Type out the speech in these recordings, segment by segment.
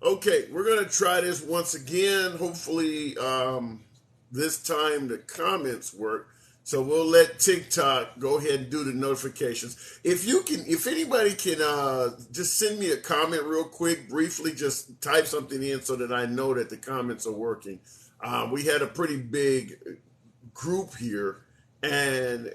Okay, we're going to try this once again. Hopefully, this time the comments work. So we'll let TikTok go ahead and do the notifications. If anybody can just send me a comment real quick, briefly, just type something in so that I know that the comments are working. We had a pretty big group here, and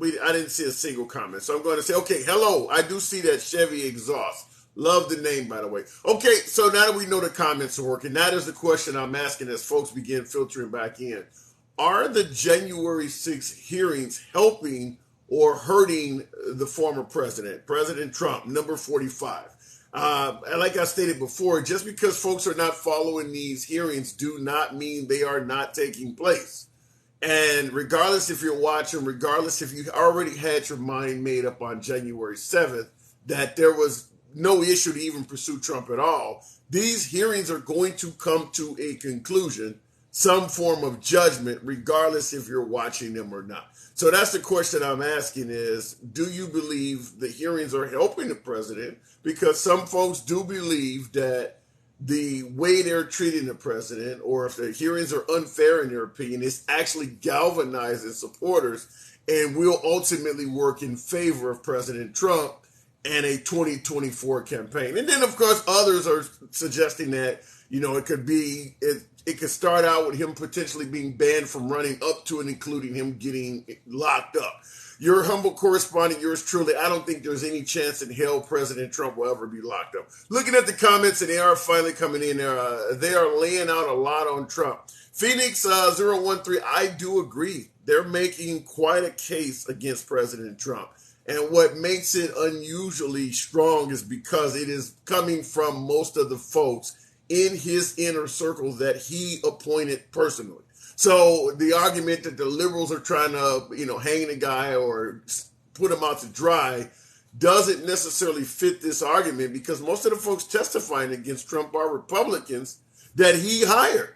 I didn't see a single comment. So I'm going to say, okay, hello. I do see that Chevy exhaust. Love the name, by the way. Okay, so now that we know the comments are working, that is the question I'm asking as folks begin filtering back in. Are the January 6th hearings helping or hurting the former president, President Trump, number 45? And like I stated before, just because folks are not following these hearings do not mean they are not taking place. And regardless if you're watching, regardless if you already had your mind made up on January 7th, that there was no issue to even pursue Trump at all, these hearings are going to come to a conclusion, some form of judgment, regardless if you're watching them or not. So that's the question I'm asking is, do you believe the hearings are helping the president? Because some folks do believe that the way they're treating the president, or if the hearings are unfair in their opinion, is actually galvanizing supporters and will ultimately work in favor of President Trump and a 2024 campaign. And then, of course, others are suggesting that, it could start out with him potentially being banned from running up to and including him getting locked up. Your humble correspondent, yours truly, I don't think there's any chance in hell President Trump will ever be locked up. Looking at the comments, and they are finally coming in there, they are laying out a lot on Trump. Phoenix 013, I do agree. They're making quite a case against President Trump. And what makes it unusually strong is because it is coming from most of the folks in his inner circle that he appointed personally. So the argument that the liberals are trying to, hang the guy or put him out to dry doesn't necessarily fit this argument, because most of the folks testifying against Trump are Republicans that he hired.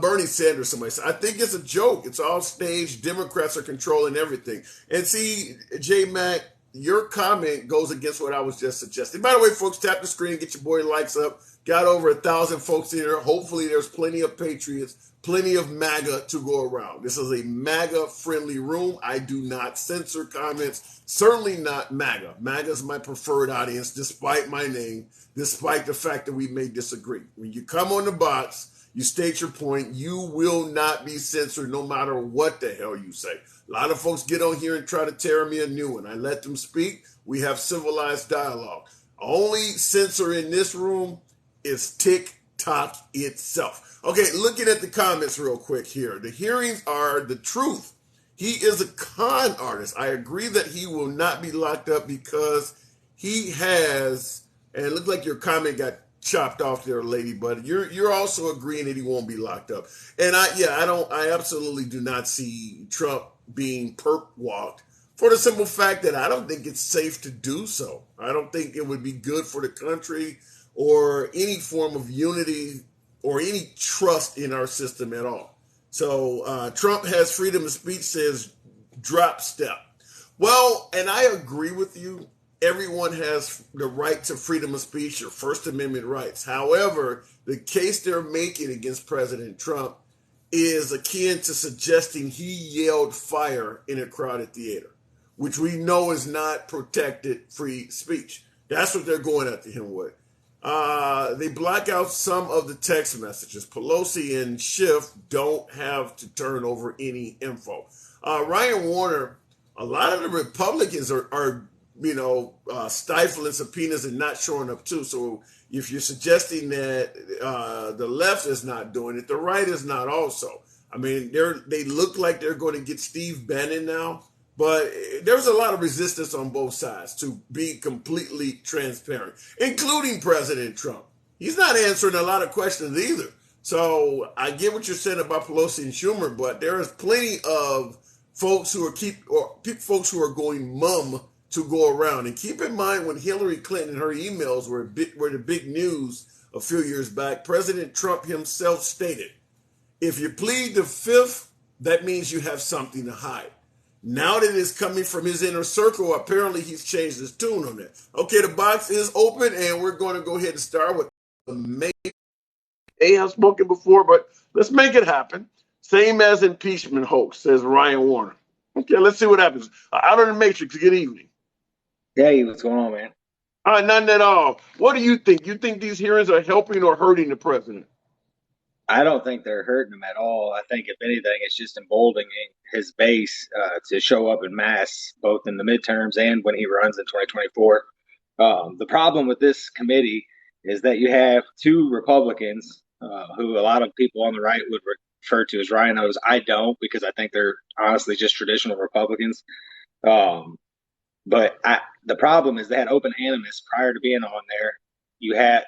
Bernie Sanders, somebody said, I think it's a joke. It's all staged. Democrats are controlling everything. And see, J Mac, your comment goes against what I was just suggesting. By the way, folks, tap the screen, get your boy likes up. Got over 1,000 folks in here. Hopefully there's plenty of patriots, plenty of MAGA to go around. This is a MAGA-friendly room. I do not censor comments. Certainly not MAGA. MAGA is my preferred audience, despite my name, despite the fact that we may disagree. When you come on the box, you state your point, you will not be censored no matter what the hell you say. A lot of folks get on here and try to tear me a new one. I let them speak. We have civilized dialogue. Only censor in this room is TikTok itself. Okay, looking at the comments real quick here. The hearings are the truth. He is a con artist. I agree that he will not be locked up because he has, and it looked like your comment got chopped off there, lady, but you're also agreeing that he won't be locked up. And I absolutely do not see Trump being perp walked, for the simple fact that I don't think it's safe to do so. I don't think it would be good for the country or any form of unity or any trust in our system at all. So Trump has freedom of speech, says drop step. Well, and I agree with you. Everyone has the right to freedom of speech or First Amendment rights. However, the case they're making against President Trump is akin to suggesting he yelled fire in a crowded theater, which we know is not protected free speech. That's what they're going after him with. They block out some of the text messages. Pelosi and Schiff don't have to turn over any info. Ryan Warner, a lot of the Republicans are stifling subpoenas and not showing up too. So if you're suggesting that the left is not doing it, the right is not also. I mean, they look like they're going to get Steve Bannon now. But there's a lot of resistance on both sides, to be completely transparent, including President Trump. He's not answering a lot of questions either. So I get what you're saying about Pelosi and Schumer, but there is plenty of folks who are going mum to go around. And keep in mind, when Hillary Clinton and her emails were the big news a few years back, President Trump himself stated, if you plead the fifth, that means you have something to hide. Now that it's coming from his inner circle, apparently he's changed his tune on that. Okay, the box is open, and we're going to go ahead and start with may have spoken before, but let's make it happen. Same as impeachment hoax, says Ryan Warner. Okay, let's see what happens. Out of the Matrix, good evening. Hey, what's going on, man? None at all. What do you think? You think these hearings are helping or hurting the president? I don't think they're hurting him at all. I think, if anything, it's just emboldening his base to show up in mass, both in the midterms and when he runs in 2024. The problem with this committee is that you have two Republicans who a lot of people on the right would refer to as rhinos. I don't, because I think they're honestly just traditional Republicans. Um, But the problem is they had open animus prior to being on there. You have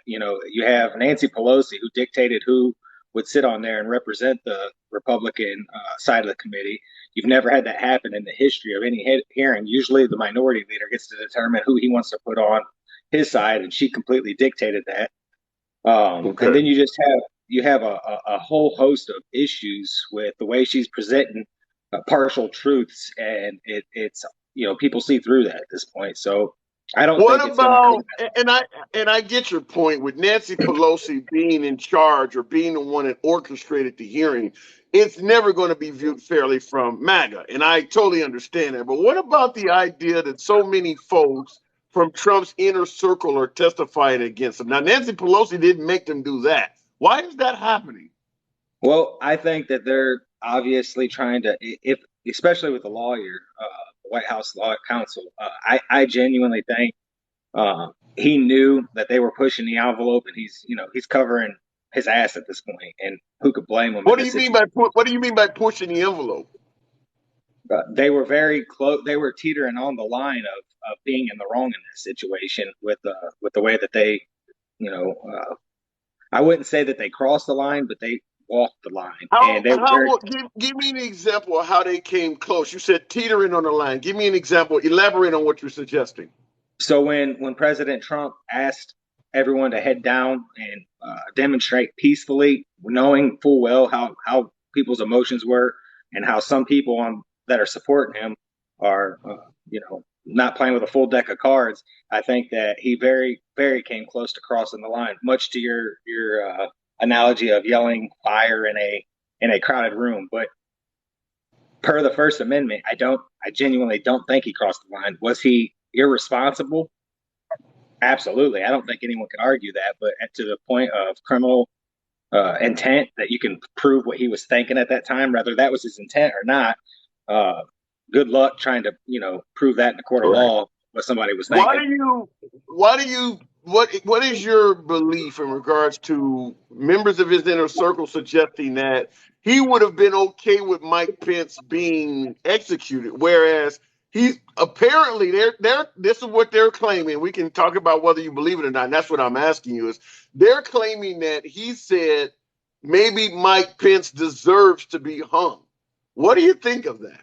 Nancy Pelosi, who dictated who would sit on there and represent the Republican side of the committee. You've never had that happen in the history of any hearing. Usually, the minority leader gets to determine who he wants to put on his side, and she completely dictated that. Okay. And then you have a whole host of issues with the way she's presenting partial truths, and it's people see through that at this point. So I don't What think it's going to hurt about him. and I get your point with Nancy Pelosi being in charge or being the one that orchestrated the hearing. It's never going to be viewed fairly from MAGA, and I totally understand that. But what about the idea that so many folks from Trump's inner circle are testifying against him? Now, Nancy Pelosi didn't make them do that. Why is that happening? Well, I think that they're obviously trying to, if especially with the lawyer, the White House Law Counsel. I genuinely think he knew that they were pushing the envelope, and he's covering his ass at this point. And who could blame him in What do this you mean situation? by what do you mean by pushing the envelope? They were very close. They were teetering on the line of being in the wrong in this situation with the way that they, you know, I wouldn't say that they crossed the line, but they walked the line, and they were very. Give me an example of how they came close. You said teetering on the line. Give me an example. Elaborate on what you're suggesting. So when President Trump asked everyone to head down and demonstrate peacefully, knowing full well how people's emotions were and how some people that are supporting him are not playing with a full deck of cards, I think that he very very came close to crossing the line. Much to your analogy of yelling fire in a crowded room, but per the First Amendment, I genuinely don't think he crossed the line. Was he irresponsible? Absolutely. I don't think anyone could argue that, but to the point of criminal intent that you can prove what he was thinking at that time, whether that was his intent or not, uh, good luck trying to, prove that in the court of Correct. law what somebody was Why thinking. do you? Why do you? What is your belief in regards to members of his inner circle suggesting that he would have been okay with Mike Pence being executed, whereas he apparently they're this is what they're claiming. We can talk about whether you believe it or not. And that's what I'm asking you is they're claiming that he said maybe Mike Pence deserves to be hung. What do you think of that?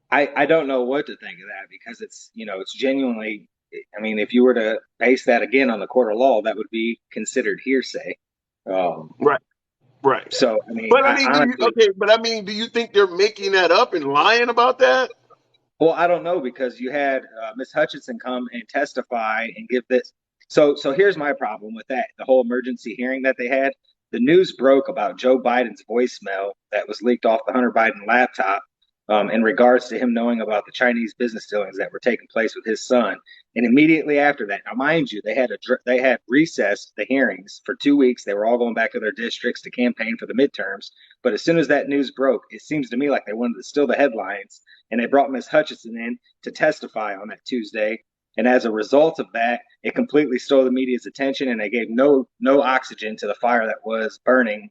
I don't know what to think of that, because it's genuinely, I mean, if you were to base that again on the court of law, that would be considered hearsay. Um, Right. Right. so, I mean, But I I mean, honestly, do you think they're making that up and lying about that? well, I don't know, because you had Ms. Hutchinson come and testify and give this. So here's my problem with that. The whole emergency hearing that they had, the news broke about Joe Biden's voicemail that was leaked off the Hunter Biden laptop in regards to him knowing about the Chinese business dealings that were taking place with his son. And immediately after that, now mind you, they had recessed the hearings for 2 weeks. They were all going back to their districts to campaign for the midterms. But as soon as that news broke, it seems to me like they wanted to steal the headlines, and they brought Ms. Hutchinson in to testify on that Tuesday. And as a result of that, it completely stole the media's attention, and they gave no oxygen to the fire that was burning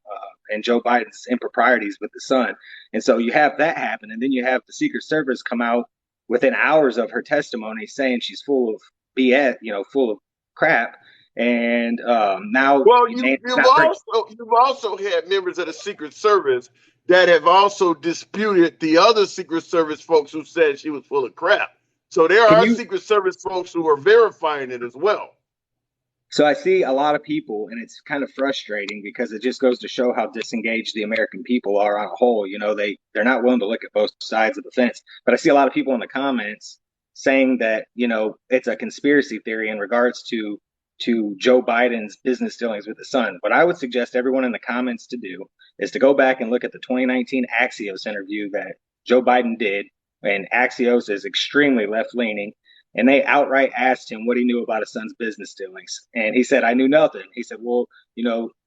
and Joe Biden's improprieties with the son. And so you have that happen, and then you have the Secret Service come out within hours of her testimony saying she's full of BS, full of crap. And now, Well, not pretty. you've also had members of the Secret Service that have also disputed the other Secret Service folks who said she was full of crap. So there Can are you Secret Service folks who are verifying it as well. So I see a lot of people, and it's kind of frustrating, because it just goes to show how disengaged the American people are on a whole. They're not willing to look at both sides of the fence. But I see a lot of people in the comments saying that it's a conspiracy theory in regards to to Joe Biden's business dealings with his son. What I would suggest everyone in the comments to do is to go back and look at the 2019 Axios interview that Joe Biden did. And Axios is extremely left leaning. And they outright asked him what he knew about his son's business dealings. And he said, I knew nothing. He said, well,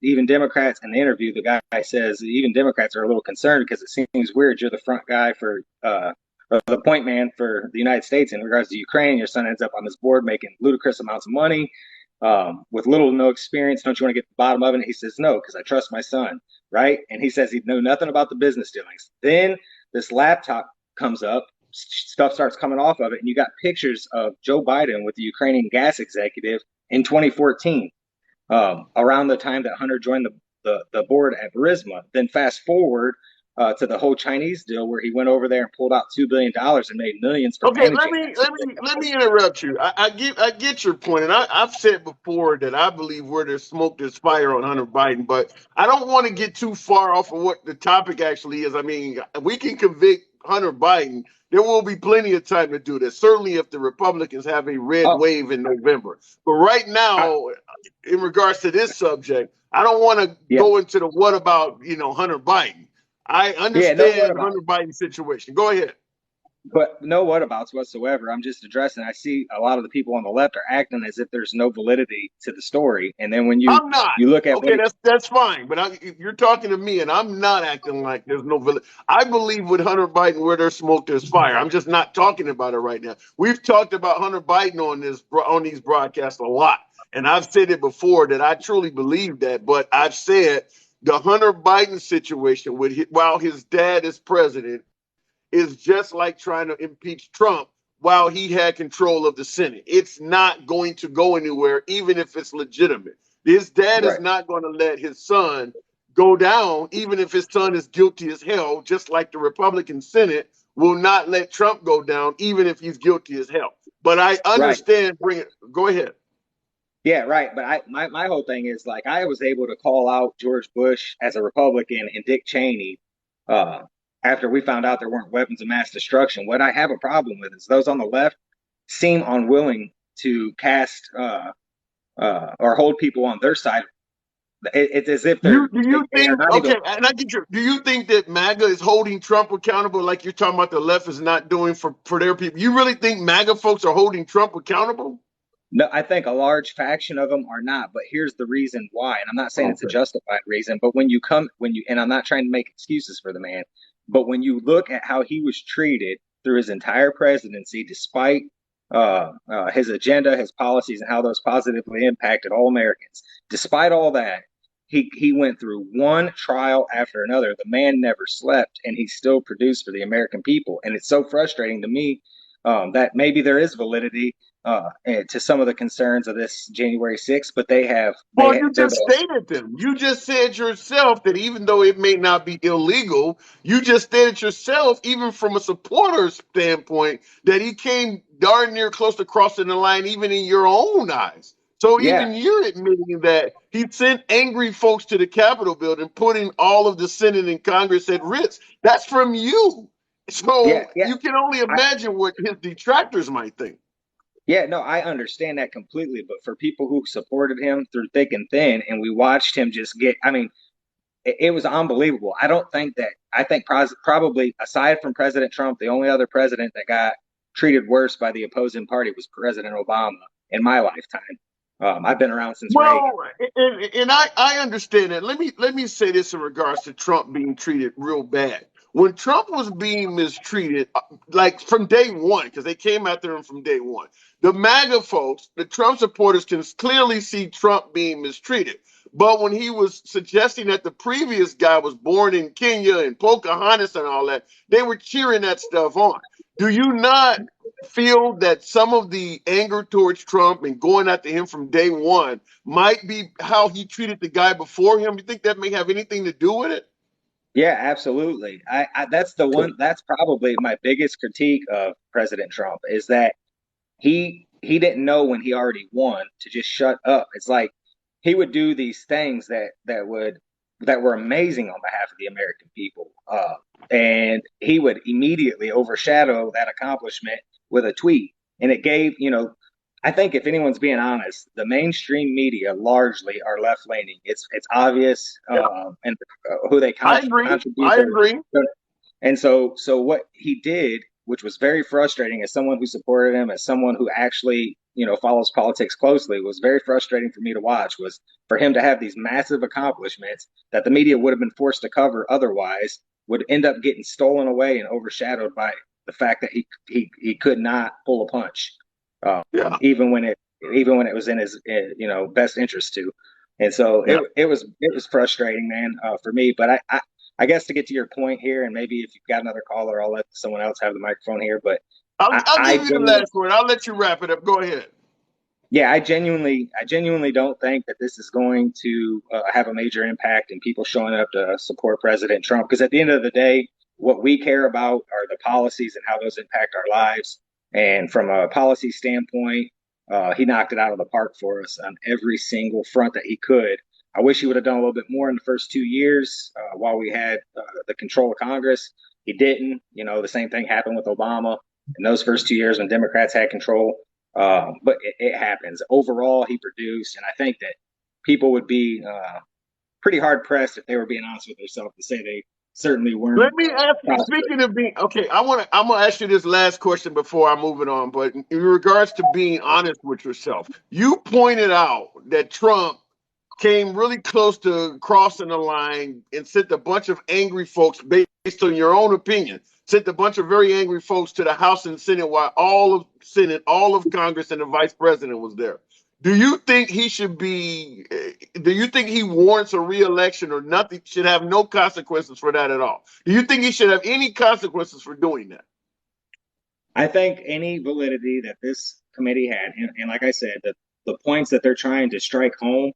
even Democrats in the interview, the guy says even Democrats are a little concerned because it seems weird. You're the front guy for, or the point man for the United States in regards to Ukraine. Your son ends up on this board making ludicrous amounts of money with little to no experience. Don't you want to get to the bottom of it? And he says, no, because I trust my son. Right. And he says he knew nothing about the business dealings. Then this laptop comes up, stuff starts coming off of it, and you got pictures of Joe Biden with the Ukrainian gas executive in 2014, around the time that Hunter joined the board at Burisma. Then fast forward to the whole Chinese deal where he went over there and pulled out $2 billion and made millions from Okay, managing. let me interrupt you. I get your point, and I've said before that I believe where there's smoke, there's fire on Hunter Biden, but I don't want to get too far off of what the topic actually is. I mean, we can convict Hunter Biden. There will be plenty of time to do this. Certainly, if the Republicans have a red wave in November. But right now, in regards to this subject, I don't want to go into the what about Hunter Biden. I understand Hunter Biden's situation. Go ahead. But no whatabouts whatsoever. I'm just addressing. I see a lot of the people on the left are acting as if there's no validity to the story, and then when I'm not. you look at that's fine. But you're talking to me, and I'm not acting like there's no validity. I believe with Hunter Biden, where there's smoke, there's fire. I'm just not talking about it right now. We've talked about Hunter Biden on these broadcasts a lot, and I've said it before that I truly believe that. But I've said the Hunter Biden situation while his dad is president is just like trying to impeach Trump while he had control of the Senate. It's not going to go anywhere, even if it's legitimate. His dad is not going to let his son go down, even if his son is guilty as hell, just like the Republican Senate will not let Trump go down, even if he's guilty as hell. But I understand. Go ahead. Yeah, right. But my whole thing is like I was able to call out George Bush as a Republican and Dick Cheney after we found out there weren't weapons of mass destruction. What I have a problem with is those on the left seem unwilling to cast or hold people on their side. It's as if they're. Do you think? Okay, and I get you. Do you think that MAGA is holding Trump accountable, like you're talking about the left is not doing for their people? You really think MAGA folks are holding Trump accountable? No, I think a large faction of them are not, but here's the reason why. And I'm not saying it's a justified reason, but and I'm not trying to make excuses for the man, but when you look at how he was treated through his entire presidency, despite his agenda, his policies, and how those positively impacted all Americans, despite all that, he went through one trial after another. The man never slept, and he still produced for the American people. And it's so frustrating to me that maybe there is validity to some of the concerns of this January 6th, but you just stated them. You just said yourself that even though it may not be illegal, you just stated yourself, even from a supporter standpoint, that he came darn near close to crossing the line, even in your own eyes. So even you're admitting that he sent angry folks to the Capitol building, putting all of the Senate and Congress at risk. That's from you. So you can only imagine what his detractors might think. Yeah, no, I understand that completely. But for people who supported him through thick and thin, and we watched him just it was unbelievable. I think probably aside from President Trump, the only other president that got treated worse by the opposing party was President Obama in my lifetime. I've been around since Reagan. And I understand that. Let me say this in regards to Trump being treated real bad. When Trump was being mistreated, like from day one, because they came after him from day one, the MAGA folks, the Trump supporters, can clearly see Trump being mistreated. But when he was suggesting that the previous guy was born in Kenya and Pocahontas and all that, they were cheering that stuff on. Do you not feel that some of the anger towards Trump and going after him from day one might be how he treated the guy before him? You think that may have anything to do with it? Yeah, absolutely. That's probably my biggest critique of President Trump is that he didn't know when he already won to just shut up. It's like he would do these things that were amazing on behalf of the American people. And he would immediately overshadow that accomplishment with a tweet. And it gave, I think if anyone's being honest, the mainstream media largely are left leaning. It's obvious, Yeah, and who they I agree. contribute I their. agree. And so what he did, which was very frustrating as someone who supported him, as someone who actually, follows politics closely, was very frustrating for me to watch, was for him to have these massive accomplishments that the media would have been forced to cover otherwise, would end up getting stolen away and overshadowed by the fact that he could not pull a punch, Yeah, even when it was in his best interest to. And so yeah. it was frustrating, man, for me. But I guess to get to your point here, and maybe if you've got another caller, I'll let someone else have the microphone here. But I'll I give you the genuinely, last word. I'll let you wrap it up. Go ahead. yeah, I genuinely don't think that this is going to have a major impact in people showing up to support President Trump. Because at the end of the day, what we care about are the policies and how those impact our lives. And from a policy standpoint, he knocked it out of the park for us on every single front that he could. I wish he would have done a little bit more in the first 2 years while we had the control of Congress. He didn't. The same thing happened with Obama in those first 2 years when Democrats had control. But it happens. Overall, he produced, and I think that people would be pretty hard pressed if they were being honest with themselves to say they certainly Let weren't me ask you, prosperous. speaking of being okay, I'm gonna ask you this last question before I move it on. But in regards to being honest with yourself, you pointed out that Trump came really close to crossing the line and sent a bunch of angry folks, based on your own opinion, sent a bunch of very angry folks to the House and Senate while all of Senate, all of Congress, and the Vice President was there. Do you think he should be? Do you think he warrants a reelection, or nothing should have no consequences for that at all? Do you think he should have any consequences for doing that? I think any validity that this committee had, and like I said, the points that they're trying to strike home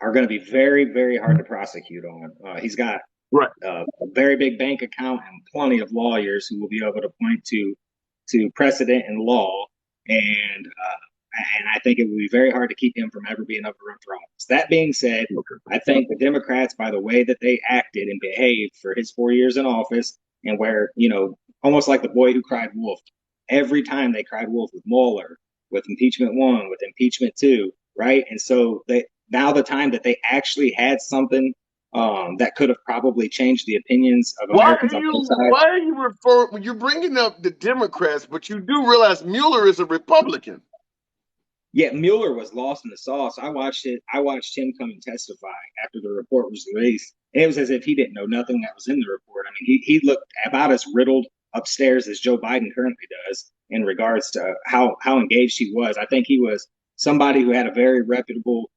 are going to be very, very hard to prosecute on. He's got Right. a very big bank account and plenty of lawyers who will be able to point to precedent and law, and I think it would be very hard to keep him from ever being able to run for office. That being said, I think the Democrats, by the way that they acted and behaved for his 4 years in office, and where almost like the boy who cried wolf, every time they cried wolf with Mueller, with impeachment one, with impeachment two, right? And so now the time that they actually had something that could have probably changed the opinions of Americans on both sides. Why are you referring when you're bringing up the Democrats, but you do realize Mueller is a Republican? Yeah, Mueller was lost in the sauce. I watched it. I watched him come and testify after the report was released, and it was as if he didn't know nothing that was in the report. I mean, he looked about as riddled upstairs as Joe Biden currently does in regards to how engaged he was. I think he was somebody who had a very reputable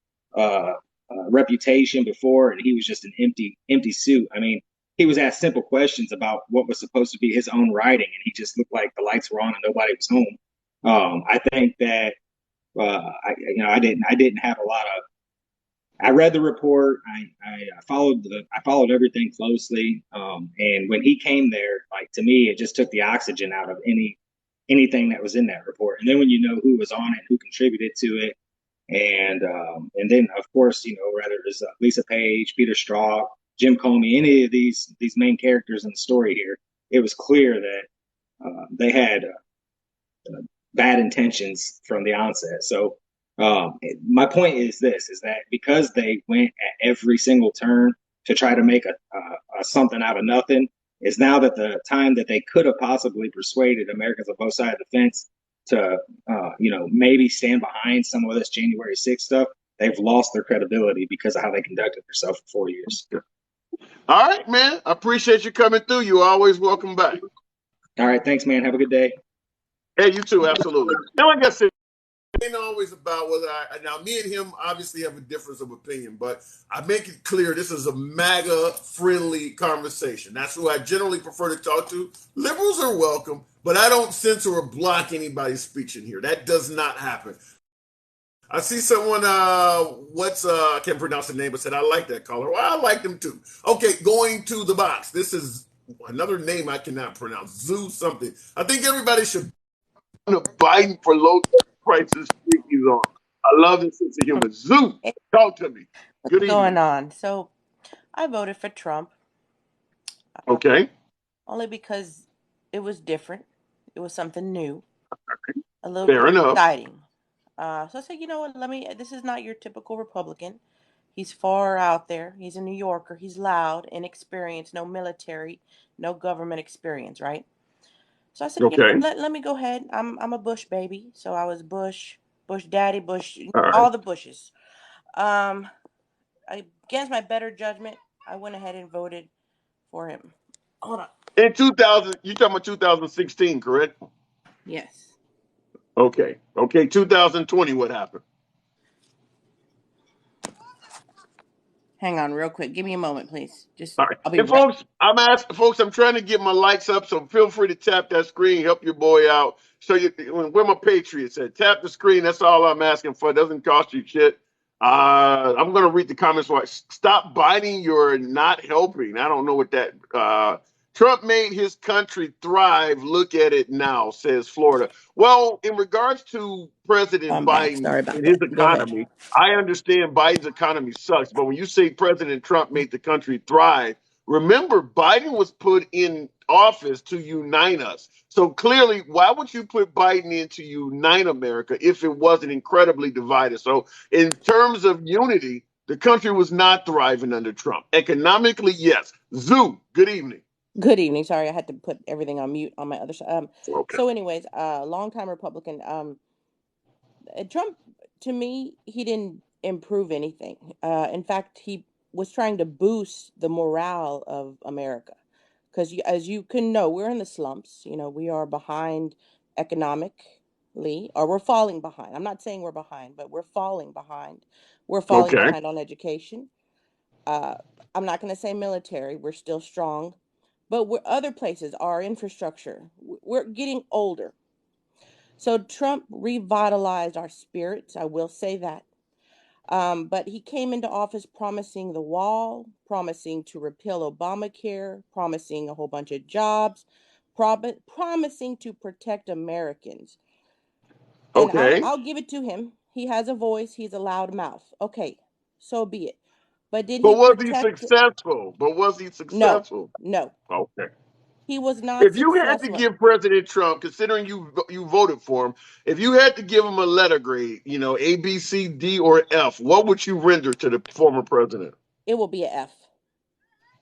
reputation before, and he was just an empty suit. I mean, he was asked simple questions about what was supposed to be his own writing, and he just looked like the lights were on and nobody was home. I think that I didn't have a lot of. I read the report. I followed everything closely. And when he came there, like to me, it just took the oxygen out of anything that was in that report. And then when you know who was on it, who contributed to it, and then of course whether it was Lisa Page, Peter Straub, Jim Comey, any of these main characters in the story here, it was clear that they had bad intentions from the onset. So my point is this: is that because they went at every single turn to try to make a something out of nothing, is now that the time that they could have possibly persuaded Americans on both sides of the fence to maybe stand behind some of this January 6th stuff, they've lost their credibility because of how they conducted themselves for 4 years. All right, man. I appreciate you coming through. You're always welcome back. All right, thanks, man. Have a good day. Hey, you too. Absolutely. Now, like I said, it ain't always about whether now me and him obviously have a difference of opinion, but I make it clear this is a MAGA friendly conversation. That's who I generally prefer to talk to. Liberals are welcome, but I don't censor or block anybody's speech in here. That does not happen. I see someone, I can't pronounce the name, but said, I like that caller. Well, I like them too. Okay, going to the box. This is another name I cannot pronounce. Zoo something. I think everybody should Biden for low prices he's on. I love his sense of humor. Zoo, Hey, talk to me. what's Good going evening. on? So I voted for Trump Okay. only because it was different. It was something new, a little Fair bit enough. exciting. So I said, you know what? This is not your typical Republican. He's far out there. He's a New Yorker. He's loud, inexperienced, no military, no government experience, right? So I said, you know, Okay. let me go ahead. I'm a Bush baby, so I was Bush, Bush daddy, Bush, All right. all the Bushes. Um, Against my better judgment, I went ahead and voted for him. Hold on. In 2000, you talking about 2016, correct? Yes. Okay. Okay. 2020, what happened? Hang on, real quick. Give me a moment, please. All right. I'll be And right. folks, I'm trying to get my likes up, so feel free to tap that screen, help your boy out. So where my Patriots at? Tap the screen. That's all I'm asking for. It doesn't cost you shit. I'm gonna read the comments. Stop biting. You're not helping. I don't know what that. Trump made his country thrive. Look at it now, says Florida. Well, in regards to President I'm back. Biden Sorry about and his that. Go ahead. economy, I understand Biden's economy sucks, but when you say President Trump made the country thrive, remember, Biden was put in office to unite us. So clearly, why would you put Biden in to unite America if it wasn't incredibly divided? So, in terms of unity, the country was not thriving under Trump. Economically, yes. Zoo, good evening. Good evening. Sorry, I had to put everything on mute on my other side. Okay. So, anyways, longtime Republican. Trump, to me, he didn't improve anything. In fact, he was trying to boost the morale of America, because as you can know, we're in the slumps. You know, we are behind economically, or we're falling behind. I'm not saying we're behind, but we're falling behind. We're falling Okay. behind on education. Uh, I'm not going to say military. We're still strong, but we're other places. Our infrastructure. We're getting older. So Trump revitalized our spirits. I will say that. But he came into office promising the wall, promising to repeal Obamacare, promising a whole bunch of jobs, promising to protect Americans. And Okay. I'll give it to him. He has a voice. He's a loud mouth. Okay, so be it. But did But he was he protect? successful? But was he No, successful? no. Okay. He was not If you had to successful. give President Trump, considering you voted for him, if you had to give him a letter grade, A, B, C, D, or F, what would you render to the former president? It will be an F.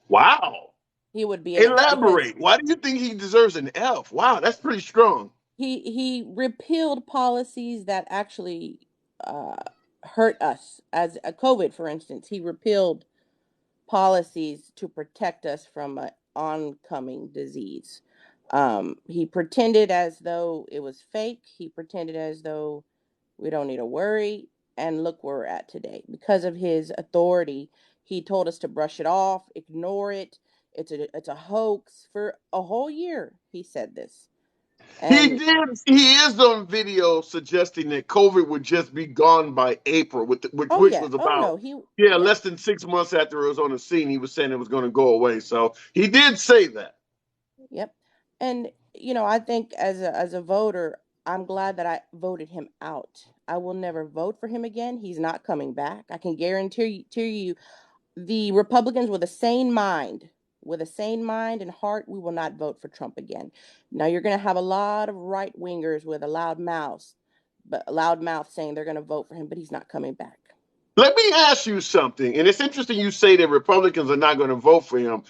Wow. He would be an F because Elaborate. Why do you think he deserves an F? Wow, that's pretty strong. he repealed policies that actually uh, hurt us. As a COVID, for instance, he repealed policies to protect us from an oncoming disease. He pretended as though it was fake. He pretended as though we don't need to worry. And look where we're at today. Because of his authority, he told us to brush it off, ignore it. It's a hoax. For a whole year, he said this. He And did. He is on video suggesting that COVID would just be gone by April, oh which yeah, was oh about no, he yep, less than 6 months after it was on the scene. He was saying it was going to go away. So he did say that. yep. And I think as a voter, I'm glad that I voted him out. I will never vote for him again. He's not coming back. I can guarantee you, the Republicans with a sane mind and heart, we will not vote for Trump again. Now you're going to have a lot of right wingers with a loud mouth saying they're going to vote for him, but he's not coming back. Let me ask you something, and it's interesting you say that Republicans are not going to vote for him.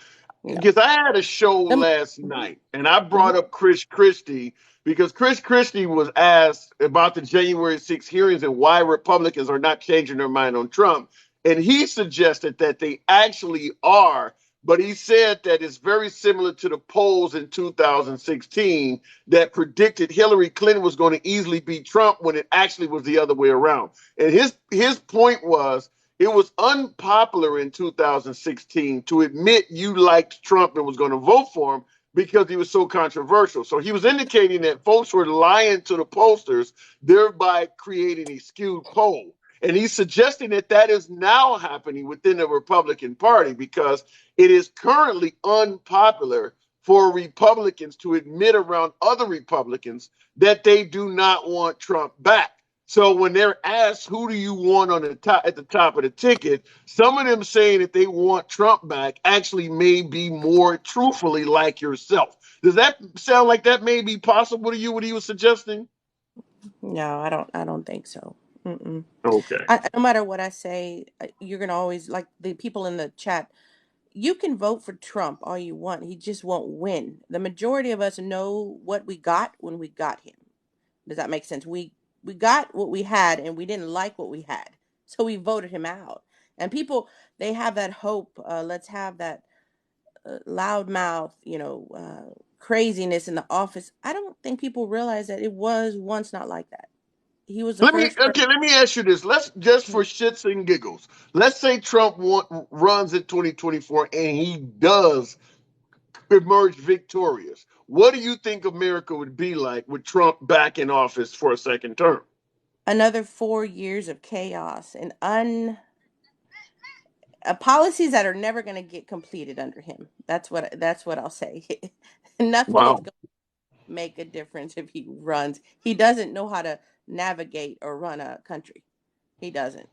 No. Because I had a show Them, last night and I brought mhm. up Chris Christie because Chris Christie was asked about the January 6th hearings and why Republicans are not changing their mind on Trump. And he suggested that they actually are, but he said that it's very similar to the polls in 2016 that predicted Hillary Clinton was going to easily beat Trump when it actually was the other way around. And his point was it was unpopular in 2016 to admit you liked Trump and was going to vote for him because he was so controversial. So he was indicating that folks were lying to the pollsters, thereby creating a skewed poll. And he's suggesting that that is now happening within the Republican Party because it is currently unpopular for Republicans to admit around other Republicans that they do not want Trump back. So when they're asked who do you want on the top at the top of the ticket, some of them saying that they want Trump back actually may be more truthfully like yourself. Does that sound like that may be possible to you? What he was suggesting? No, I don't. I don't think so. Mm-mm. Okay. No matter what I say, you're gonna always like the people in the chat. You can vote for Trump all you want. He just won't win. The majority of us know what we got when we got him. Does that make sense? We got what we had and we didn't like what we had. So we voted him out. And people they have that hope, let's have that loudmouth, craziness in the office. I don't think people realize that it was once not like that. He was the Let me first person. okay. Let me ask you this. Let's just for shits and giggles. Let's say runs in 2024 and he does emerge victorious. What do you think America would be like with Trump back in office for a second term? Another 4 years of chaos and policies that are never going to get completed under him. That's what I'll say. Nothing is Wow. going to make a difference if he runs. He doesn't know how to navigate or run a country. He doesn't.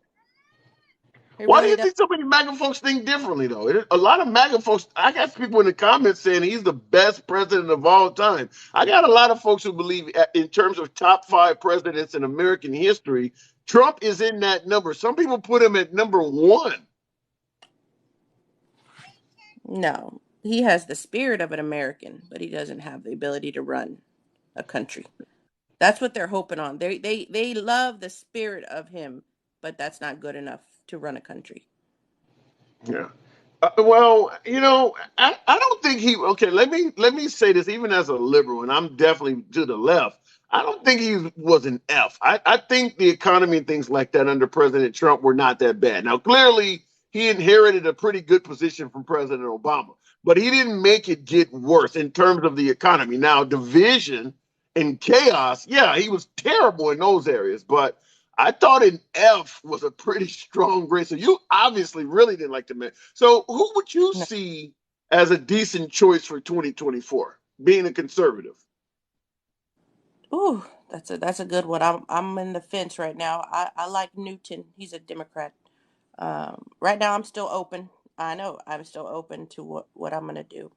He Why do really you does. think so many MAGA folks think differently, though? A lot of MAGA folks, I got people in the comments saying he's the best president of all time. I got a lot of folks who believe, in terms of top 5 presidents in American history, Trump is in that number. Some people put him at number 1. No, he has the spirit of an American, but he doesn't have the ability to run a country. That's what they're hoping on. They love the spirit of him, but that's not good enough to run a country. Yeah. Well, I don't think he. Okay, let me say this. Even as a liberal, and I'm definitely to the left, I don't think he was an F. I think the economy and things like that under President Trump were not that bad. Now, clearly, he inherited a pretty good position from President Obama, but he didn't make it get worse in terms of the economy. Now, division and chaos, yeah, he was terrible in those areas, but I thought an F was a pretty strong grade. So you obviously really didn't like the man. So who would you No. see as a decent choice for 2024, being a conservative? Ooh, that's a good one. I'm in the fence right now. I like Newton. He's a Democrat. Right now I'm still open. I know I'm still open to what I'm gonna do.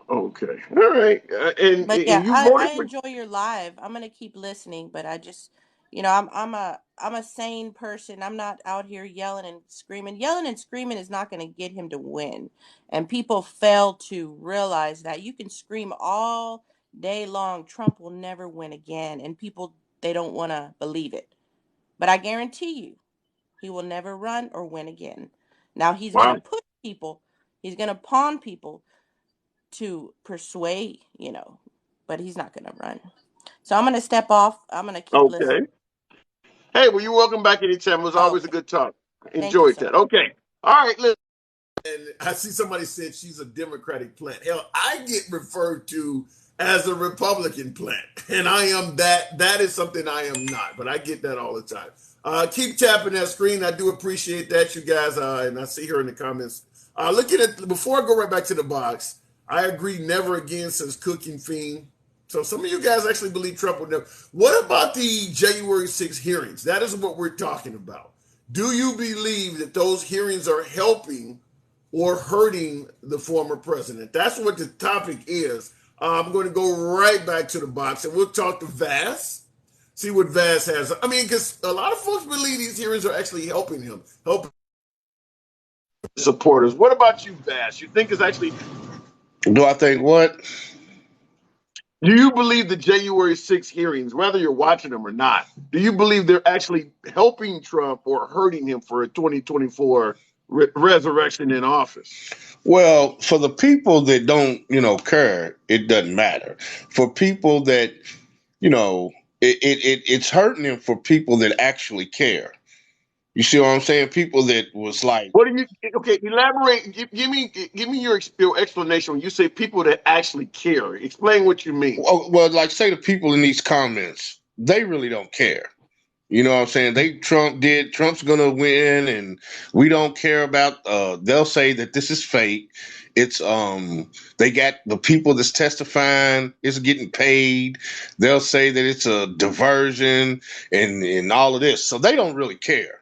Okay. All right. And But yeah, you I voted for. enjoy your live. I'm gonna keep listening, but I just, I'm a sane person. I'm not out here yelling and screaming. Yelling and screaming is not gonna get him to win. And people fail to realize that you can scream all day long. Trump will never win again, and people they don't want to believe it. But I guarantee you, he will never run or win again. Now he's gonna Wow. push people. He's gonna pawn people to persuade, but he's not going to run. So I'm going to step off. I'm going to keep listening. Okay. Hey, well, you're welcome back anytime. It was always a Okay. good talk. Thank you Enjoyed so that. much. Okay. All right. Listen. And I see somebody said she's a Democratic plant. Hell, I get referred to as a Republican plant, and I am that. That is something I am not, but I get that all the time. Keep tapping that screen. I do appreciate that, you guys. And I see her in the comments. Looking at before I go right back to the box, I agree. Never again says Cooking Fiend. So some of you guys actually believe Trump would never. What about the January 6th hearings? That is what we're talking about. Do you believe that those hearings are helping or hurting the former president? That's what the topic is. I'm going to go right back to the box and we'll talk to Vass, see what Vass has. I mean, because a lot of folks believe these hearings are actually helping him, helping supporters. What about you, Vass? You think it's actually. Do I think what? Do you believe the January 6th hearings, whether you're watching them or not, do you believe they're actually helping Trump or hurting him for a 2024 resurrection in office? Well, for the people that don't, care, it doesn't matter. For people that, it's hurting him for people that actually care. You see what I'm saying? People that was like, What do you? Okay, elaborate. Give me your explanation when you say people that actually care. Explain what you mean. well, like say the people in these comments, they really don't care. You know what I'm saying? Trump's gonna win and we don't care about they'll say that this is fake. It's they got the people that's testifying is getting paid. They'll say that it's a diversion and all of this. So they don't really care.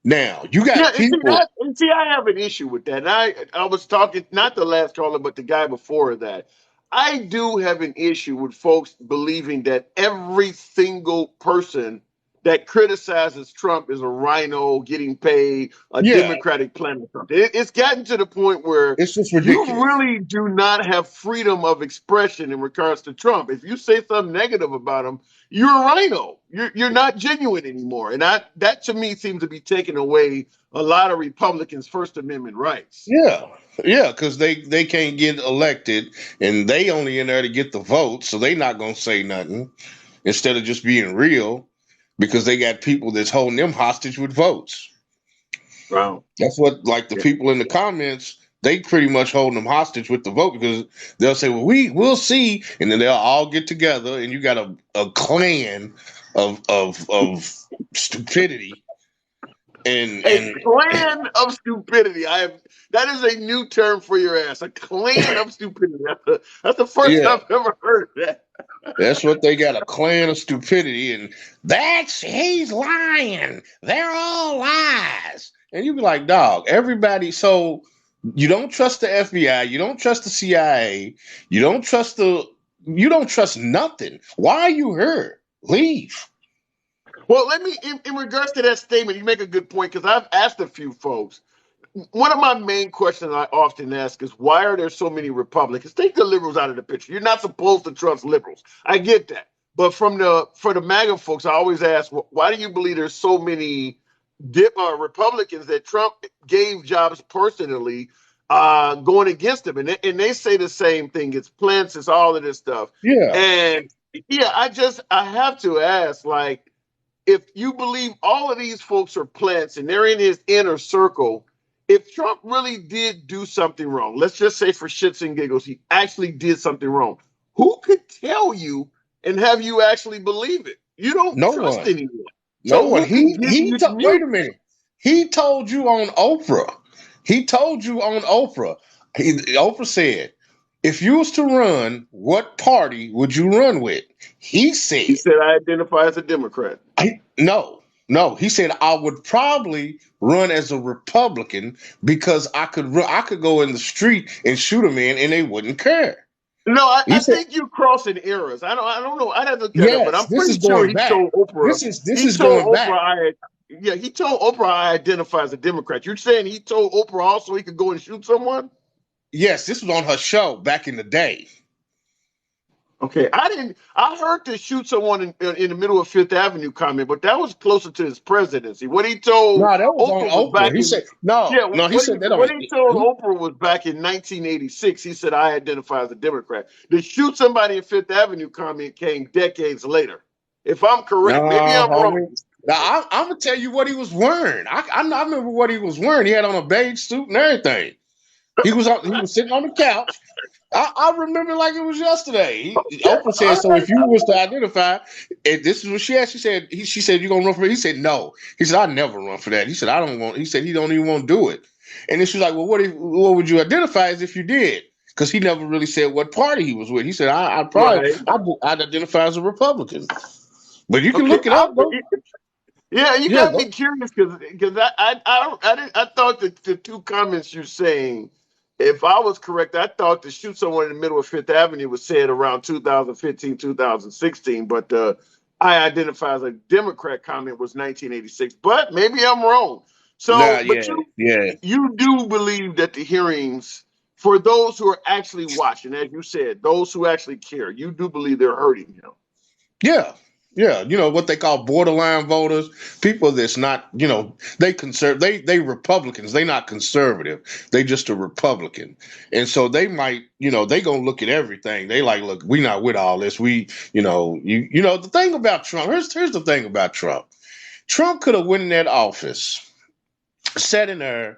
Now, you Yeah, got people. I have an issue with that. And I was talking not the last caller, but the guy before that. I do have an issue with folks believing that every single person that criticizes Trump is a rhino getting paid, a Yeah, Democratic plan or something. It's gotten to the point where it's just you ridiculous. really do not have freedom of expression in regards to Trump. If you say something negative about him, you're a rhino. You're not genuine anymore. And that to me seems to be taking away a lot of Republicans' First Amendment rights. Yeah, yeah, because they can't get elected, and they only in there to get the votes, so they not gonna say nothing instead of just being real, because they got people that's holding them hostage with votes. Wow. That's what, like, the Yeah. people in the comments, they pretty much holding them hostage with the vote, because they'll say, "Well, we'll see," and then they'll all get together, and you got a clan of stupidity and A and clan of stupidity. That is a new term for your ass. A clan of stupidity. That's the first yeah. time I've ever heard of that. That's what they got, a clan of stupidity, and he's lying. They're all lies. And you be like, dog, everybody. So you don't trust the FBI, you don't trust the CIA, you don't trust nothing. Why are you here? Leave. Well, let me, in regards to that statement, you make a good point because I've asked a few folks. One of my main questions I often ask is why are there so many Republicans? Take the liberals out of the picture. You're not supposed to trust liberals. I get that. But for the MAGA folks, I always ask, why do you believe there's so many Republicans that Trump gave jobs personally going against him? And they say the same thing. It's plants, it's all of this stuff. Yeah. And yeah, I have to ask, like, if you believe all of these folks are plants and they're in his inner circle, if Trump really did do something wrong, let's just say for shits and giggles, he actually did something wrong, who could tell you and have you actually believe it? You don't No trust one. anyone. No So one. who can give you Wait you? a minute. He told you on Oprah. Oprah said, if you was to run, what party would you run with? He He said, said, I identify as a Democrat. no. He said I would probably run as a Republican because I could go in the street and shoot a man and they wouldn't care. No, He I said, think you're crossing eras. I don't know. I'd have to look that up, but yes, I'm this is pretty sure going he back. told Oprah. This He is told going Oprah back. he told Oprah I identify as a Democrat. You're saying he told Oprah also he could go and shoot someone? Yes, this was on her show back in the day. Okay, I heard to shoot someone in the middle of Fifth Avenue comment, but that was closer to his presidency. What he told No, that was on Oprah was Oprah. back He in said no, yeah. no. He said that What on. he told Oprah was back in 1986. He said I identify as a Democrat. To shoot somebody in Fifth Avenue comment came decades later. If I'm correct, No, maybe I'm wrong. homie. Now I'm gonna tell you what he was wearing. I remember what he was wearing. He had on a beige suit and everything. He was sitting on the couch. I remember like it was yesterday. Okay, Oprah said, all "So right. if you was to identify," and this is what she asked. She said, you gonna run for it?" He said, "No." He said, "I never run for that." He said, "I don't want." He said, "He don't even want to do it." And then she's like, "Well, what would you identify as if you did?" Because he never really said what party he was with. He said, Right. I'd identify as a Republican." But you can Okay. look it up, though. Yeah, you Yeah, got me curious because I thought that the two comments you're saying, if I was correct, I thought to shoot someone in the middle of Fifth Avenue was said around 2015, 2016, but I identify as a Democrat comment was 1986. But maybe I'm wrong. nah, So, but yeah. you do believe that the hearings, for those who are actually watching, as you said, those who actually care, you do believe they're hurting him. Yeah. Yeah. You know what they call borderline voters, people that's not, they Republicans, they not conservative. They just a Republican. And so they might, they gonna look at everything. They like, look, we not with all this. The thing about Trump, here's the thing about Trump. Trump could have went in that office, sat in there,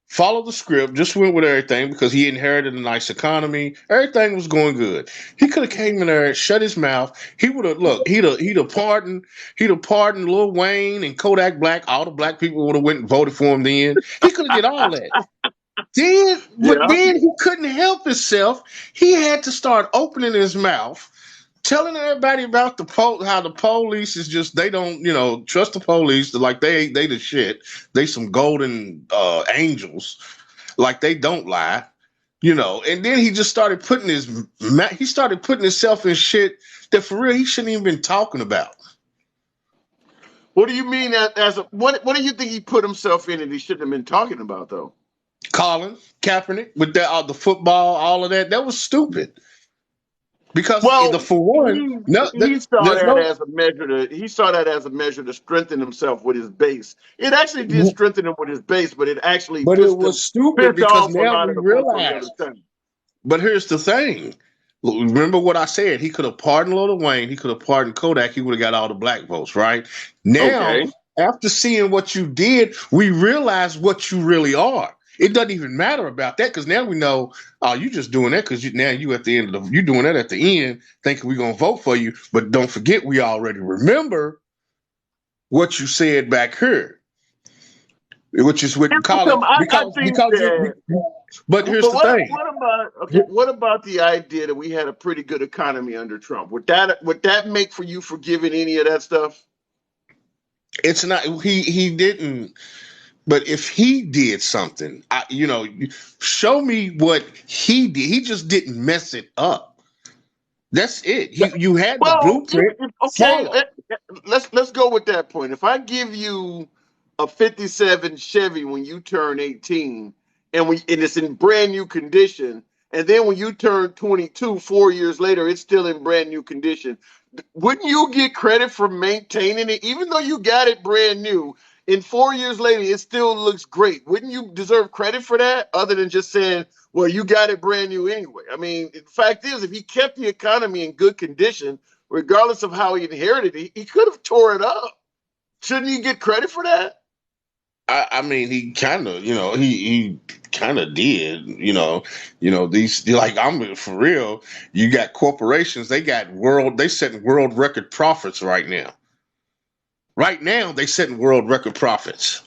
followed the script, just went with everything because he inherited a nice economy. Everything was going good. He could have came in there, shut his mouth. He would have he'd have pardoned Lil Wayne and Kodak Black. All the black people would have went and voted for him then. He could have did all that. But Yeah. then he couldn't help himself. He had to start opening his mouth, telling everybody about how the police is just, they don't trust the police, like they the shit, they some golden angels, like they don't lie. And then he just started putting himself in shit that for real he shouldn't even been talking about. What do you mean what do you think he put himself in that he shouldn't have been talking about though? Colin Kaepernick with the football, all of that was stupid. Because Well, for one, he saw there's that no. as a measure to strengthen himself with his base. It actually did strengthen him with his base, but it actually But it was stupid pissed because off a now lot we of the folks on the other realize. side. But here's the thing. Remember what I said. He could have pardoned Lil Wayne. He could have pardoned Kodak. He would have got all the black votes, right? Now, Okay. after seeing what you did, we realize what you really are. It doesn't even matter about that because now we know, you just doing that because now you at the end of you doing that at the end, thinking we're gonna vote for you. But don't forget, we already remember what you said back here, which is with Colin. I think that. But here's the thing. What about the idea that we had a pretty good economy under Trump? Would that make for you forgiving any of that stuff? It's not. He didn't. But if he did something, show me what he did. He just didn't mess it up. That's it. You had the blueprint. Okay, let's go with that point. If I give you a 57 Chevy when you turn 18 and it's in brand new condition, and then when you turn 22 4 years later it's still in brand new condition, wouldn't you get credit for maintaining it even though you got it brand new? In 4 years later it still looks great. Wouldn't you deserve credit for that other than just saying, well, you got it brand new anyway? I mean, the fact is, if he kept the economy in good condition, regardless of how he inherited it, he could have tore it up. Shouldn't he get credit for that? I mean, he kind of, he kind of did, these, like, I'm for real. You got corporations, they setting world record profits right now. Right now, they setting world record profits.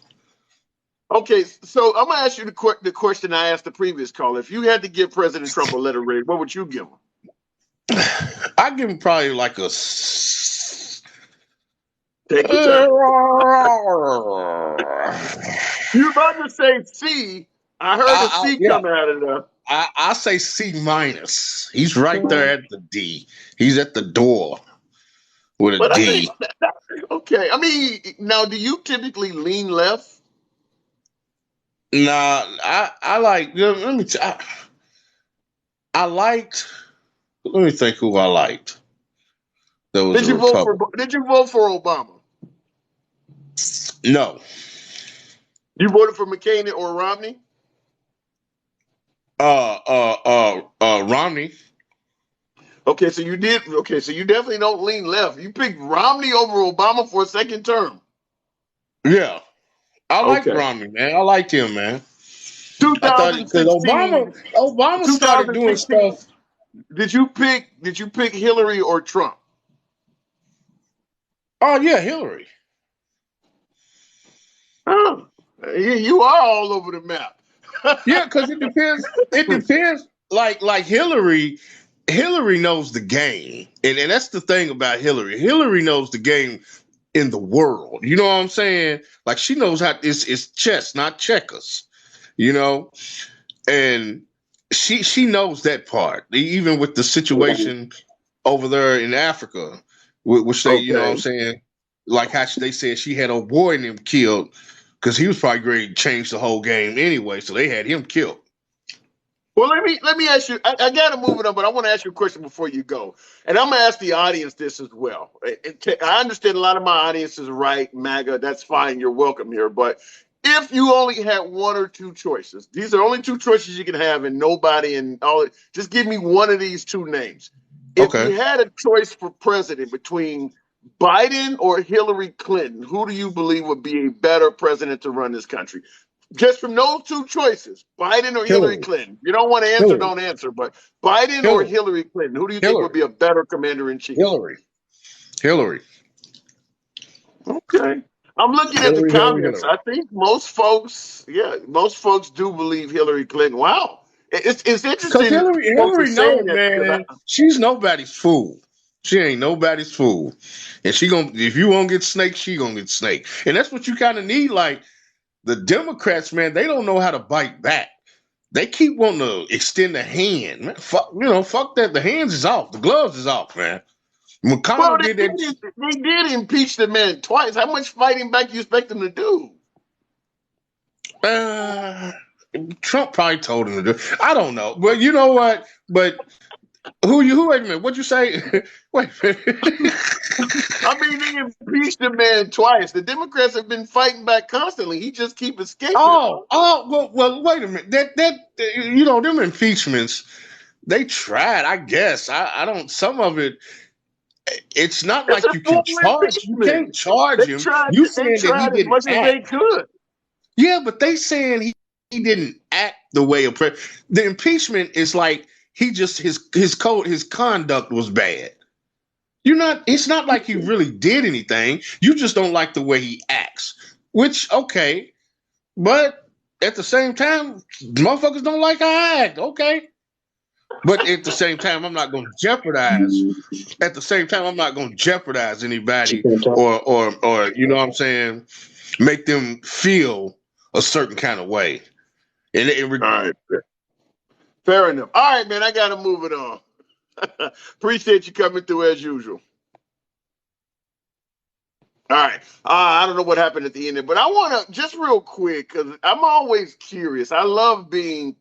Okay, so I'm gonna ask you the question I asked the previous caller. If you had to give President Trump a letter grade, what would you give him? I'd give him probably like a. Take your time. You're about to say C. I heard a C coming out of there. I say C minus. He's right there at the D. He's at the door with a D. Okay, I mean, now, do you typically lean left? Nah, I like. Let me. I liked. Let me think who I liked. Did you vote for Obama? No. You voted for McCain or Romney? Romney. Okay, so you did. Okay, so you definitely don't lean left. You picked Romney over Obama for a second term. Yeah, I like Romney, man. I liked him, man. 2016. Obama started doing stuff. Did you pick Hillary or Trump? Oh yeah, Hillary. Oh, you are all over the map. Yeah, because it depends. It depends. Like Hillary knows the game, and that's the thing about Hillary. Hillary knows the game in the world. You know what I'm saying? Like, she knows how it's chess, not checkers. And she knows that part. Even with the situation over there in Africa, which they, you know what I'm saying, like how they said she had a boy in him killed because he was probably ready to change the whole game anyway, so they had him killed. Well, let me ask you. I got to move it on, but I want to ask you a question before you go, and I'm gonna ask the audience this as well. I understand a lot of my audience is right, MAGA. That's fine. You're welcome here. But if you only had one or two choices, these are only two choices you can have, and nobody and all. Just give me one of these two names. If you had a choice for president between Biden or Hillary Clinton, who do you believe would be a better president to run this country? Just from those two choices, Biden or Hillary Clinton. You don't want to answer, don't answer. But Biden or Hillary Clinton, who do you think would be a better commander-in-chief? Hillary. Okay. I'm looking at the comments. I think most folks do believe Hillary Clinton. Wow. It's interesting. Because Hillary knows, man, she's nobody's fool. She ain't nobody's fool. And if you won't get snaked, she gonna get snaked. And that's what you kind of need. Like, the Democrats, man, they don't know how to bite back. They keep wanting to extend the hand. Man, fuck that. The hands is off. The gloves is off, man. Well, McConnell did that. they did impeach the man twice. How much fighting back do you expect them to do? Trump probably told him to do. I don't know. But you know what? But who? Wait a minute. What'd you say? Wait a minute. I mean, they impeached the man twice. The Democrats have been fighting back constantly. He just keep escaping. Well. Wait a minute. Them impeachments. They tried. I guess. I don't. Some of it. It's not like you can charge. You can't charge him. You saying that he didn't as much as they could. Yeah, but they saying he didn't act the way a the impeachment is like he just his conduct was bad. It's not like he really did anything. You just don't like the way he acts. Which, okay. But at the same time, motherfuckers don't like how I act. Okay. But at the same time, I'm not going to jeopardize. At the same time, I'm not going to jeopardize anybody or you know what I'm saying, make them feel a certain kind of way. All right. Fair enough. All right, man, I got to move it on. Appreciate you coming through as usual. All right. I don't know what happened at the end, but I want to just real quick, because I'm always curious. I love being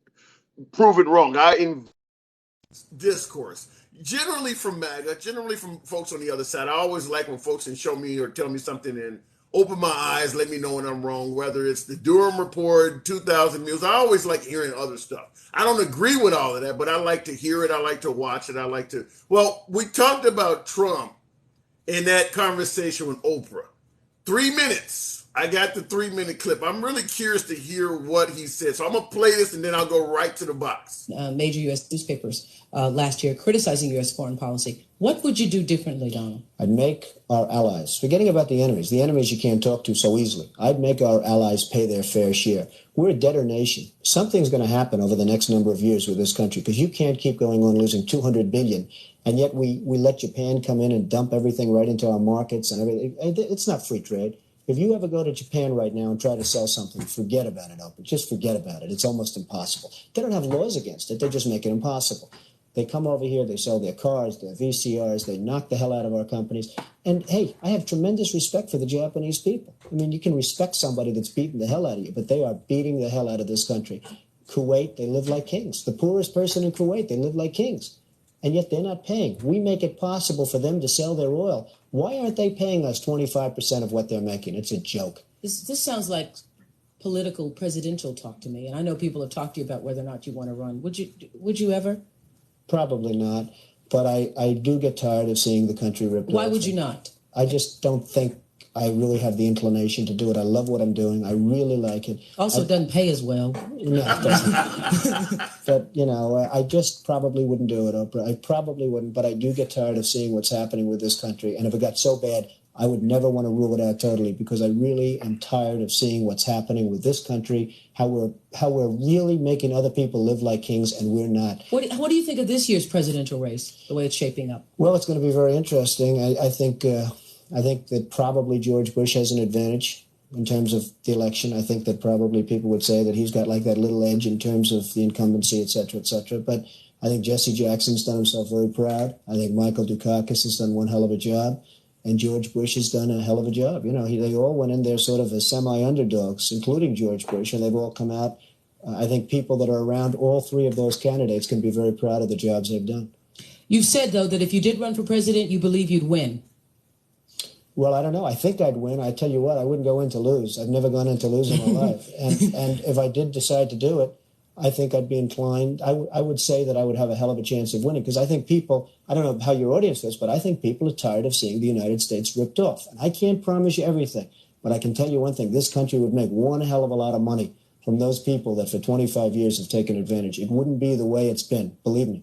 proven wrong. Discourse. Generally from Maga, generally from folks on the other side. I always like when folks can show me or tell me something and open my eyes, let me know when I'm wrong, whether it's the Durham Report, 2000 Mules. I always like hearing other stuff. I don't agree with all of that, but I like to hear it. I like to watch it. Well, we talked about Trump in that conversation with Oprah. 3 minutes. I got the 3-minute clip. I'm really curious to hear what he said. So I'm going to play this and then I'll go right to the box. Major U.S. newspapers last year criticizing U.S. foreign policy. What would you do differently, Donald? I'd make our allies, forgetting about the enemies you can't talk to so easily. I'd make our allies pay their fair share. We're a debtor nation. Something's going to happen over the next number of years with this country because you can't keep going on losing $200 billion. And yet we let Japan come in and dump everything right into our markets and everything. It's not free trade. If you ever go to Japan right now and try to sell something, forget about it, Oprah. Just forget about it. It's almost impossible. They don't have laws against it. They just make it impossible. They come over here, they sell their cars, their VCRs, they knock the hell out of our companies. And, hey, I have tremendous respect for the Japanese people. I mean, you can respect somebody that's beating the hell out of you, but they are beating the hell out of this country. Kuwait, they live like kings. The poorest person in Kuwait, they live like kings. And yet they're not paying. We make it possible for them to sell their oil. Why aren't they paying us 25% of what they're making? It's a joke. This sounds like political presidential talk to me. And I know people have talked to you about whether or not you want to run. Would you ever? Probably not. But I do get tired of seeing the country ripped off. Why would you not? I just don't think I really have the inclination to do it. I love what I'm doing. I really like it. Also, it doesn't pay as well. No, it doesn't. But, I just probably wouldn't do it, Oprah. I probably wouldn't, but I do get tired of seeing what's happening with this country. And if it got so bad, I would never want to rule it out totally because I really am tired of seeing what's happening with this country, how we're really making other people live like kings and we're not. What do you think of this year's presidential race, the way it's shaping up? Well, it's going to be very interesting. I think that probably George Bush has an advantage in terms of the election. I think that probably people would say that he's got like that little edge in terms of the incumbency, et cetera, et cetera. But I think Jesse Jackson's done himself very proud. I think Michael Dukakis has done one hell of a job. And George Bush has done a hell of a job. They all went in there sort of as semi-underdogs, including George Bush, and they've all come out. I think people that are around all three of those candidates can be very proud of the jobs they've done. You've said, though, that if you did run for president, you believe you'd win. Well, I don't know. I think I'd win. I tell you what, I wouldn't go in to lose. I've never gone in to lose in my life. And if I did decide to do it, I think I'd be inclined. I would say that I would have a hell of a chance of winning because I think people, I don't know how your audience is, but I think people are tired of seeing the United States ripped off. And I can't promise you everything, but I can tell you one thing. This country would make one hell of a lot of money from those people that for 25 years have taken advantage. It wouldn't be the way it's been, believe me.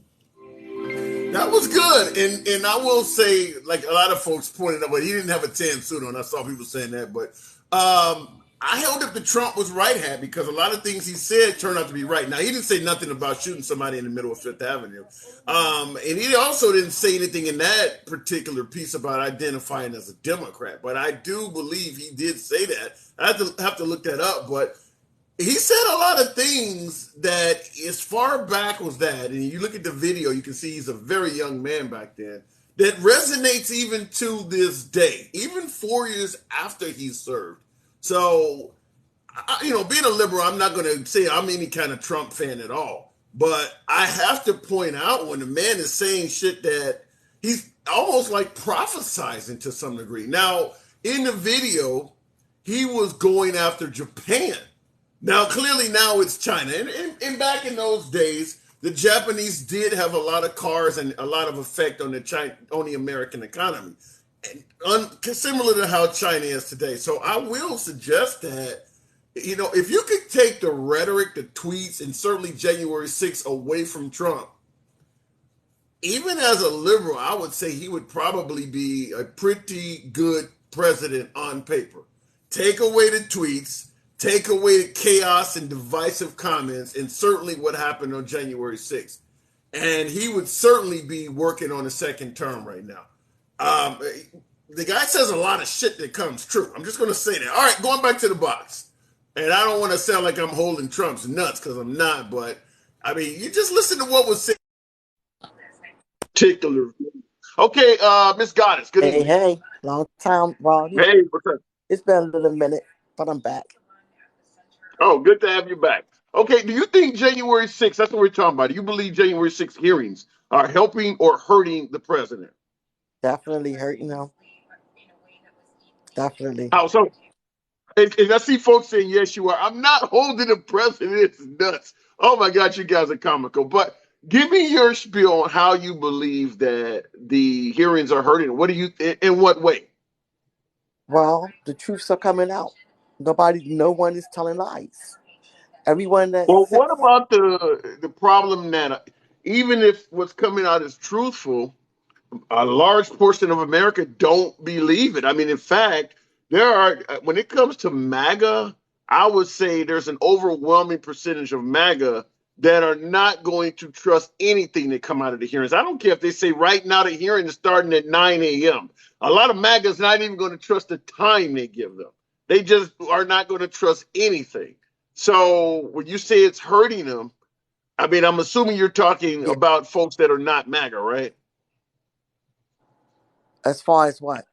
That was good. And I will say, like a lot of folks pointed out, but he didn't have a tan suit on. I saw people saying that. But I held up the Trump was right hat because a lot of things he said turned out to be right. Now, he didn't say nothing about shooting somebody in the middle of Fifth Avenue. And he also didn't say anything in that particular piece about identifying as a Democrat. But I do believe he did say that. I have to look that up. But he said a lot of things that, as far back was that, and you look at the video, you can see he's a very young man back then, that resonates even to this day, even 4 years after he served. So, being a liberal, I'm not going to say I'm any kind of Trump fan at all. But I have to point out when the man is saying shit that he's almost like prophesizing to some degree. Now, in the video, he was going after Japan. Now, clearly now it's China. And back in those days, the Japanese did have a lot of cars and a lot of effect on the American economy. Similar to how China is today. So I will suggest that, if you could take the rhetoric, the tweets, and certainly January 6th away from Trump, even as a liberal, I would say he would probably be a pretty good president on paper. Take away the tweets, take away the chaos and divisive comments, and certainly what happened on January 6th. And he would certainly be working on a second term right now. The guy says a lot of shit that comes true. I'm just going to say that. All right, going back to the box. And I don't want to sound like I'm holding Trump's nuts, because I'm not. But, I mean, you just listen to what was said. Particular. Okay, Miss Goddess, good evening. Hey, long time, Ron. Hey, what's up? It's been a little minute, but I'm back. Oh, good to have you back. Okay, do you think January 6th, that's what we're talking about, do you believe January 6th hearings are helping or hurting the president? Definitely hurting him. Definitely. How so? And I see folks saying, yes, you are. I'm not holding the president's nuts. Oh, my God, you guys are comical. But give me your spiel on how you believe that the hearings are hurting. What do you, in what way? Well, the truths are coming out. No one is telling lies. Everyone that Well, what about the problem that even if what's coming out is truthful, a large portion of America don't believe it. I mean, in fact, there are, when it comes to MAGA, I would say there's an overwhelming percentage of MAGA that are not going to trust anything that come out of the hearings. I don't care if they say right now the hearing is starting at 9 a.m. A lot of MAGAs not even going to trust the time they give them. They just are not going to trust anything. So when you say it's hurting them, I mean, I'm assuming you're talking about folks that are not MAGA, right? As far as what?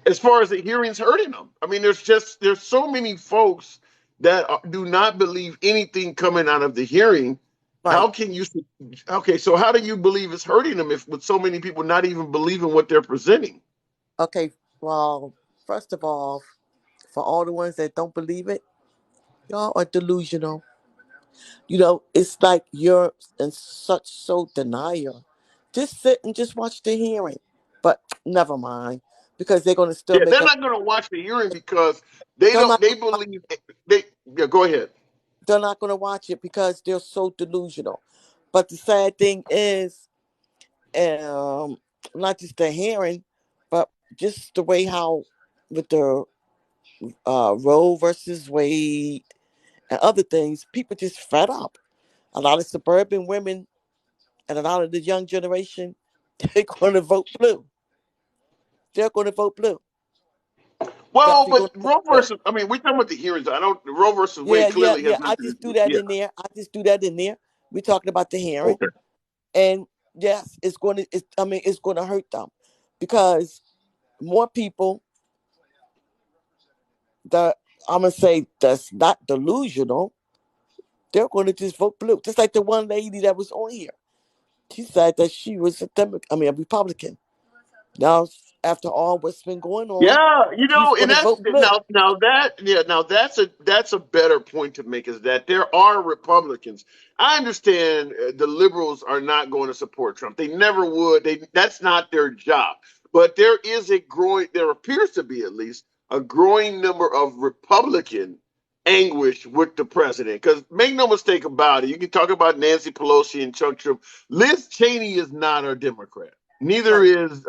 As far as the hearings hurting them. I mean, there's so many folks that do not believe anything coming out of the hearing. Right. How can you? Okay, so how do you believe it's hurting them if with so many people not even believing what they're presenting? Okay, well, first of all, for all the ones that don't believe it, y'all are delusional. It's like you're in so denial. Just sit and just watch the hearing. But never mind, because they're going to still they're not going to watch the hearing because they believe go ahead. They're not going to watch it because they're so delusional. But the sad thing is, not just the hearing, but just the way how with the Roe versus Wade and other things, people just fed up. A lot of suburban women and a lot of the young generation, they're going to vote blue. They're going to vote blue. Well, but Roe versus, I mean, we're talking about the hearings. Roe versus Wade clearly has nothing I just do that in there. We're talking about the hearing. Okay. And yes, it's going to hurt them because more people that I'm going to say that's not delusional, they're going to just vote blue. Just like the one lady that was on here. She said that she was a Republican. Now, after all what's been going on, and that's a better point to make, is that there are Republicans. I understand the liberals are not going to support Trump. They never would. That's not their job. But there appears to be at least a growing number of Republican anguish with the president. Because make no mistake about it, you can talk about Nancy Pelosi and Chuck Trump. Liz Cheney is not a Democrat. Neither is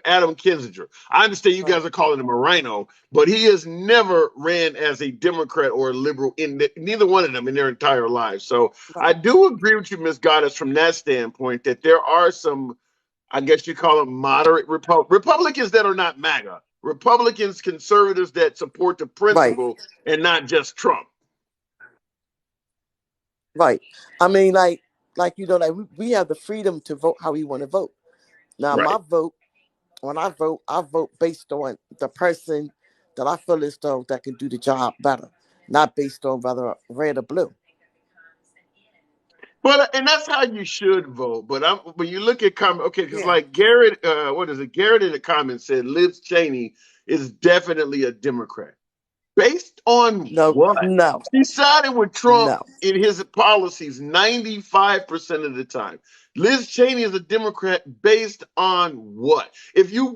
Adam Kinzinger. I understand you guys are calling him a rhino, but he has never ran as a Democrat or a liberal neither one of them in their entire lives. So I do agree with you, Ms. Goddess, from that standpoint, that there are some, I guess you call them moderate Republicans that are not MAGA. Republicans, conservatives that support the principle and not just Trump. Right. I mean, like like we have the freedom to vote how we want to vote. Now, Right. my vote, when I vote based on the person that I feel as though that can do the job better, not based on whether red or blue. But and that's how you should vote. But when you look at comment, okay, because Yeah. like Garrett, what is it? Garrett in the comments said Liz Cheney is definitely a Democrat. Based on No, what? no, She sided with Trump no. in his policies 95% of the time. Liz Cheney is a Democrat based on what? If you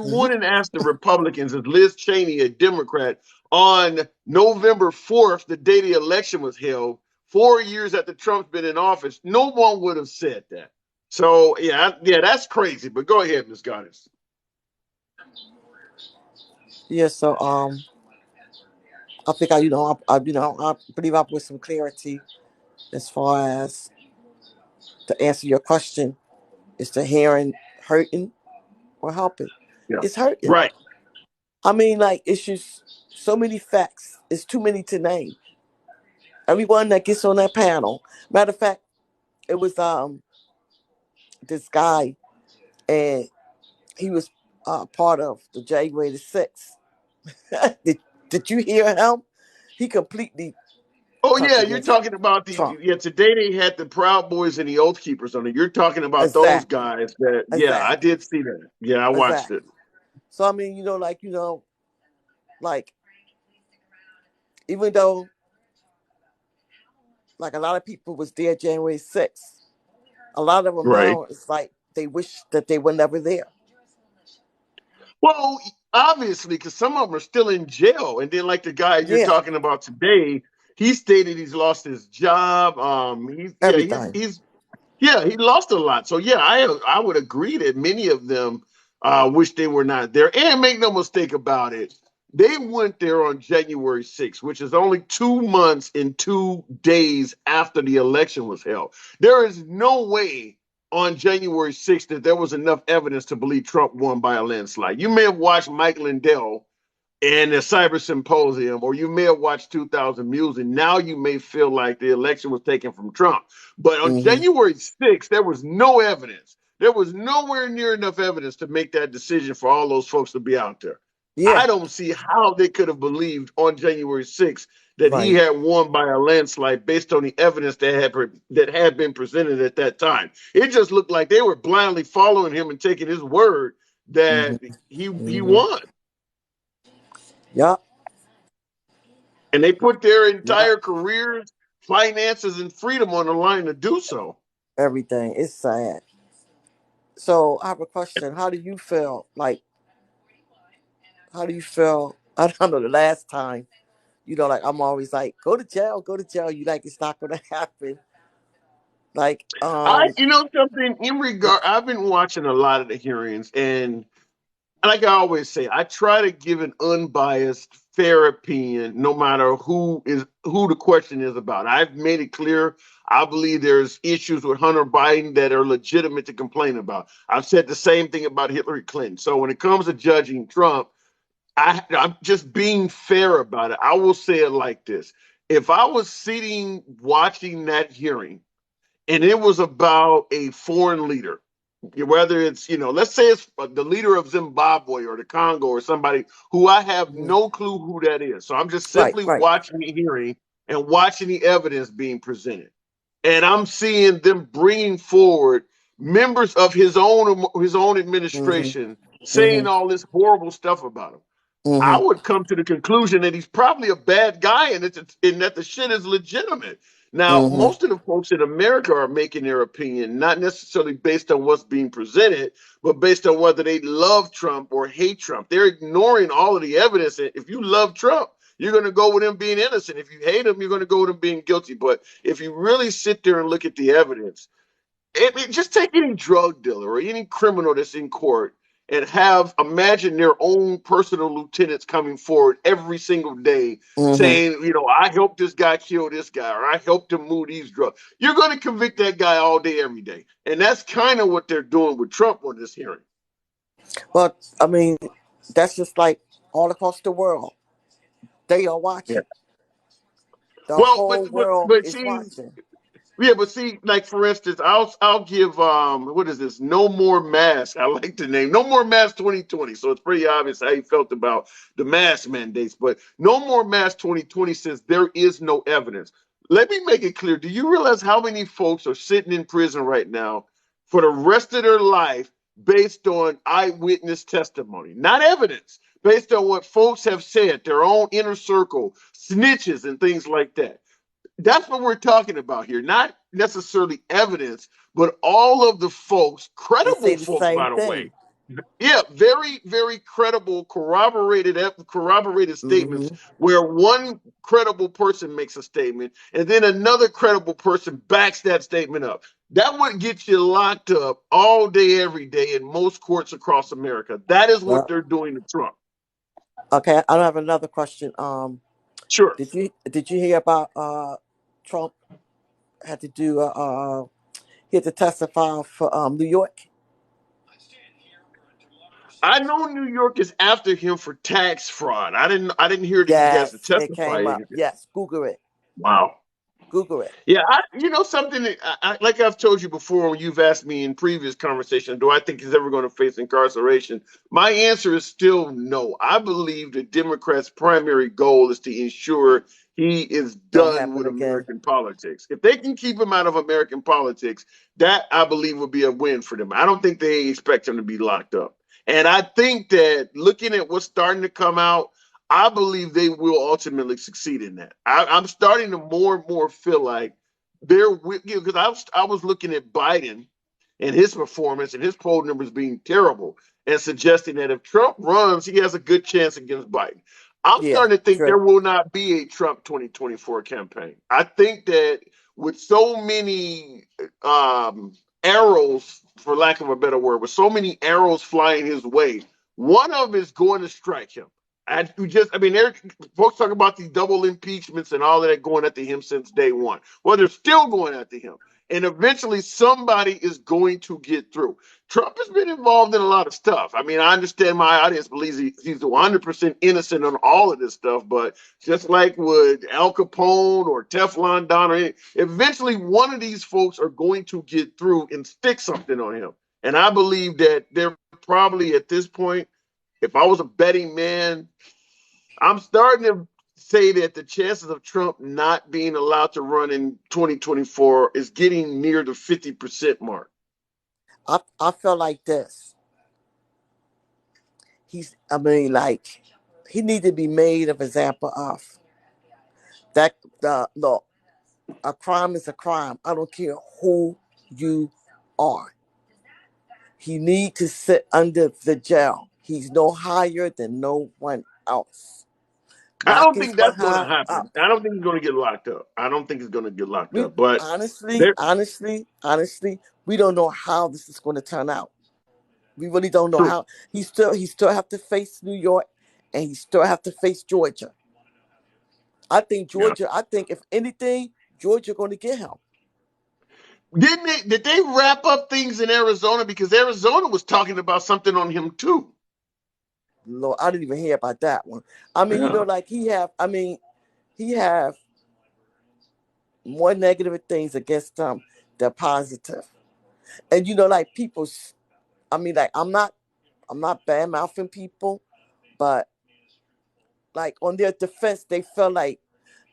Hmm. went and asked the Republicans, is Liz Cheney a Democrat on November 4th, the day the election was held, 4 years after Trump's been in office, no one would have said that. So yeah, that's crazy. But go ahead, Ms. Goddess. Yeah. So I think I believe I put some clarity as far as to answer your question. Is the hearing hurting or helping? Yeah. It's hurting. Right. I mean, like, it's just so many facts. It's too many to name. Everyone that gets on that panel. Matter of fact, it was this guy, and he was part of the January the 6th. did you hear him? He completely Oh turned yeah, you're against talking about Trump. today they had the Proud Boys and the Oath Keepers on it. You're talking about those Exactly. guys that I Exactly. did see that. Yeah, I watched it. Exactly. So I mean, like even though like a lot of people was there January 6th, a lot of them Right. now it's like they wish that they were never there. Well, obviously, because some of them are still in jail, and then like the guy you're Yeah, talking about today, he stated he's lost his job. everything. He lost a lot. So yeah, I would agree that many of them wish they were not there. And make no mistake about it, they went there on January 6th, which is only 2 months and 2 days after the election was held. There is no way on January 6th that there was enough evidence to believe Trump won by a landslide. You may have watched Mike Lindell and the Cyber Symposium, or you may have watched 2000 Mules, and now you may feel like the election was taken from Trump. But on Hmm. January 6th, there was no evidence. There was nowhere near enough evidence to make that decision for all those folks to be out there. Yeah, I don't see how they could have believed on January 6th that he right. had won by a landslide based on the evidence that had been presented at that time. It just looked like they were blindly following him and taking his word Hmm. that he Hmm. won. Yeah, And they put their yeah. entire careers, finances, and freedom on the line to do so. Everything. It's sad. So I have a question. How do you feel? Like, how do you feel? I don't know the last time. Like I'm always like, go to jail, go to jail. You like it's not gonna happen. Like, You know something in regard, I've been watching a lot of the hearings, and like I always say, I try to give an unbiased, fair opinion, no matter who the question is about. I've made it clear. I believe there's issues with Hunter Biden that are legitimate to complain about. I've said the same thing about Hillary Clinton. So when it comes to judging Trump, I'm just being fair about it. I will say it like this: if I was sitting watching that hearing and it was about a foreign leader, whether it's, let's say it's the leader of Zimbabwe or the Congo or somebody who I have mhm. no clue who that is. So I'm just Right, simply right. watching the hearing and watching the evidence being presented. And I'm seeing them bringing forward members of his own Hmm. administration Hmm. saying all this horrible stuff about him. I Hmm. would come to the conclusion that he's probably a bad guy and that the shit is legitimate. Now, Hmm. most of the folks in America are making their opinion not necessarily based on what's being presented, but based on whether they love Trump or hate Trump. They're ignoring all of the evidence. If you love Trump, you're going to go with him being innocent. If you hate him, you're going to go with him being guilty. But if you really sit there and look at the evidence, just take any drug dealer or any criminal that's in court and imagine their own personal lieutenants coming forward every single day Hmm. saying, I helped this guy kill this guy, or I helped him move these drugs. You're going to convict that guy all day, every day. And that's kind of what they're doing with Trump on this hearing. Well, I mean, that's just like all across the world. They are Yeah. watching. The Well, whole world but is see, watching. yeah, but see, like for instance, I'll give what is this? No More Mask. I like the name. No More Mask 2020. So it's pretty obvious how he felt about the mask mandates. But No More Mask 2020 says there is no evidence. Let me make it clear. Do you realize how many folks are sitting in prison right now for the rest of their life based on eyewitness testimony, not evidence, based on what folks have said, their own inner circle, snitches and things like that? That's what we're talking about here. Not necessarily evidence, but all of the folks, They say credible the folks, same by the way. thing. Yeah, very, very credible, corroborated statements Mm-hmm. where one credible person makes a statement and then another credible person backs that statement up. That would get you locked up all day, every day in most courts across America. That is what Yep. they're doing to Trump. Okay, I have another question. Sure. Did you hear about Trump had to do he had to testify for New York? I know New York is after him for tax fraud. I didn't hear that he has to Yes, it testify came up. anything. Yes, Google it. Wow. Google it. Yeah, something that like I've told you before when you've asked me in previous conversation, do I think he's ever going to face incarceration? My answer is still no. I believe the Democrats' primary goal is to ensure he is Don't done happen with again. American politics. If they can keep him out of American politics, that I believe would be a win for them. I don't think they expect him to be locked up. And I think that looking at what's starting to come out, I believe they will ultimately succeed in that. I'm starting to more and more feel like they're with you because I was looking at Biden and his performance and his poll numbers being terrible and suggesting that if Trump runs, he has a good chance against Biden. I'm Yeah, starting to think true. there will not be a Trump 2024 campaign. I think that with so many arrows, for lack of a better word, with so many arrows flying his way, one of them is going to strike him. Folks talk about these double impeachments and all of that going after him since day one. Well, they're still going after him. And eventually somebody is going to get through. Trump has been involved in a lot of stuff. I mean, I understand my audience believes he's 100% innocent on all of this stuff, but just like with Al Capone or Teflon Don, eventually one of these folks are going to get through and stick something on him. And I believe that they're probably at this point, if I was a betting man, I'm starting to say that the chances of Trump not being allowed to run in 2024 is getting near the 50% mark. I feel like this. Like he need to be made of example of that. Look, a crime is a crime. I don't care who you are. He need to sit under the jail. He's no higher than no one else. I Lock don't his think that's going to behind happen. up. I don't think he's going to get locked up. I don't think he's going to get locked We up. But honestly, there, honestly, we don't know how this is going to turn out. We really don't know true. how. He still have to face New York, and he still have to face Georgia. I think Yeah. Georgia. I think if anything, Georgia going to get him. Did they wrap up things in Arizona? Because Arizona was talking about something on him too. Lord, I didn't even hear about that one. Yeah. Like he have. He have more negative things against him than positive. And like people. Like I'm not bad mouthing people, but like on their defense, they felt like,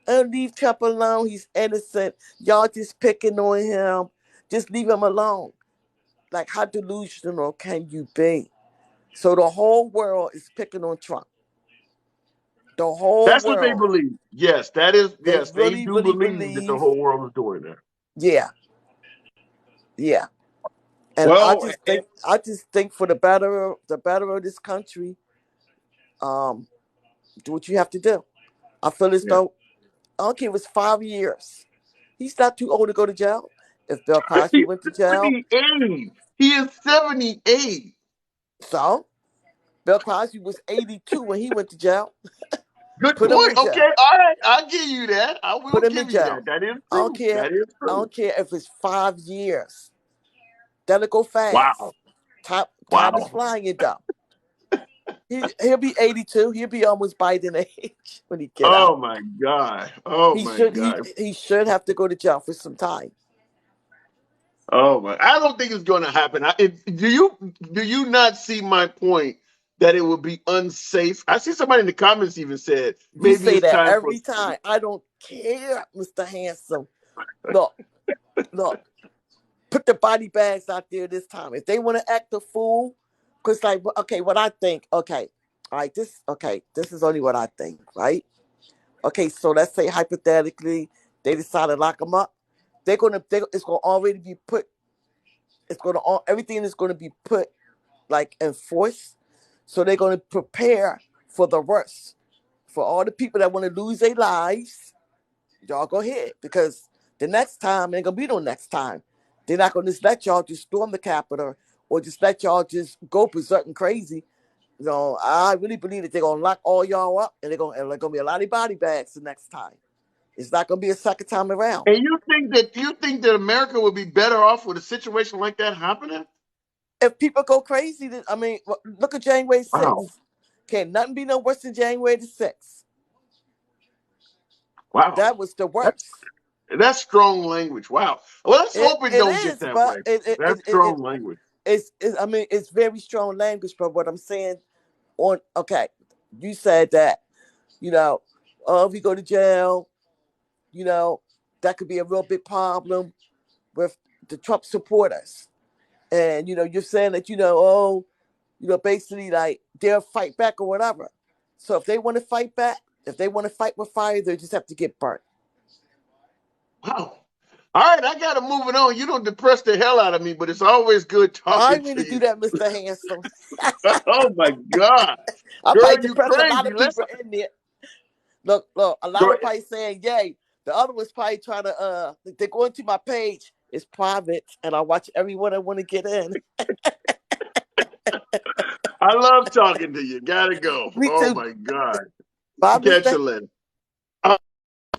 oh, leave Trump alone. He's innocent. Y'all just picking on him. Just leave him alone. Like, how delusional can you be? So the whole world is picking on Trump. The whole That's what they world. believe. Yes, that is. They Yes, they really, do really believe that the believe. whole world is doing that. Yeah, yeah. And Well, I just think for the better of this country, um, do what you have to do. I feel as yeah. though I don't care if it's 5 years. He's not too old to go to jail. If Bill Cosby He's went to jail, 78. He is 78. so Bill Cosby was 82 when he went to jail. Good Put him point. in Okay, jail. all right. I'll give you that. I Put will him in give you that. jail. That is I don't true. care. That is I true. don't care if it's 5 years. That'll go Wow. fast. Time is Wow. flying, though. He'll be 82. He'll be almost Biden age when he get Oh out. my God. Oh He my should God. he should have to go to jail for some time. Oh my! I don't think it's going to happen. Do you not see my point that it would be unsafe? I see somebody in the comments even said You maybe say it's that time for. every time. I don't care, Mr. Handsome. Look, look. Put the body bags out there this time. If they want to act a fool, because like, okay, what I think, okay, all right, this is only what I think, right? Okay, so let's say hypothetically they decide to lock them up. It's gonna already be put. Everything is gonna be put like enforced. So they're gonna prepare for the worst. For all the people that want to lose their lives, y'all go ahead, because the next time ain't gonna be no next time. They're not gonna just let y'all just storm the Capitol or just let y'all just go berserk and crazy. I really believe that they're gonna lock all y'all up, and there's gonna be a lot of body bags the next time. It's not gonna be a second time around. And you think that America would be better off with a situation like that happening? If people go crazy, look at January Wow! 6th. Can't nothing be no worse than January the 6th. Wow! That was the That's worst. that's strong language. Wow. Well, let's It, hope it it don't get is, that but way. That's strong language. it's very strong language. But what I'm saying okay, you said that, you know, if we go to jail, you know, that could be a real big problem with the Trump supporters. And, you're saying that, basically like they'll fight back or whatever. So if they want to fight back, if they want to fight with fire, they just have to get burnt. Wow. All right, I got to move it on. You don't depress the hell out of me, but it's always good I talking didn't to mean to do you. that, Mr. Handsome. Oh my God, I girl, probably you depressed a lot crazy. of Let's people in there. Look, a lot go. of probably saying yay. The other one's probably trying to they're going to my page. It's private and I watch everyone I want to get in. I love talking to you. Gotta go. Me Oh too. my God. Bye, Catch Mr. you later.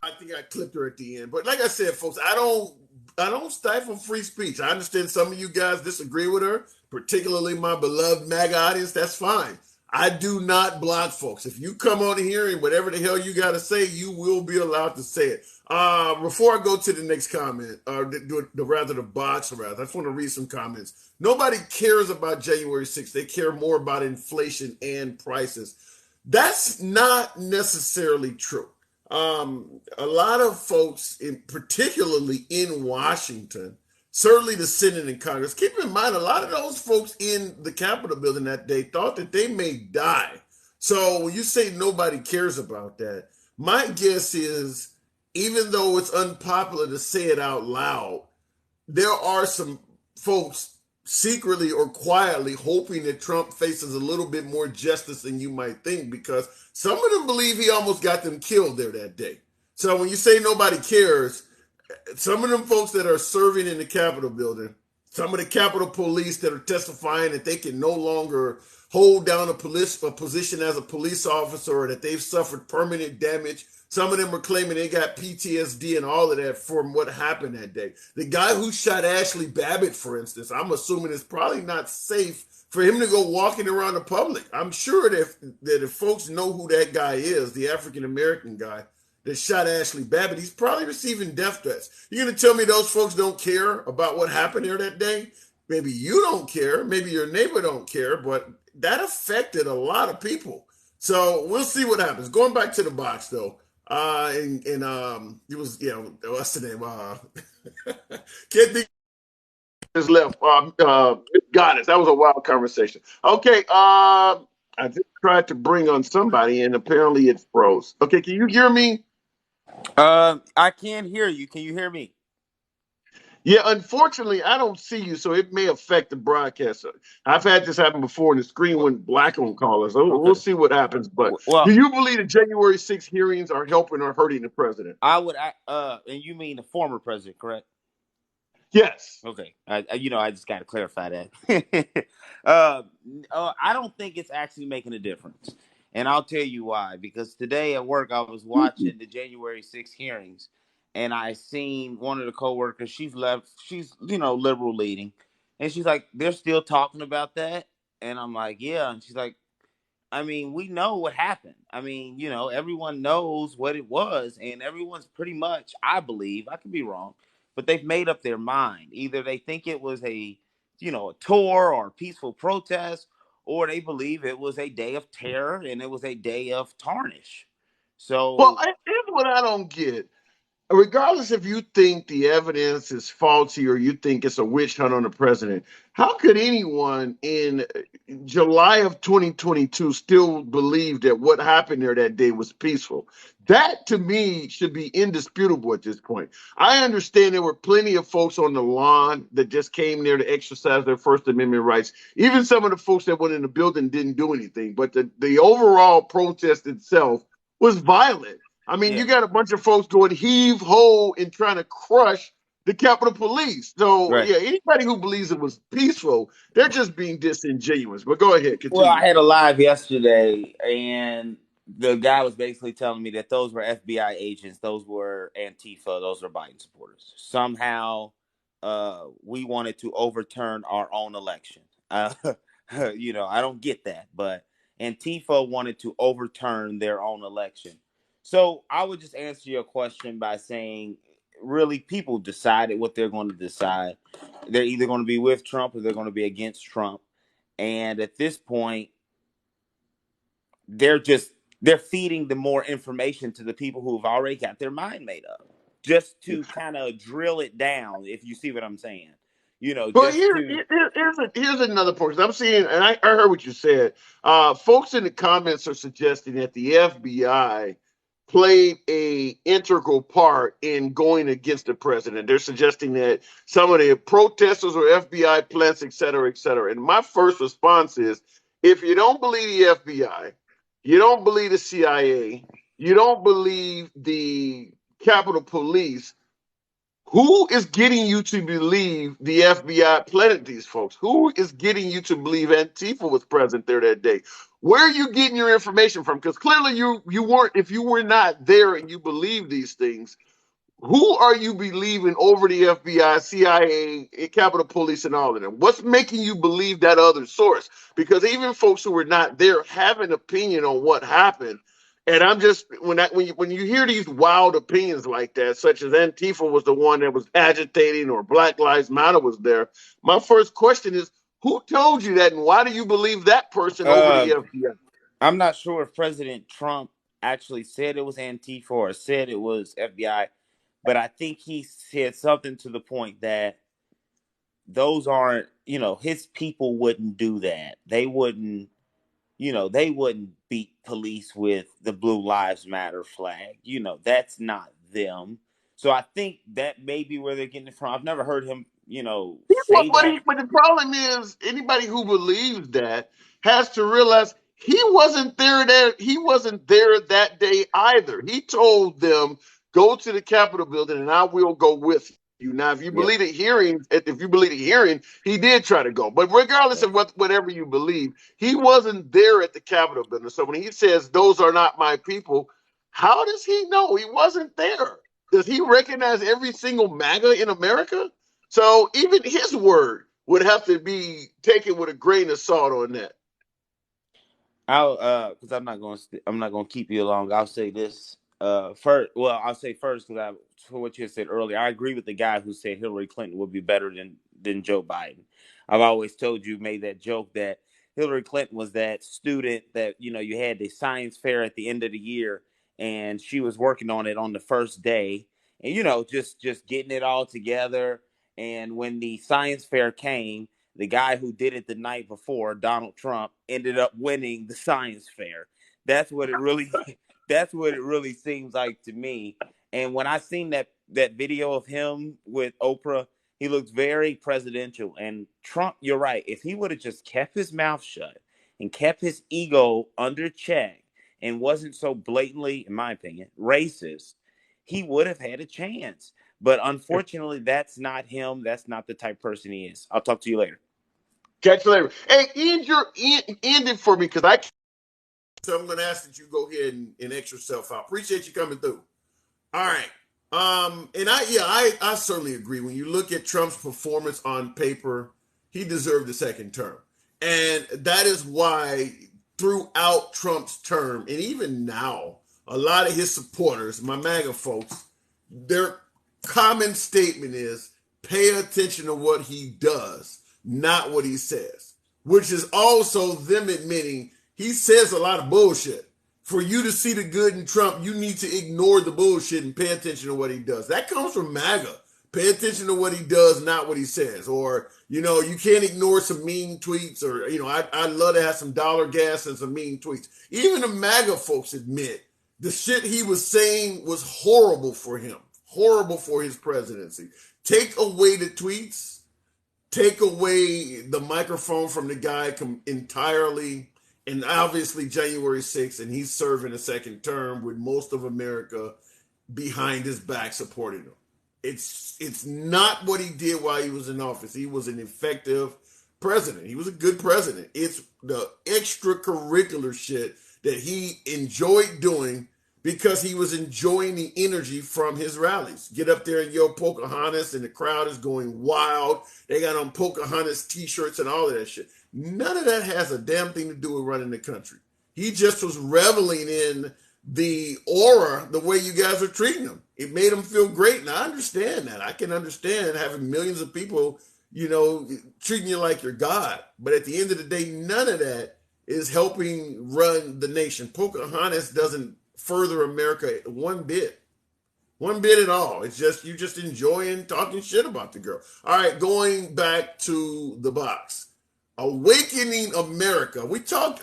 I think I clipped her at the end. But like I said, folks, I don't stifle free speech. I understand some of you guys disagree with her, particularly my beloved Maga audience. That's fine. I do not block folks. If you come on here and whatever the hell you got to say, you will be allowed to say it. Before I go to the next comment, or the box, rather, I just want to read some comments. Nobody cares about January 6th. They care more about inflation and prices. That's not necessarily true. A lot of folks, particularly in Washington, certainly the Senate and Congress, keep in mind, a lot of those folks in the Capitol building that day thought that they may die. So when you say nobody cares about that, my guess is, even though it's unpopular to say it out loud, there are some folks secretly or quietly hoping that Trump faces a little bit more justice than you might think, because some of them believe he almost got them killed there that day. So when you say nobody cares, some of them folks that are serving in the Capitol building, some of the Capitol Police that are testifying that they can no longer hold down a position as a police officer, or that they've suffered permanent damage. Some of them are claiming they got PTSD and all of that from what happened that day. The guy who shot Ashley Babbitt, for instance, I'm assuming it's probably not safe for him to go walking around the public. I'm sure that if folks know who that guy is, the African American guy that shot Ashley Babbitt, he's probably receiving death threats. You're going to tell me those folks don't care about what happened there that day? Maybe you don't care. Maybe your neighbor don't care, but that affected a lot of people. So we'll see what happens. Going back to the box, though. It was, what's the name? Can't think is left. Goddess. That was a wild conversation. Okay. I just tried to bring on somebody, and apparently it froze. Okay, can you hear me? I can't hear you. Can you hear me? Yeah, unfortunately, I don't see you, so it may affect the broadcast. I've had this happen before, and the screen went black on callers. So we'll Okay. see what happens. But Well, do you believe the January 6th hearings are helping or hurting the president? I would. And you mean the former president, correct? Yes. Okay. I just got to clarify that. I don't think it's actually making a difference, and I'll tell you why. Because today at work, I was watching the January 6th hearings, and I seen one of the coworkers. She's left. She's liberal leading, and she's like, they're still talking about that, and I'm like, yeah, and she's like, I mean, we know what happened. I mean, everyone knows what it was, and everyone's pretty much, I believe, I could be wrong, but they've made up their mind. Either they think it was a tour or a peaceful protest, or they believe it was a day of terror and it was a day of tarnish. Well, So, here's what I don't get. Regardless if you think the evidence is faulty or you think it's a witch hunt on the president, how could anyone in July of 2022 still believe that what happened there that day was peaceful? That to me should be indisputable at this point. I understand there were plenty of folks on the lawn that just came there to exercise their First Amendment rights. Even some of the folks that went in the building didn't do anything, but the overall protest itself was violent. I mean, yeah, you got a bunch of folks going heave ho and trying to crush the Capitol Police. So, right. yeah, anybody who believes it was peaceful, they're just being disingenuous. But go ahead, Well, I continue. had a live yesterday, and the guy was basically telling me that those were FBI agents, those were Antifa, those are Biden supporters. Somehow, we wanted to overturn our own election. I don't get that, but Antifa wanted to overturn their own election. So I would just answer your question by saying, really, people decided what they're going to decide. They're either going to be with Trump or they're going to be against Trump. And at this point, they're feeding the more information to the people who have already got their mind made up, just to kind of drill it down, if you see what I'm saying. But Just to here's another point. I'm seeing, and I heard what you said. Folks in the comments are suggesting that the FBI played a integral part in going against the president. They're suggesting that some of the protesters were FBI plants, et cetera, et cetera. And my first response is, if you don't believe the FBI, you don't believe the CIA, you don't believe the Capitol Police, who is getting you to believe the FBI planted these folks? Who is getting you to believe Antifa was present there that day? Where are you getting your information from? Because clearly you weren't. If you were not there and you believe these things, who are you believing over the FBI, CIA, Capitol Police, and all of them? What's making you believe that other source? Because even folks who were not there have an opinion on what happened. And I'm just when you hear these wild opinions like that, such as Antifa was the one that was agitating or Black Lives Matter was there, my first question is, who told you that, and why do you believe that person over uh the FBI? I'm not sure if President Trump actually said it was Antifa or said it was FBI, but I think he said something to the point that those aren't, his people wouldn't do that. They wouldn't beat police with the Blue Lives Matter flag. That's not them. So I think that may be where they're getting it from. I've never heard him, say that. But the problem is, anybody who believes that has to realize he wasn't there. He wasn't there that day either. He told them, "Go to the Capitol building, and I will go with you." Now, if you Yeah. believe the hearing, he did try to go. But regardless of whatever you believe, he wasn't there at the Capitol building. So when he says those are not my people, how does he know he wasn't there? Does he recognize every single MAGA in America? So even his word would have to be taken with a grain of salt on that. I'll because I'm not gonna keep you long. I'll say this first. Well, I'll say first because for what you had said earlier, I agree with the guy who said Hillary Clinton would be better than Joe Biden. I've always told you, made that joke that Hillary Clinton was that student that you had the science fair at the end of the year, and she was working on it on the first day, and just getting it all together. And when the science fair came, the guy who did it the night before, Donald Trump, ended up winning the science fair. That's what it really that's what it really seems like to me. And when I seen that video of him with Oprah, he looks very presidential. And Trump, you're right. If he would have just kept his mouth shut and kept his ego under check and wasn't so blatantly, in my opinion, racist, he would have had a chance. But unfortunately, that's not him. That's not the type of person he is. I'll talk to you later. Catch you later. Hey, end it for me because I. So I'm going to ask that you go ahead and X yourself out. Appreciate you coming through. All right. And I certainly agree. When you look at Trump's performance on paper, he deserved a second term. And that is why throughout Trump's term, and even now, a lot of his supporters, my MAGA folks, their common statement is pay attention to what he does, not what he says, which is also them admitting he says a lot of bullshit. For you to see the good in Trump, you need to ignore the bullshit and pay attention to what he does. That comes from MAGA. Pay attention to what he does, not what he says. Or, you can't ignore some mean tweets. Or, I'd love to have some dollar gas and some mean tweets. Even the MAGA folks admit the shit he was saying was horrible for him, horrible for his presidency. Take away the tweets, take away the microphone from the guy entirely, and obviously January 6th, and he's serving a second term with most of America behind his back supporting him. It's not what he did while he was in office. He was an effective president. He was a good president. It's the extracurricular shit that he enjoyed doing because he was enjoying the energy from his rallies. Get up there and yell Pocahontas, and the crowd is going wild. They got on Pocahontas t-shirts and all of that shit. None of that has a damn thing to do with running the country. He just was reveling in the aura, the way you guys are treating him. It made him feel great, and I understand that. I can understand having millions of people, treating you like you're God. But at the end of the day, none of that is helping run the nation. Pocahontas doesn't further America one bit at all. It's just you just enjoying talking shit about the girl. All right, going back to the box. Awakening America. We talked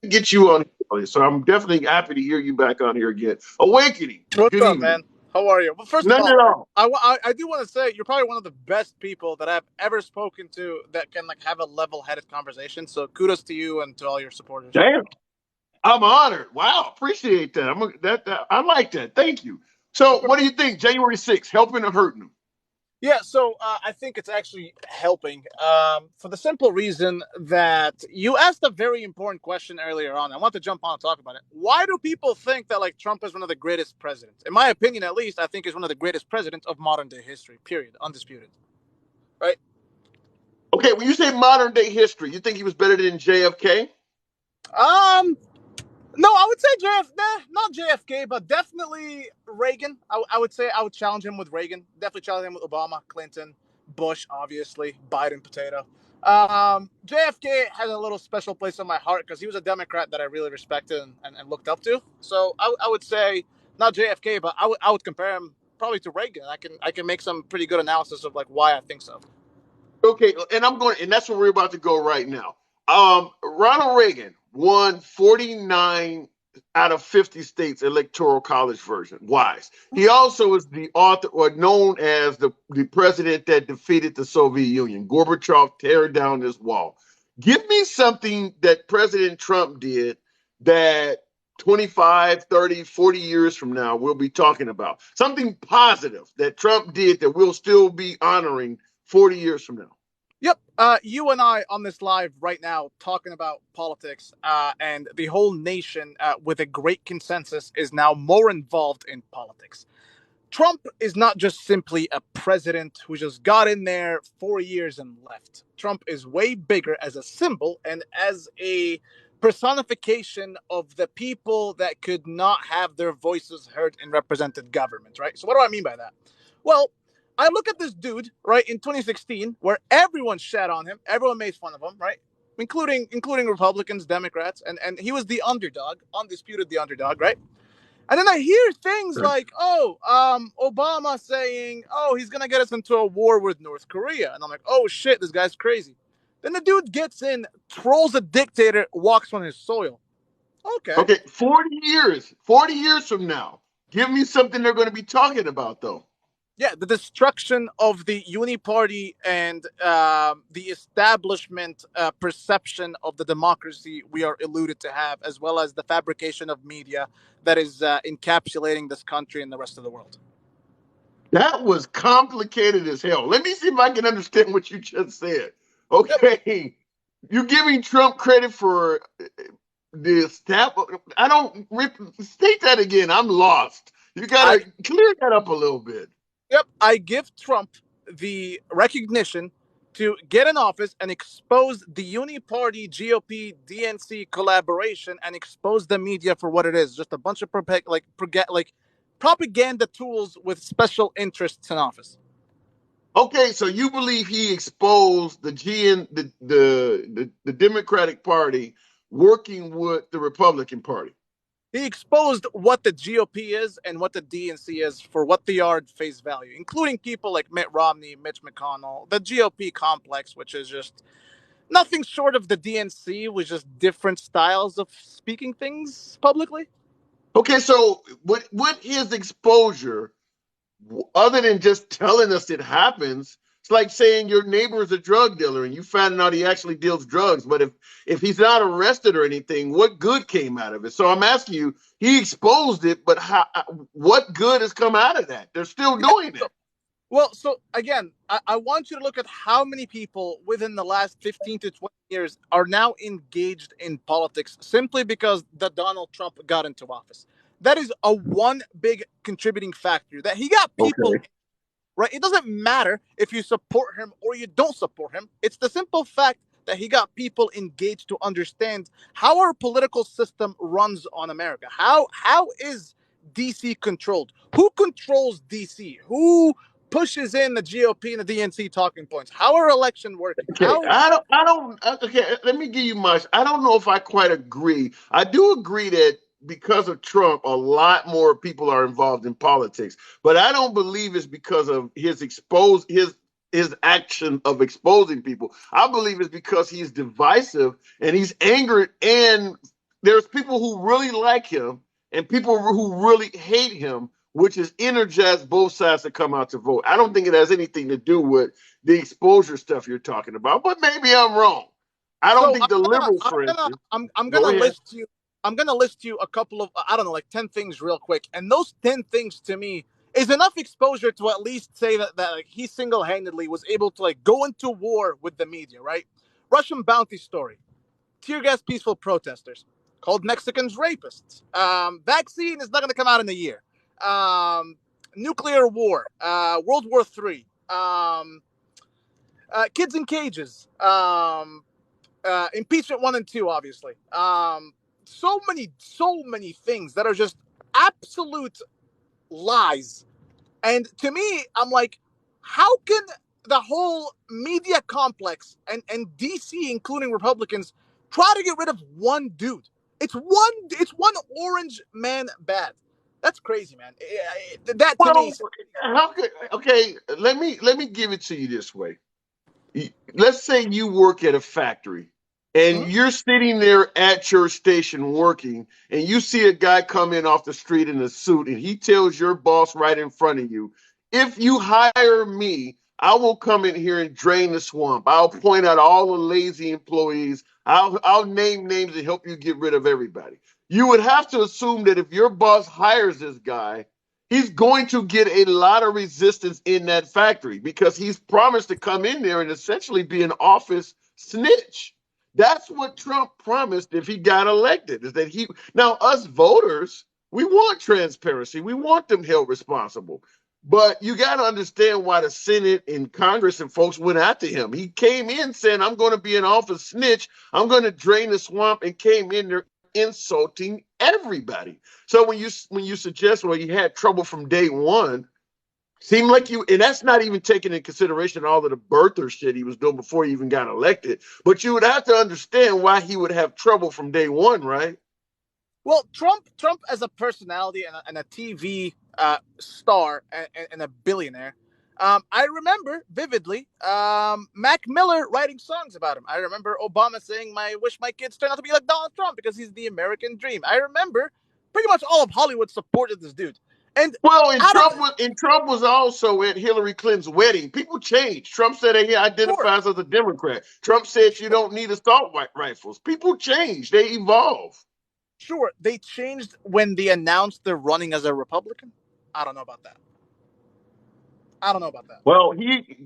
get you on here, so I'm definitely happy to hear you back on here again. Awakening. What's Good up, evening. man? How are you? Well, first None of at all. I do want to say you're probably one of the best people that I've ever spoken to that can have a level-headed conversation. So kudos to you and to all your supporters. Damn, I'm honored. Wow, appreciate that. I like that. Thank you. So, what do you think? January 6th, helping or hurting them? Yeah, so I think it's actually helping for the simple reason that you asked a very important question earlier on. I want to jump on and talk about it. Why do people think that Trump is one of the greatest presidents? In my opinion, at least, I think he's one of the greatest presidents of modern day history, period, undisputed. Right? Okay, when you say modern day history, you think he was better than JFK? No, I would say not JFK, but definitely Reagan. I would say I would challenge him with Reagan. Definitely challenge him with Obama, Clinton, Bush, obviously, Biden, potato. JFK has a little special place in my heart because he was a Democrat that I really respected and looked up to. So I would say not JFK, but I would compare him probably to Reagan. I can make some pretty good analysis of why I think so. Okay, and that's where we're about to go right now. Ronald Reagan won 49 out of 50 states electoral college version. Wise. He also is the author, or known as the president that defeated the Soviet Union. Gorbachev tear down this wall. Give me something that President Trump did that 25, 30, 40 years from now we'll be talking about. Something positive that Trump did that we'll still be honoring 40 years from now. Yep. You and I on this live right now talking about politics and the whole nation with a great consensus is now more involved in politics. Trump is not just simply a president who just got in there 4 years and left. Trump is way bigger as a symbol and as a personification of the people that could not have their voices heard in represented government, right? So what do I mean by that? Well, I look at this dude, right, in 2016, where everyone shat on him, everyone made fun of him, right, including Republicans, Democrats, and he was the underdog, undisputed the underdog, right? And then I hear things like, Obama saying, he's going to get us into a war with North Korea. And I'm like, oh, shit, this guy's crazy. Then the dude gets in, trolls a dictator, walks on his soil. Okay, 40 years from now. Give me something they're going to be talking about, though. Yeah, the destruction of the uniparty and the establishment perception of the democracy we are alluded to have, as well as the fabrication of media that is encapsulating this country and the rest of the world. That was complicated as hell. Let me see if I can understand what you just said. Okay, yep. You're giving Trump credit for the staff. I don't state that again. I'm lost. You got to clear that up a little bit. Yep, I give Trump the recognition to get in office and expose the uni-party GOP DNC collaboration and expose the media for what it is, just a bunch of propaganda tools with special interests in office. Okay, so you believe he exposed the Democratic Party working with the Republican Party? He exposed what the GOP is and what the DNC is for what they are at face value, including people like Mitt Romney, Mitch McConnell, the GOP complex, which is just nothing short of the DNC, with just different styles of speaking things publicly. Okay, so what his exposure, other than just telling us it happens, it's like saying your neighbor is a drug dealer and you find out he actually deals drugs. But if he's not arrested or anything, what good came out of it? So I'm asking you, he exposed it, but what good has come out of that? They're still doing it. Well, so again, I want you to look at how many people within the last 15 to 20 years are now engaged in politics simply because that Donald Trump got into office. That is a one big contributing factor, that he got people, Okay. right? It doesn't matter if you support him or you don't support him. It's the simple fact that he got people engaged to understand how our political system runs on America. How is DC controlled? Who controls DC? Who pushes in the GOP and the DNC talking points? How are elections working? Okay, okay, let me give you my, I don't know if I quite agree. I do agree that because of Trump, a lot more people are involved in politics, but I don't believe it's because of his action of exposing people. I believe it's because he's divisive and he's angry, and there's people who really like him and people who really hate him, which has energized both sides to come out to vote. I don't think it has anything to do with the exposure stuff you're talking about, but maybe I'm wrong. I don't think the liberals, for instance. I'm gonna list you. I'm gonna list you a couple of, I don't know, like 10 things real quick, and those 10 things to me is enough exposure to at least say that like, he single-handedly was able to like go into war with the media, right? Russian bounty story, tear gas peaceful protesters, called Mexicans rapists. Vaccine is not gonna come out in a year. Nuclear war, World War III, kids in cages, impeachment 1 and 2, obviously. So many things that are just absolute lies. And to me, I'm like, how can the whole media complex and DC, including Republicans, try to get rid of one dude? It's one orange man bad. That's crazy, man. That to me. How could, okay, let me give it to you this way. Let's say you work at a factory and you're sitting there at your station working and you see a guy come in off the street in a suit and he tells your boss right in front of you, if you hire me, I will come in here and drain the swamp. I'll point out all the lazy employees. I'll name names and help you get rid of everybody. You would have to assume that if your boss hires this guy, he's going to get a lot of resistance in that factory because he's promised to come in there and essentially be an office snitch. That's what Trump promised if he got elected, is that now us voters, we want transparency. We want them held responsible. But you got to understand why the Senate and Congress and folks went after him. He came in saying, I'm going to be an office snitch. I'm going to drain the swamp, and came in there insulting everybody. So when you suggest, well, you had trouble from day one, seemed like you, and that's not even taking into consideration all of the birther shit he was doing before he even got elected. But you would have to understand why he would have trouble from day one, right? Well, Trump as a personality and a TV star and a billionaire. I remember vividly Mac Miller writing songs about him. I remember Obama saying, "I wish my kids turn out to be like Donald Trump because he's the American dream." I remember pretty much all of Hollywood supported this dude. And well, Trump was also at Hillary Clinton's wedding. People changed. Trump said he identifies as a Democrat. Trump said you don't need assault rifles. People change. They evolve. Sure, they changed when they announced they're running as a Republican. I don't know about that. Well,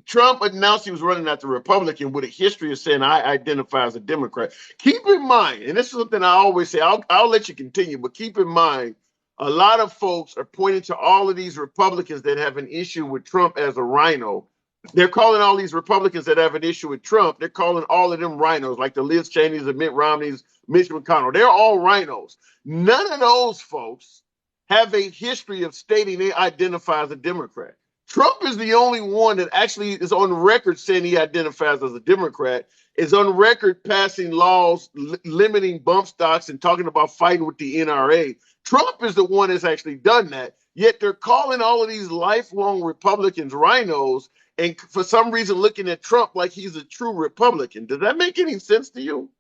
Trump announced he was running as a Republican with a history of saying, I identify as a Democrat. Keep in mind, and this is something I always say, I'll let you continue, but keep in mind, a lot of folks are pointing to all of these Republicans that have an issue with Trump as a rhino. they're calling all these Republicans that have an issue with Trump, they're calling all of them rhinos, like the Liz Cheney's, the Mitt Romney's, Mitch McConnell. They're all rhinos. None of those folks have a history of stating they identify as a Democrat. Trump is the only one that actually is on record saying he identifies as a Democrat, is on record passing laws limiting bump stocks and talking about fighting with the NRA. Trump is the one that's actually done that. Yet they're calling all of these lifelong Republicans rhinos, and for some reason looking at Trump like he's a true Republican. Does that make any sense to you?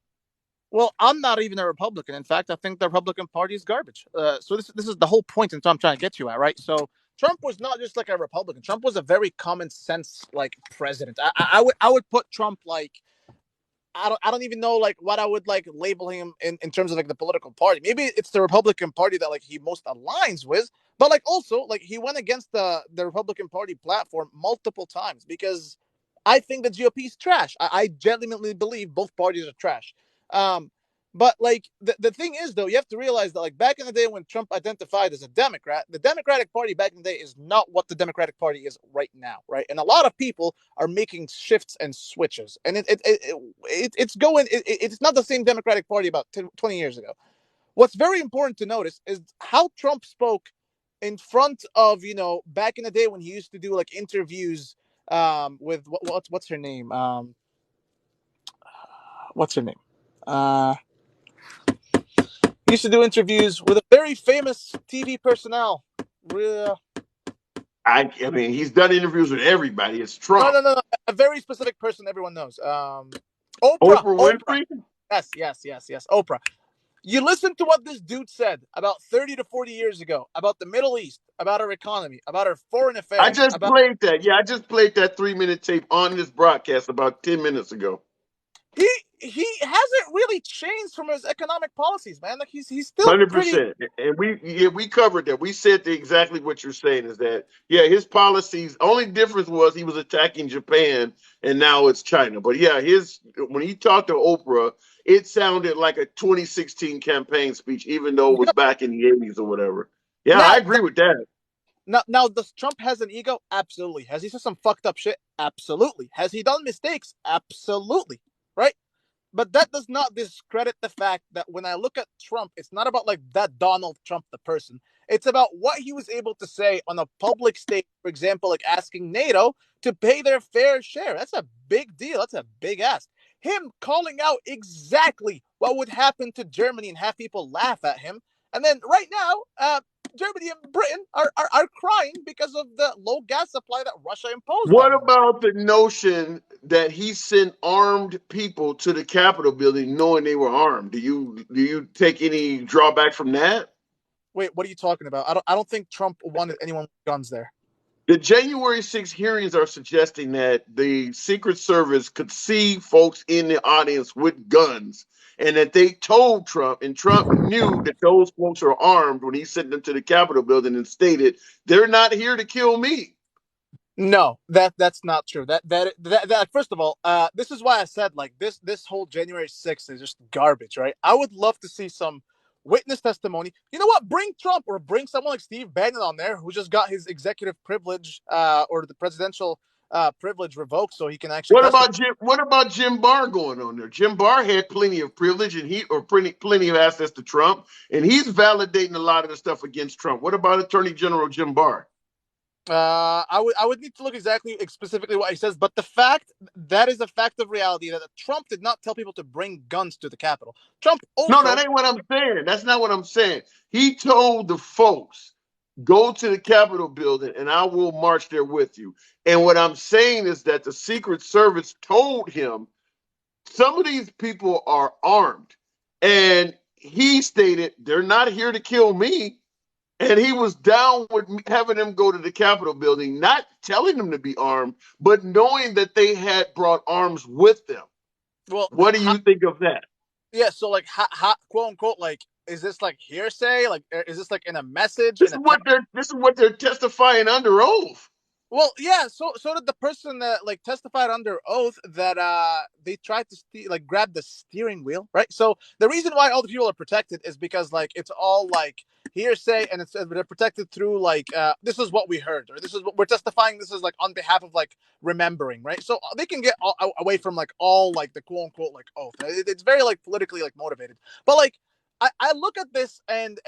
Well, I'm not even a Republican. In fact, I think the Republican Party is garbage. So this is the whole point in what I'm trying to get you at, right? So Trump was not just like a Republican. Trump was a very common sense like president. I would put Trump like I don't even know like what I would like label him in terms of like the political party. Maybe it's the Republican Party that like he most aligns with, but like also like he went against the Republican Party platform multiple times because I think the GOP is trash. I genuinely believe both parties are trash. Um, but like the thing is though, you have to realize that like back in the day when Trump identified as a Democrat, the Democratic Party back in the day is not what the Democratic Party is right now, right? And a lot of people are making shifts and switches, and it's not the same Democratic Party about 20 years ago. What's very important to notice is how Trump spoke in front of, back in the day when he used to do like interviews with what's her name? What's her name? He used to do interviews with a very famous TV personnel. I mean, he's done interviews with everybody. It's Trump. No. A very specific person everyone knows. Oprah. Winfrey? Yes. Oprah. You listen to what this dude said about 30 to 40 years ago about the Middle East, about our economy, about our foreign affairs. I just played that. Yeah, I just played that 3-minute tape on this broadcast about 10 minutes ago. He hasn't really changed from his economic policies, man. Like he's still 100%. And we covered that. We said exactly what you're saying is that his policies. Only difference was he was attacking Japan, and now it's China. But yeah, when he talked to Oprah, it sounded like a 2016 campaign speech, even though it was back in the 80s or whatever. Yeah, I agree with that. Now, does Trump has an ego? Absolutely. Has he said some fucked up shit? Absolutely. Has he done mistakes? Absolutely. Right? But that does not discredit the fact that when I look at Trump, it's not about like that Donald Trump, the person. It's about what he was able to say on a public stage, for example, like asking NATO to pay their fair share. That's a big deal. That's a big ask. Him calling out exactly what would happen to Germany and have people laugh at him. And then right now, Germany and Britain are crying because of the low gas supply that Russia imposed. What about the notion that he sent armed people to the Capitol building knowing they were armed? Do you take any drawback from that? Wait, what are you talking about? I don't think Trump wanted anyone with guns there. The January 6th hearings are suggesting that the Secret Service could see folks in the audience with guns, and that they told Trump, and Trump knew that those folks are armed when he sent them to the Capitol building and stated, "They're not here to kill me." No, that's not true. That first of all, this is why I said like this whole January 6th is just garbage, right? I would love to see some witness testimony. You know what? Bring Trump or bring someone like Steve Bannon on there who just got his executive privilege or the presidential privilege revoked, so he can actually. What about Jim Barr going on there? Jim Barr had plenty of privilege and plenty of access to Trump, and he's validating a lot of the stuff against Trump. What about Attorney General Jim Barr? I would need to look specifically what he says, but the fact that is a fact of reality that Trump did not tell people to bring guns to the Capitol. Trump also, no, that ain't what I'm saying. That's not what I'm saying. He told the folks, go to the Capitol building and I will march there with you. And what I'm saying is that the Secret Service told him some of these people are armed, and he stated they're not here to kill me. And he was down with having them go to the Capitol building, not telling them to be armed, but knowing that they had brought arms with them. Well, what do you think of that? Yeah, so like, quote unquote, like, is this like hearsay? Like, is this like in a message? This is what they're testifying under oath. Well, yeah. So did the person that like testified under oath that they tried to grab the steering wheel, right? So the reason why all the people are protected is because like it's all like hearsay, and they're protected through like this is what we heard, or this is what we're testifying. This is like on behalf of like remembering, right? So they can get away from like all like the quote unquote like oath. It's very like politically like motivated, but like. I look at this and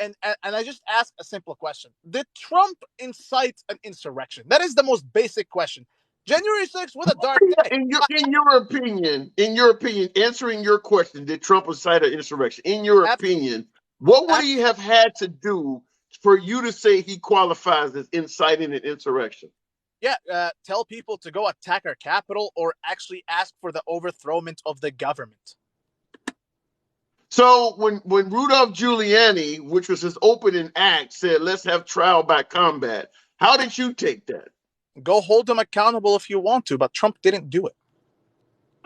I just ask a simple question. Did Trump incite an insurrection? That is the most basic question. January 6th was a dark day. In your opinion, answering your question, did Trump incite an insurrection? In your opinion, what would he have had to do for you to say he qualifies as inciting an insurrection? Yeah, tell people to go attack our capital or actually ask for the overthrowment of the government. So when Rudolph Giuliani, which was his opening act, said, let's have trial by combat, how did you take that? Go hold them accountable if you want to, but Trump didn't do it.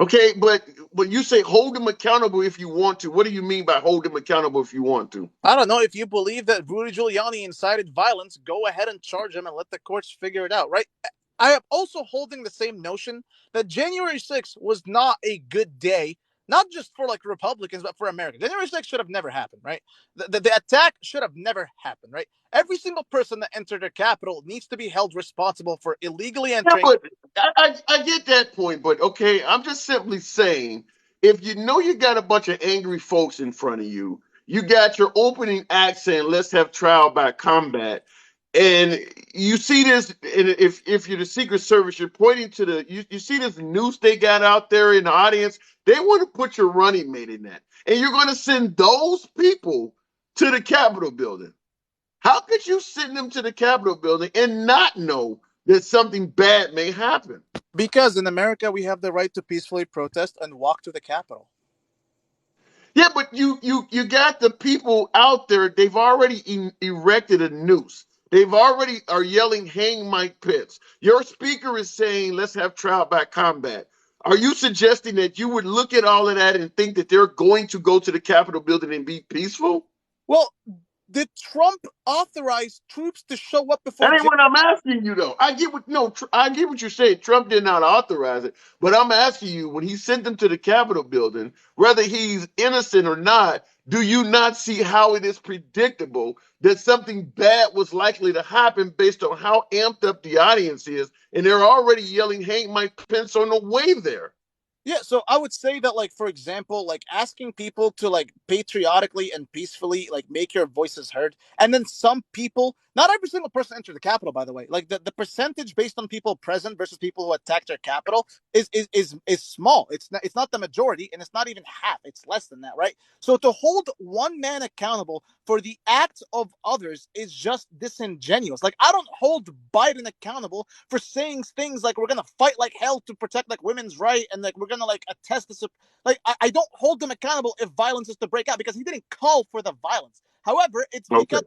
Okay, but when you say hold them accountable if you want to, what do you mean by hold them accountable if you want to? I don't know. If you believe that Rudy Giuliani incited violence, go ahead and charge him and let the courts figure it out, right? I am also holding the same notion that January 6th was not a good day, not just for like Republicans, but for America. January 6th should have never happened, right? The attack should have never happened, right? Every single person that entered the Capitol needs to be held responsible for illegally entering. Yeah, but I get that point, but okay, I'm just simply saying, if you know you got a bunch of angry folks in front of you, you got your opening act saying, let's have trial by combat. And you see this, and if you're the Secret Service, you're pointing to you see this noose they got out there in the audience. They want to put your running mate in that. And you're going to send those people to the Capitol building. How could you send them to the Capitol building and not know that something bad may happen? Because in America, we have the right to peacefully protest and walk to the Capitol. Yeah, but you got the people out there. They've already erected a noose. They've already are yelling, hang Mike Pence. Your speaker is saying, let's have trial by combat. Are you suggesting that you would look at all of that and think that they're going to go to the Capitol building and be peaceful? Well, did Trump authorize troops to show up before? That ain't what I'm asking you, though. I get what you're saying. Trump did not authorize it, but I'm asking you, when he sent them to the Capitol building, whether he's innocent or not, do you not see how it is predictable that something bad was likely to happen based on how amped up the audience is, and they're already yelling, "Hey, Mike Pence" on the way there? Yeah, so I would say that, like, for example, like asking people to like patriotically and peacefully like make your voices heard, and then some people, not every single person entered the Capitol, by the way. Like the percentage based on people present versus people who attacked their Capitol is small. It's not the majority, and it's not even half. It's less than that, right? So to hold one man accountable for the acts of others is just disingenuous. Like, I don't hold Biden accountable for saying things like we're gonna fight like hell to protect like women's right, and like we're gonna like attest this. Like, I don't hold him accountable if violence is to break out, because he didn't call for the violence. However, it's because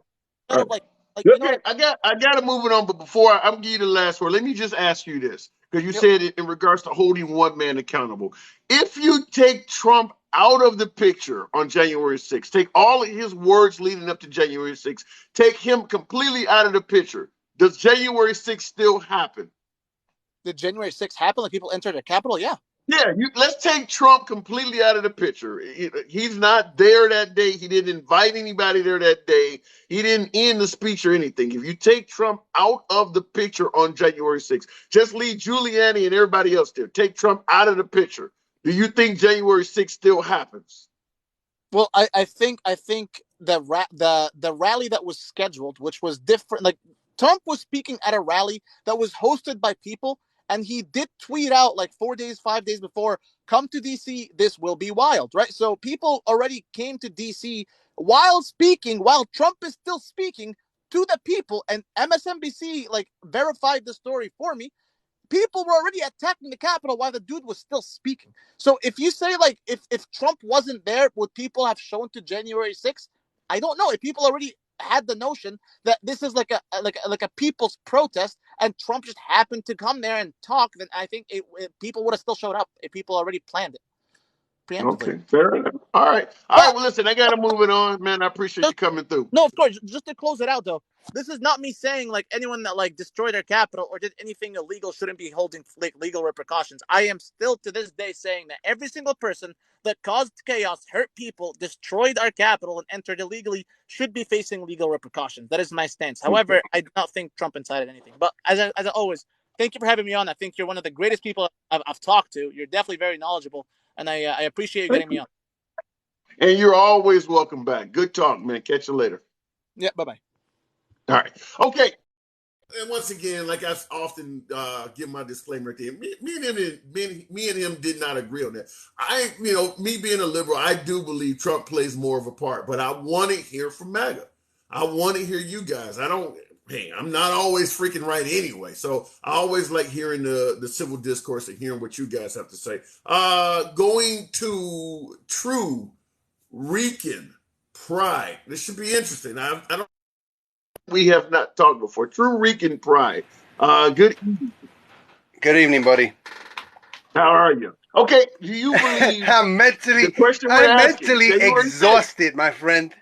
kind of like you know. I got to move it on, but before I'm give you the last word, let me just ask you this, because you said it in regards to holding one man accountable. If you take Trump out of the picture on January 6th, take all of his words leading up to January 6th, take him completely out of the picture, does January 6th still happen? Did January 6th happen? Like people entered the Capitol? Yeah. Yeah, let's take Trump completely out of the picture. He's not there that day. He didn't invite anybody there that day. He didn't end the speech or anything. If you take Trump out of the picture on January 6th, just leave Giuliani and everybody else there. Take Trump out of the picture. Do you think January 6th still happens? Well, I think the rally that was scheduled, which was different, like Trump was speaking at a rally that was hosted by people. And he did tweet out like 4 days, 5 days before, come to DC, this will be wild, right? So people already came to DC while Trump is still speaking to the people, and MSNBC like verified the story for me. People were already attacking the Capitol while the dude was still speaking. So if you say like if Trump wasn't there, would people have shown to January 6th? I don't know. If people already had the notion that this is like a people's protest and Trump just happened to come there and talk, then I think people would have still showed up if people already planned it. preemptively. Okay, fair enough. All right. All But right. Well, listen, I got to move it on, man. I appreciate you coming through. no, of course. Just to close it out, though, this is not me saying like anyone that like destroyed our capital or did anything illegal shouldn't be holding like legal repercussions. I am still to this day saying that every single person that caused chaos, hurt people, destroyed our capital, and entered illegally should be facing legal repercussions. That is my stance. Okay. However, I do not think Trump incited anything. But as I always, thank you for having me on. I think you're one of the greatest people I've talked to. You're definitely very knowledgeable, and I appreciate you Thank getting me you. on. And you're always welcome back. Good talk, man. Catch you later. Yeah, bye bye. All right. Okay. And once again, like I often give my disclaimer at the end, me and him did not agree on that. Me being a liberal, I do believe Trump plays more of a part, but I want to hear from Maga. I want to hear you guys. I'm not always freaking right anyway. So I always like hearing the civil discourse and hearing what you guys have to say. Going to True Rican Pride. This should be interesting. I don't. We have not talked before. True Rican Pride. Good. Good evening, buddy. How are you? Okay. Do you believe I'm the question we're asking? mentally exhausted, my friend.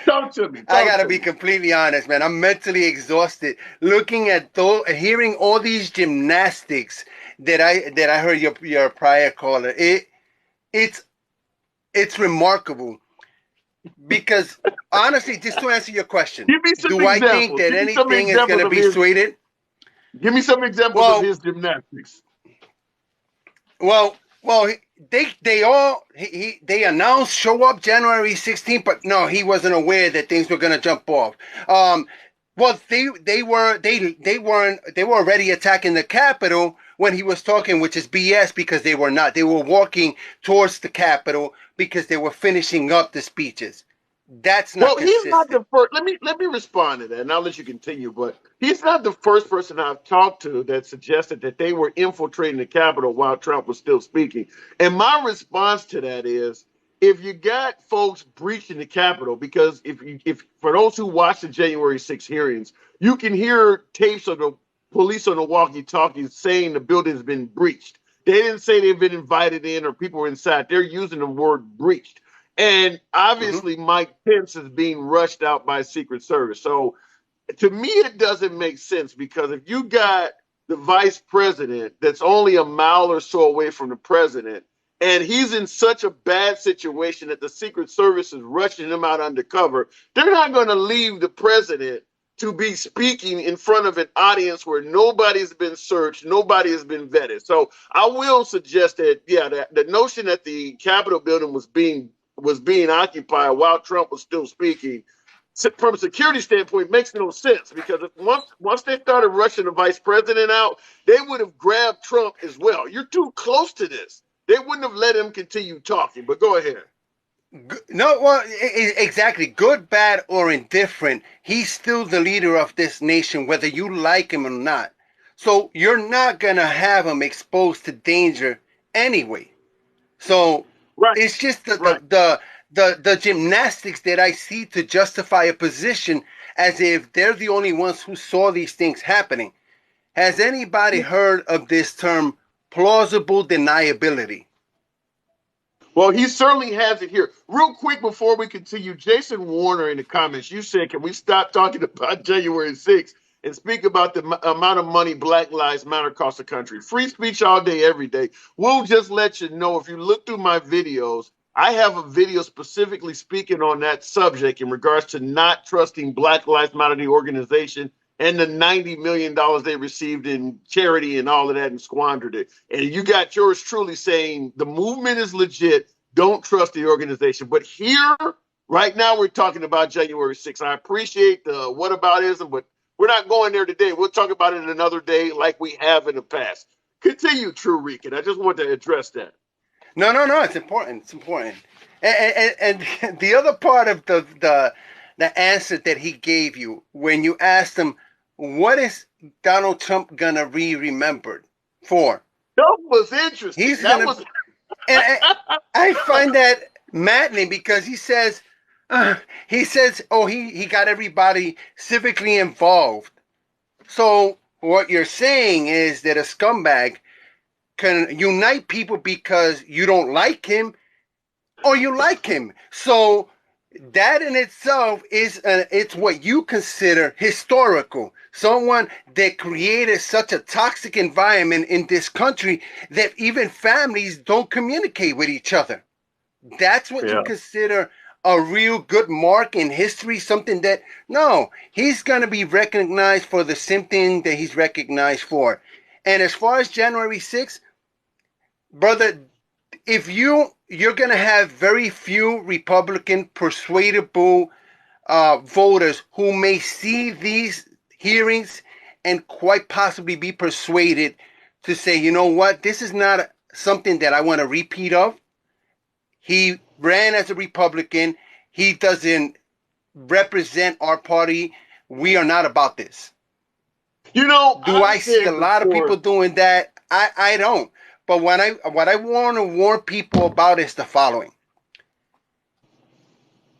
Talk to me. I gotta be completely honest, man. I'm mentally exhausted looking at hearing all these gymnastics that I heard your prior caller. It's remarkable. Because honestly, just to answer your question, Give me some do examples. I think that anything is going to be swayed? Give me some examples of his gymnastics. Well, they announced show up January 16th, but no, he wasn't aware that things were going to jump off. Well, they were already attacking the Capitol when he was talking, which is BS because they were not. They were walking towards the Capitol because they were finishing up the speeches. That's not consistent. He's not the first. Let me respond to that, and I'll let you continue. But he's not the first person I've talked to that suggested that they were infiltrating the Capitol while Trump was still speaking. And my response to that is, if you got folks breaching the Capitol, because if for those who watch the January 6 hearings, you can hear tapes of the police on the walkie-talkies saying the building's been breached. They didn't say they've been invited in or people were inside. They're using the word breached. And obviously, Mike Pence is being rushed out by Secret Service. So to me, it doesn't make sense because if you got the vice president that's only a mile or so away from the president, and he's in such a bad situation that the Secret Service is rushing him out undercover, they're not going to leave the president to be speaking in front of an audience where nobody's been searched, nobody has been vetted. So I will suggest that, the notion that the Capitol building was being occupied while Trump was still speaking, from a security standpoint, makes no sense because once they started rushing the vice president out, they would have grabbed Trump as well. You're too close to this. They wouldn't have let him continue talking, but go ahead. No, well, exactly. Good, bad, or indifferent, he's still the leader of this nation, whether you like him or not. So you're not going to have him exposed to danger anyway. So it's just the gymnastics that I see to justify a position as if they're the only ones who saw these things happening. Has anybody heard of this term plausible deniability? Well, he certainly has it here. Real quick before we continue, Jason Warner in the comments, you said, can we stop talking about January 6th and speak about the amount of money Black Lives Matter costs the country? Free speech all day, every day. We'll just let you know, if you look through my videos, I have a video specifically speaking on that subject in regards to not trusting Black Lives Matter, the organization, and the $90 million they received in charity and all of that and squandered it. And you got yours truly saying the movement is legit. Don't trust the organization. But here, right now, we're talking about January 6th. I appreciate the whataboutism, but we're not going there today. We'll talk about it another day like we have in the past. Continue, True Rican. I just want to address that. No. It's important. It's important. And the other part of the answer that he gave you when you asked him, what is Donald Trump gonna be remembered for? That was interesting. And I find that maddening because he says, he got everybody civically involved. So what you're saying is that a scumbag can unite people because you don't like him or you like him. So that in itself is it's what you consider historical. Someone that created such a toxic environment in this country that even families don't communicate with each other. That's what you Yeah. consider a real good mark in history, something that, no, he's going to be recognized for the same thing that he's recognized for. And as far as January 6th, brother, if you're going to have very few Republican persuadable voters who may see these hearings and quite possibly be persuaded to say, you know what, this is not something that I want to repeat of. He ran as a Republican. He doesn't represent our party. We are not about this. You know, Do I I've see a said lot of people before, doing that? I don't. But what I want to warn people about is the following.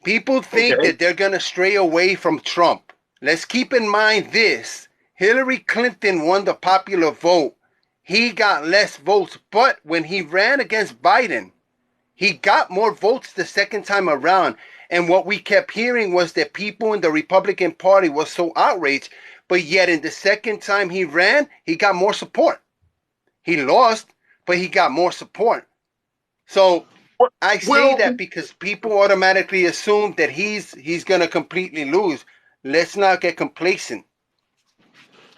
People think okay, that they're going to stray away from Trump. Let's keep in mind this. Hillary Clinton won the popular vote. He got less votes, but when he ran against Biden, he got more votes the second time around. And what we kept hearing was that people in the Republican Party were so outraged, but yet in the second time he ran, he got more support. He lost, but he got more support. So I say well, that because people automatically assume that he's going to completely lose. Let's not get complacent.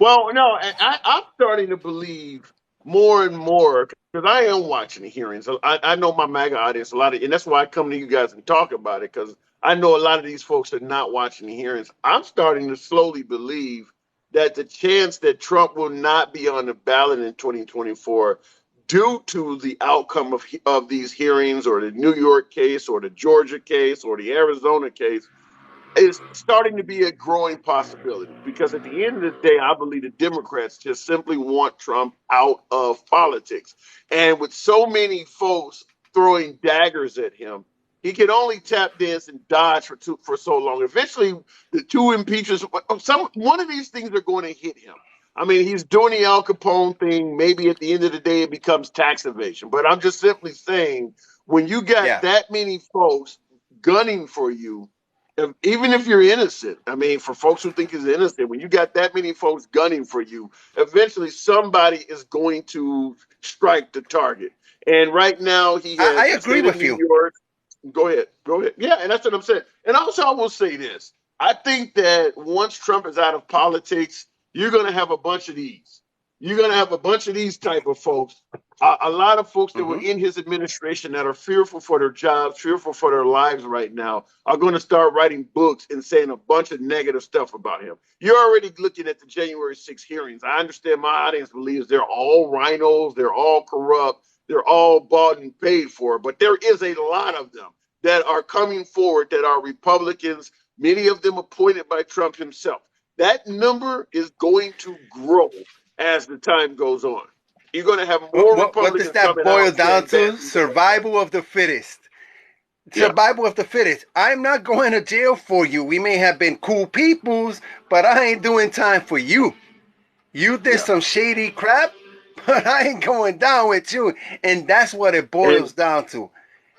well, no, I'm starting to believe more and more because I am watching the hearings. I know my MAGA audience a lot of, and that's why I come to you guys and talk about it because I know a lot of these folks are not watching the hearings. I'm starting to slowly believe that the chance that Trump will not be on the ballot in 2024 due to the outcome of these hearings or the New York case or the Georgia case or the Arizona case is starting to be a growing possibility because at the end of the day, I believe the Democrats just simply want Trump out of politics. And with so many folks throwing daggers at him, he can only tap dance and dodge for so long. Eventually, the two impeachments, one of these things are going to hit him. I mean, he's doing the Al Capone thing. Maybe at the end of the day, it becomes tax evasion. But I'm just simply saying, when you got Yeah. that many folks gunning for you, even if you're innocent, I mean, for folks who think he's innocent, when you got that many folks gunning for you, eventually somebody is going to strike the target. And right now, he I has the agree state of with New you. York. Go ahead. Go ahead. Yeah, and that's what I'm saying. And also, I will say this. I think that once Trump is out of politics, you're going to have a bunch of these. You're going to have a bunch of these type of folks. A lot of folks that were Mm-hmm. in his administration that are fearful for their jobs, fearful for their lives right now, are going to start writing books and saying a bunch of negative stuff about him. You're already looking at the January 6th hearings. I understand my audience believes they're all rhinos, they're all corrupt, they're all bought and paid for, but there is a lot of them that are coming forward that are Republicans, many of them appointed by Trump himself. That number is going to grow as the time goes on. You're going to have more What does Republicans that coming boil out down saying bad to? things about Trump. Survival of the fittest. Yeah. Survival of the fittest. I'm not going to jail for you. We may have been cool peoples, but I ain't doing time for you. You did Yeah. some shady crap, but I ain't going down with you. And that's what it And boils down to.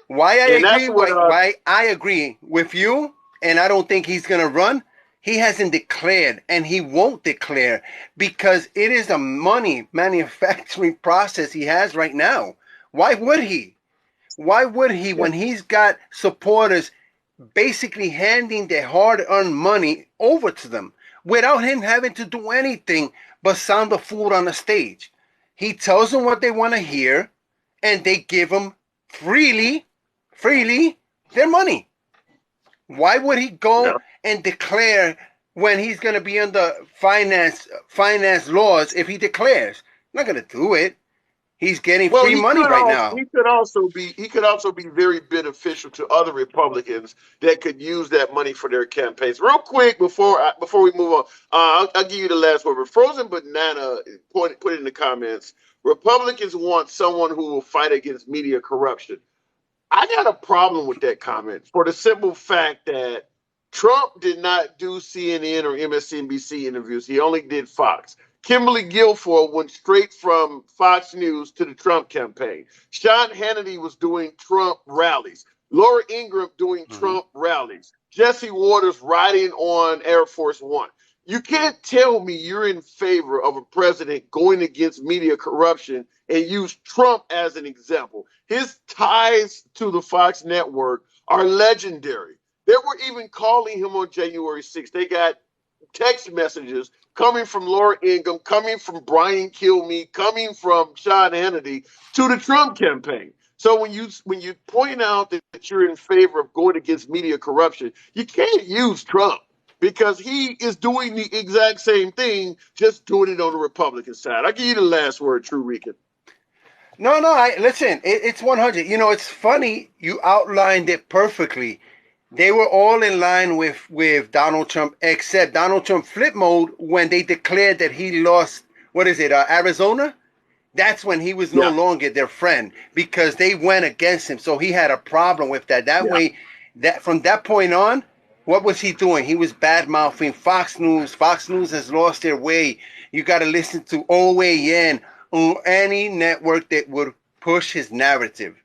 Why I and that's agree, what why I agree with you, and I don't think he's gonna run. He hasn't declared, and he won't declare because it is a money manufacturing process he has right now. Why would he? Why would he yeah. when he's got supporters basically handing their hard-earned money over to them without him having to do anything but sound the fool on the stage? He tells them what they want to hear, and they give him freely their money. Why would he Yeah. go and declare when he's going to be under finance laws if he declares? Not going to do it. He's getting Well, free money right now. he could also be very beneficial to other Republicans that could use that money for their campaigns. Real quick before we move on, I'll give you the last word. Frozen Banana put it in the comments. Republicans want someone who will fight against media corruption. I got a problem with that comment for the simple fact that Trump did not do CNN or MSNBC interviews. He only did Fox. Kimberly Guilfoyle went straight from Fox News to the Trump campaign. Sean Hannity was doing Trump rallies. Laura Ingraham doing Trump rallies. Jesse Waters riding on Air Force One. You can't tell me you're in favor of a president going against media corruption and use Trump as an example. His ties to the Fox network are legendary. They were even calling him on January 6th. They got text messages coming from Laura Ingraham, coming from Brian Kilmeade, coming from Sean Hannity to the Trump campaign. So when you point out that you're in favor of going against media corruption, you can't use Trump because he is doing the exact same thing, just doing it on the Republican side. I'll give you the last word, True Rican. No, listen, it's 100. You know, it's funny. You outlined it perfectly. They were all in line with Donald Trump, except Donald Trump flip mode when they declared that he lost, Arizona? That's when he was no longer their friend because they went against him. So he had a problem with that. That way, that from that point on, what was he doing? He was bad-mouthing Fox News. Fox News has lost their way. You got to listen to OAN on any network that would push his narrative.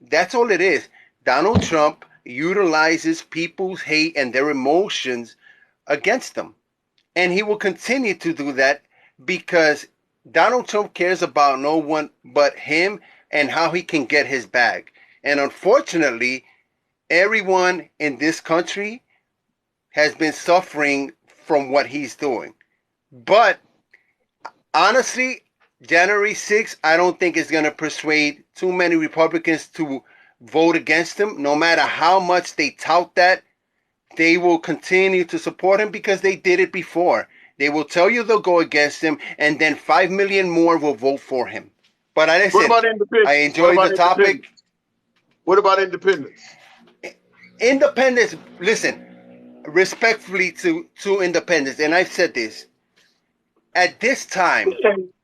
That's all it is. Donald Trump utilizes people's hate and their emotions against them. And he will continue to do that because Donald Trump cares about no one but him and how he can get his bag. And unfortunately, everyone in this country has been suffering from what he's doing. But honestly, January 6th, I don't think it's going to persuade too many Republicans to vote against him. No matter how much they tout that, they will continue to support him because they did it before. They will tell you they'll go against him, and then 5 million more will vote for him. But listen, I enjoyed the topic. What about independence? Independence, listen, respectfully to independence, and I've said this, at this time,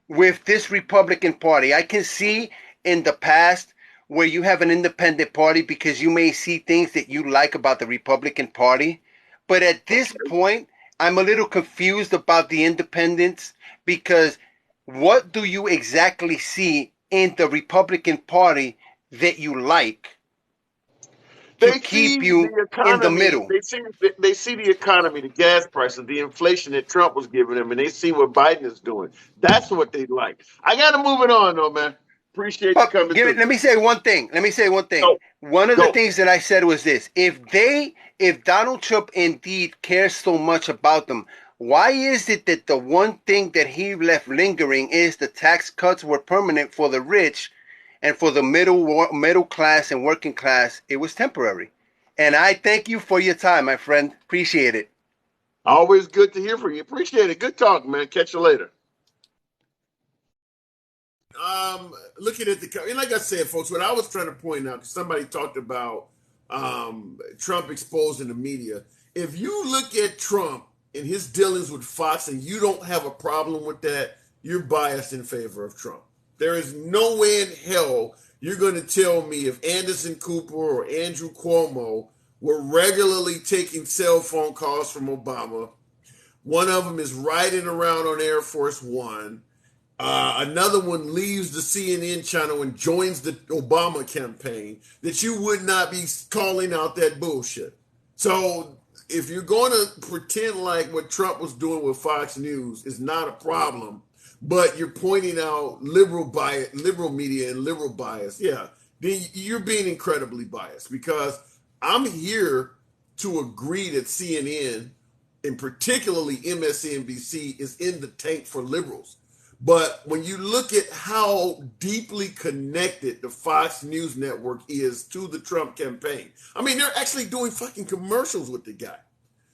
with this Republican Party, I can see in the past where you have an independent party because you may see things that you like about the Republican Party. But at this point, I'm a little confused about the independents because what do you exactly see in the Republican Party that you like to keep you in the middle? They see the economy, the gas prices, the inflation that Trump was giving them, and they see what Biden is doing. That's what they like. I got to move it on, though, man. Appreciate you coming through. Let me say one thing. One of the things that I said was this. If Donald Trump indeed cares so much about them, why is it that the one thing that he left lingering is the tax cuts were permanent for the rich and for the middle class and working class, it was temporary? And I thank you for your time, my friend. Appreciate it. Always good to hear from you. Appreciate it. Good talk, man. Catch you later. Looking at and like I said, folks, what I was trying to point out, because somebody talked about Trump exposing the media. If you look at Trump and his dealings with Fox and you don't have a problem with that, you're biased in favor of Trump. There is no way in hell you're going to tell me if Anderson Cooper or Andrew Cuomo were regularly taking cell phone calls from Obama. One of them is riding around on Air Force One. Another one leaves the CNN channel and joins the Obama campaign, that you would not be calling out that bullshit. So if you're going to pretend like what Trump was doing with Fox News is not a problem, but you're pointing out liberal media and liberal bias, then you're being incredibly biased, because I'm here to agree that CNN, and particularly MSNBC, is in the tank for liberals. But when you look at how deeply connected the Fox News network is to the Trump campaign, I mean, they're actually doing fucking commercials with the guy.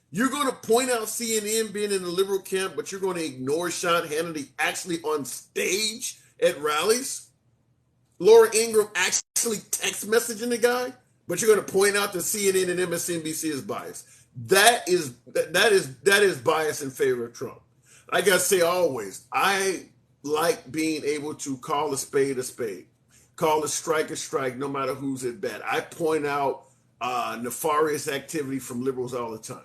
You're going to point out CNN being in the liberal camp, but you're going to ignore Sean Hannity actually on stage at rallies? Laura Ingraham actually text messaging the guy, but you're going to point out that CNN and MSNBC is biased. That is bias in favor of Trump. Like I say always, I like being able to call a spade, call a strike, no matter who's at bat. I point out nefarious activity from liberals all the time.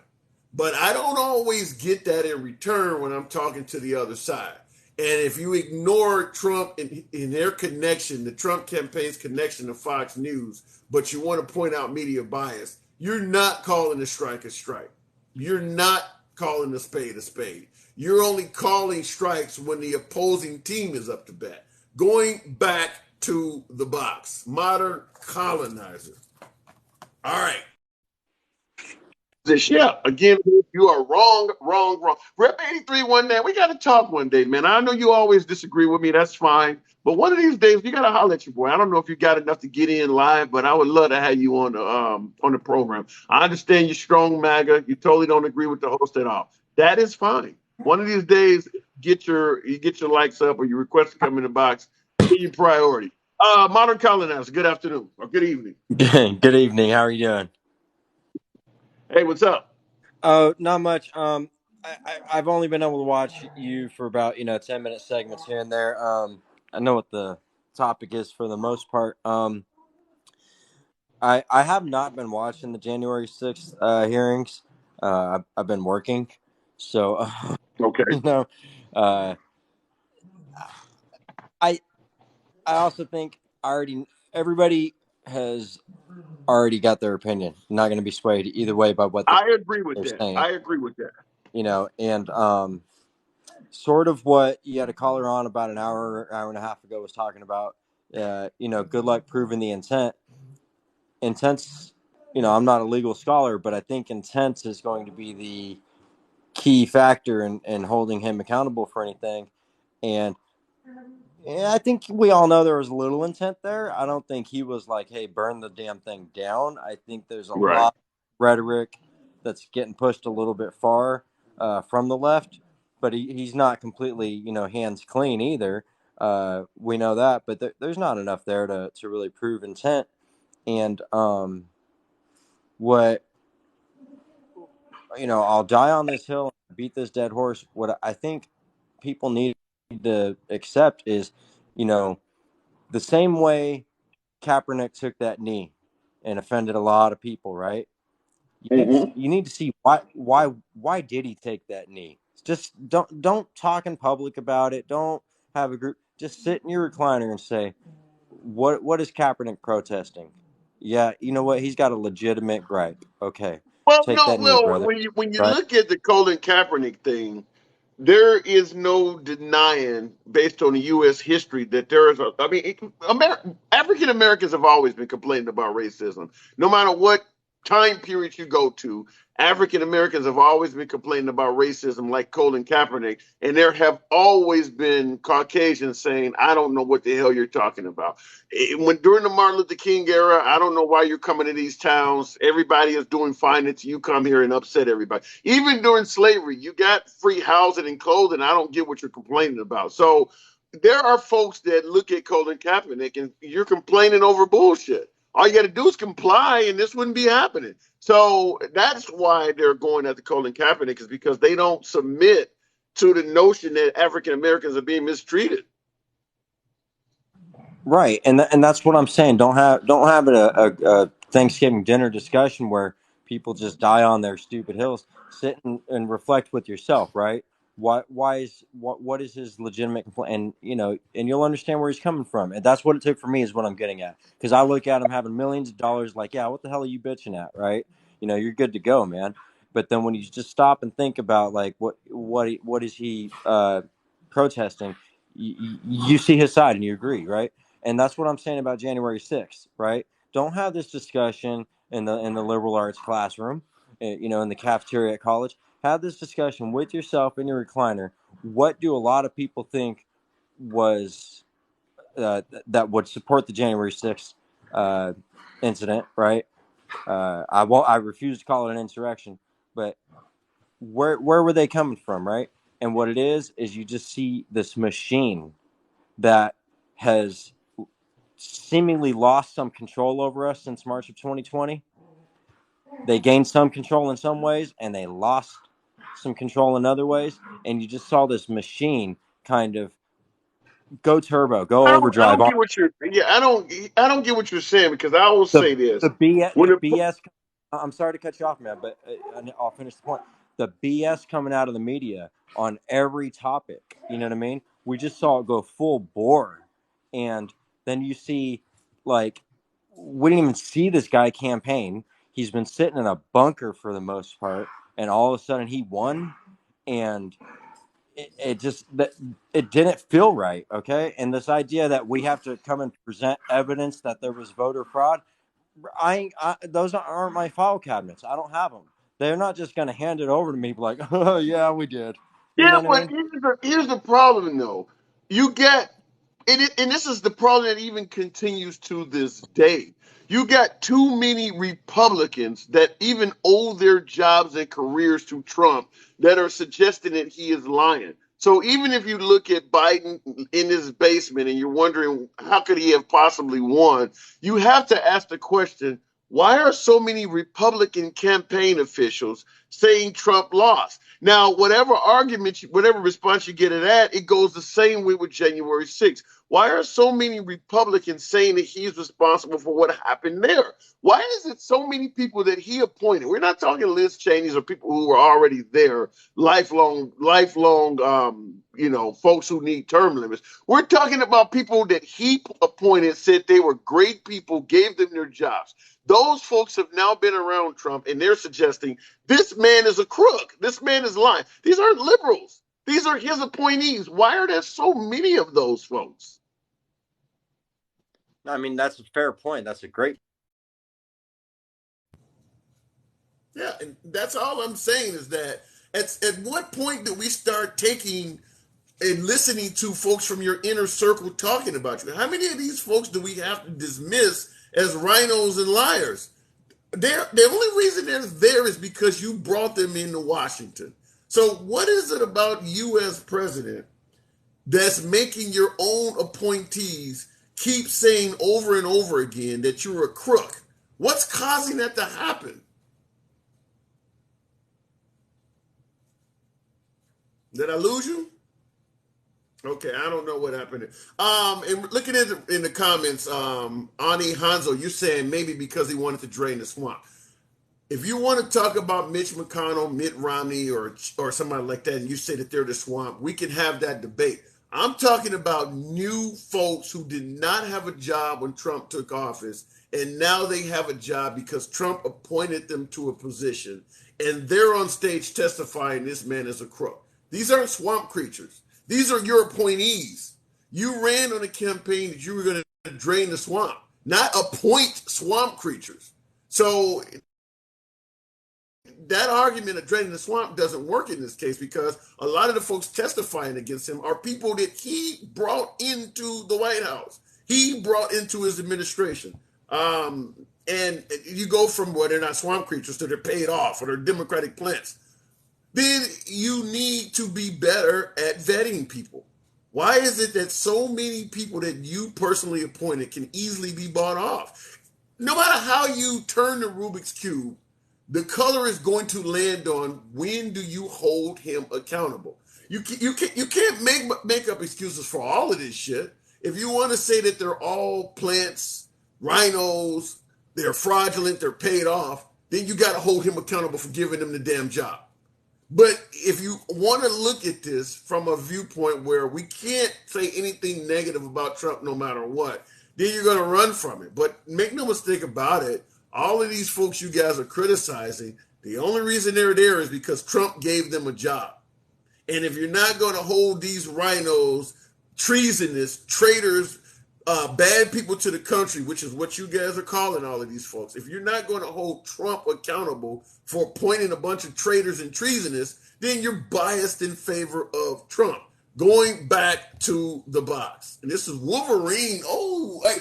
But I don't always get that in return when I'm talking to the other side. And if you ignore Trump in their connection, the Trump campaign's connection to Fox News, but you want to point out media bias, you're not calling a strike a strike. You're not calling a spade a spade. You're only calling strikes when the opposing team is up to bat. Going back to the box, modern colonizer. All right. This, yeah, again, you are wrong. Rep 83 one day. We got to talk one day, man. I know you always disagree with me. That's fine. But one of these days, you got to holler at your boy. I don't know if you got enough to get in live, but I would love to have you on the program. I understand you're strong, MAGA. You totally don't agree with the host at all. That is fine. One of these days, get your likes up or your request to come in the box. Be your priority. Modern colonizer. Good afternoon or good evening. Good evening. How are you doing? Hey, what's up? Oh, not much. I've only been able to watch you for about 10-minute segments here and there. I know what the topic is for the most part. I have not been watching the January 6th hearings. I've been working, so Okay. uh, I also think everybody has already got their opinion. Not going to be swayed either way by what I agree with they're that. saying. I agree with that. And sort of what you had a caller on about an hour and a half ago was talking about, good luck proving the intent. Intent's, I'm not a legal scholar, but I think intent is going to be the key factor in holding him accountable for anything. And I think we all know there was a little intent there. I don't think he was like, hey, burn the damn thing down. I think there's a Right. lot of rhetoric that's getting pushed a little bit far from the left, but he's not completely, hands clean either. We know that, but there's not enough there to really prove intent. And what, I'll die on this hill, beat this dead horse. What I think people need to accept is, the same way Kaepernick took that knee and offended a lot of people, right? You need to see why did he take that knee? Just don't talk in public about it. Don't have a group. Just sit in your recliner and say, what is Kaepernick protesting? Yeah, you know what? He's got a legitimate gripe. Okay, Well, take no, that knee, well, brother. when you Right? look at the Colin Kaepernick thing, there is no denying, based on the U.S. history, that there is a. I mean, African Americans have always been complaining about racism, no matter what time period you go to. African Americans have always been complaining about racism, like Colin Kaepernick, and there have always been Caucasians saying, "I don't know what the hell you're talking about." When during the Martin Luther King era, I don't know why you're coming to these towns. Everybody is doing fine until you come here and upset everybody. Even during slavery, you got free housing and clothing. I don't get what you're complaining about. So there are folks that look at Colin Kaepernick and you're complaining over bullshit. All you got to do is comply, and this wouldn't be happening. So that's why they're going at the Colin Kaepernick, is because they don't submit to the notion that African Americans are being mistreated. Right, and that's what I'm saying. Don't have a Thanksgiving dinner discussion where people just die on their stupid hills. Sit and reflect with yourself. Right? What is his legitimate complaint? And you'll understand where he's coming from. And that's what it took for me, is what I'm getting at. Because I look at him having millions of dollars, like, yeah, what the hell are you bitching at? Right? You're good to go, man. But then when you just stop and think about like what is he protesting, you see his side and you agree, right? And that's what I'm saying about January 6th, right? Don't have this discussion in the liberal arts classroom, in the cafeteria at college. Have this discussion with yourself in your recliner. What do a lot of people think was that would support the January 6th incident, right? I refuse to call it an insurrection, but where were they coming from, right? And what it is you just see this machine that has seemingly lost some control over us since March of 2020. They gained some control in some ways, and they lost some control in other ways. And you just saw this machine kind of go turbo, go I overdrive. don't get what you're. Yeah, I don't get what you're saying, because I will The say this. the BS. When The it, BS. I'm sorry to cut you off, man, but I'll finish the point. the BS coming out of the media on every topic. You know what I mean? We just saw it go full bore. And then you see, like, we didn't even see this guy campaign. He's been sitting in a bunker for the most part, and all of a sudden he won, and it just it didn't feel right. Okay, and this idea that we have to come and present evidence that there was voter fraud, those aren't my file cabinets. I don't have them. They're not just going to hand it over to me like, oh yeah, we did. You Yeah, know what I but mean? here's the problem, though. You get, and this is the problem that even continues to this day. You got too many Republicans that even owe their jobs and careers to Trump that are suggesting that he is lying. So even if you look at Biden in his basement and you're wondering how could he have possibly won, you have to ask the question, why are so many Republican campaign officials saying Trump lost? Now, whatever argument, whatever response you get to that, it goes the same way with January 6th. Why are so many Republicans saying that he's responsible for what happened there? Why is it so many people that he appointed? We're not talking Liz Cheney's or people who were already there, lifelong, folks who need term limits. We're talking about people that he appointed, said they were great people, gave them their jobs. Those folks have now been around Trump, and they're suggesting this man is a crook. This man is lying. These aren't liberals. These are his appointees. Why are there so many of those folks? I mean, that's a fair point. That's a great. Yeah, and that's all I'm saying is that at what point do we start taking and listening to folks from your inner circle talking about you? How many of these folks do we have to dismiss as rhinos and liars? The only reason they're there is because you brought them into Washington. So what is it about you as president that's making your own appointees keep saying over and over again that you're a crook? What's causing that to happen? Did I lose you? Okay, I don't know what happened. And looking at in the comments, Ani Hanzo, you're saying maybe because he wanted to drain the swamp. If you want to talk about Mitch McConnell, Mitt Romney, or somebody like that, and you say that they're the swamp, we can have that debate. I'm talking about new folks who did not have a job when Trump took office, and now they have a job because Trump appointed them to a position, and they're on stage testifying this man is a crook. These aren't swamp creatures. These are your appointees. You ran on a campaign that you were going to drain the swamp, not appoint swamp creatures. So that argument of draining the swamp doesn't work in this case because a lot of the folks testifying against him are people that he brought into the White House. He brought into his administration. And you go from, well, they're not swamp creatures to they're paid off or they're Democratic plants. Then you need to be better at vetting people. Why is it that so many people that you personally appointed can easily be bought off? No matter how you turn the Rubik's Cube, the color is going to land on when do you hold him accountable. You can't make up excuses for all of this shit. If you want to say that they're all plants, rhinos, they're fraudulent, they're paid off, then you got to hold him accountable for giving them the damn job. But if you want to look at this from a viewpoint where we can't say anything negative about Trump no matter what, then you're going to run from it. But make no mistake about it, all of these folks you guys are criticizing, the only reason they're there is because Trump gave them a job. And if you're not going to hold these rhinos, treasonous, traitors, bad people to the country, which is what you guys are calling all of these folks, if you're not going to hold Trump accountable for appointing a bunch of traitors and treasonous, then you're biased in favor of Trump. Going back to the box. And this is Wolverine. Oh, hey.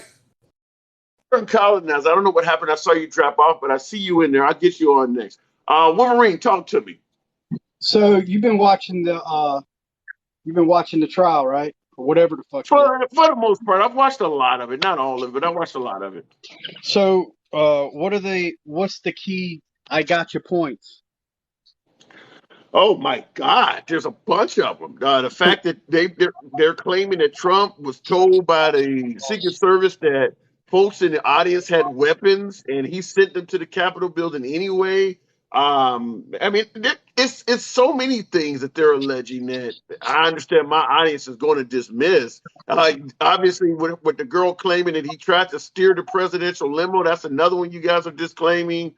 Colonize. I don't know what happened. I saw you drop off, but I see you in there. I'll get you on next. Wolverine, talk to me. So you've been watching the trial, right? Or whatever the fuck. For the most part, I've watched a lot of it. Not all of it, but I watched a lot of it. So what's the key I got your points? Oh my God, there's a bunch of them. The fact that they're claiming that Trump was told by the Secret Service that folks in the audience had weapons and he sent them to the Capitol building anyway. I mean, it's so many things that they're alleging that I understand my audience is going to dismiss. Obviously, with the girl claiming that he tried to steer the presidential limo, that's another one you guys are disclaiming.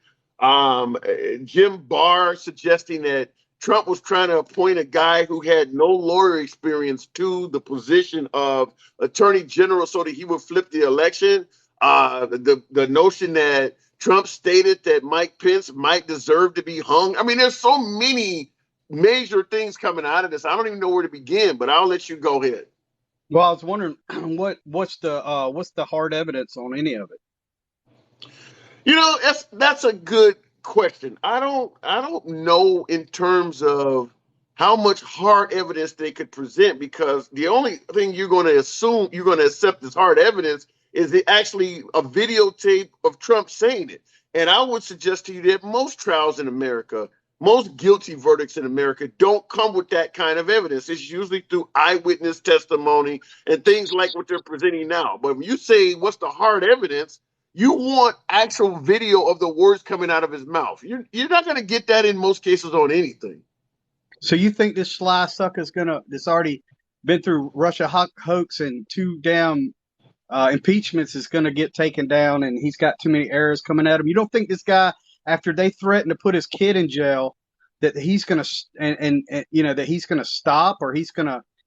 Jim Barr suggesting that Trump was trying to appoint a guy who had no lawyer experience to the position of attorney general so that he would flip the election. The notion that Trump stated that Mike Pence might deserve to be hung. I mean, there's so many major things coming out of this. I don't even know where to begin, but I'll let you go ahead. Well, I was wondering what's the hard evidence on any of it? You know, that's a good question. I don't know in terms of how much hard evidence they could present, because the only thing you're going to assume you're going to accept as hard evidence is actually a videotape of Trump saying it. And I would suggest to you that most trials in America, most guilty verdicts in America don't come with that kind of evidence. It's usually through eyewitness testimony and things like what they're presenting now. But when you say what's the hard evidence, you want actual video of the words coming out of his mouth. You're not going to get that in most cases on anything. So you think this sly sucker's that's already been through Russia hoax and 2 damn impeachments is gonna get taken down, and he's got too many errors coming at him? You don't think this guy, after they threaten to put his kid in jail, that he's gonna that he's gonna stop, or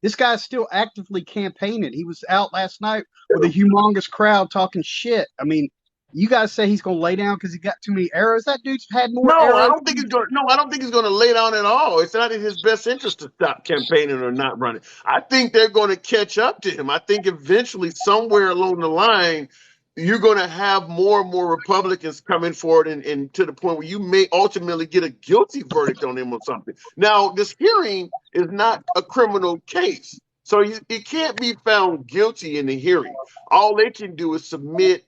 this guy's still actively campaigning? He was out last night with a humongous crowd talking shit. I mean, you guys say he's gonna lay down because he got too many arrows. That dude's had more No, arrows. I don't think he's going. No, I don't think he's going to lay down at all. It's not in his best interest to stop campaigning or not running. I think they're going to catch up to him. I think eventually, somewhere along the line, you're going to have more and more Republicans coming forward, and to the point where you may ultimately get a guilty verdict on him or something. Now, this hearing is not a criminal case, so it can't be found guilty in the hearing. All they can do is submit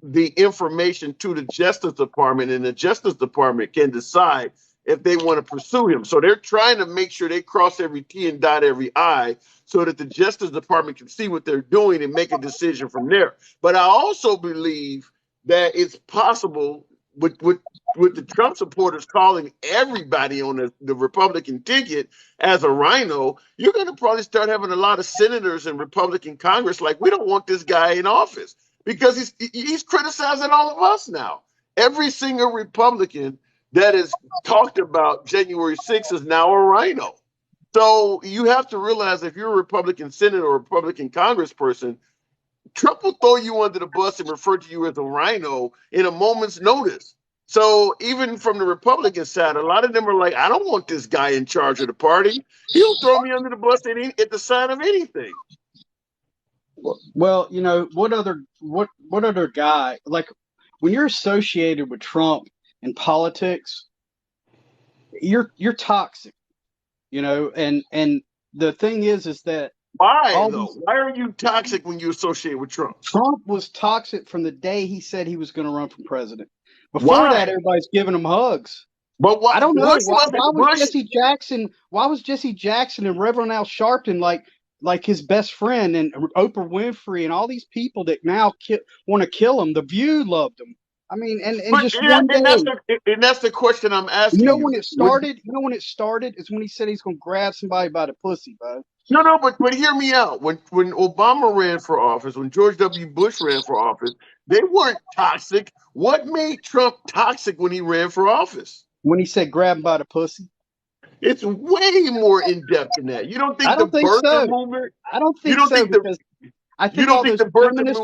the information to the Justice Department, and the Justice Department can decide if they want to pursue him. So they're trying to make sure they cross every T and dot every I so that the Justice Department can see what they're doing and make a decision from there. But I also believe that it's possible with the Trump supporters calling everybody on the Republican ticket as a rhino, you're going to probably start having a lot of senators in Republican Congress like, we don't want this guy in office, because he's criticizing all of us now. Every single Republican that has talked about January 6th is now a rhino. So you have to realize, if you're a Republican senator or a Republican congressperson, Trump will throw you under the bus and refer to you as a rhino in a moment's notice. So even from the Republican side, a lot of them are like, I don't want this guy in charge of the party. He'll throw me under the bus at the sign of anything. Well, what other guy, like, when you're associated with Trump in politics, you're toxic, and the thing is that why though? Why are you toxic when you associate with Trump? Trump was toxic from the day he said he was going to run for president. Before that, everybody's giving him hugs. But why? I don't know. Why was Jesse Jackson and Reverend Al Sharpton like his best friend, and Oprah Winfrey and all these people that now want to kill him? The View loved him. I mean, and that's the question I'm asking. You know when it started? You know when it started is when he said he's going to grab somebody by the pussy, bro. No, but hear me out. When Obama ran for office, when George W. Bush ran for office, they weren't toxic. What made Trump toxic when he ran for office? When he said grab him by the pussy. It's way more in depth than that. You don't think the birther movement? I don't think so, because I think all those feminists,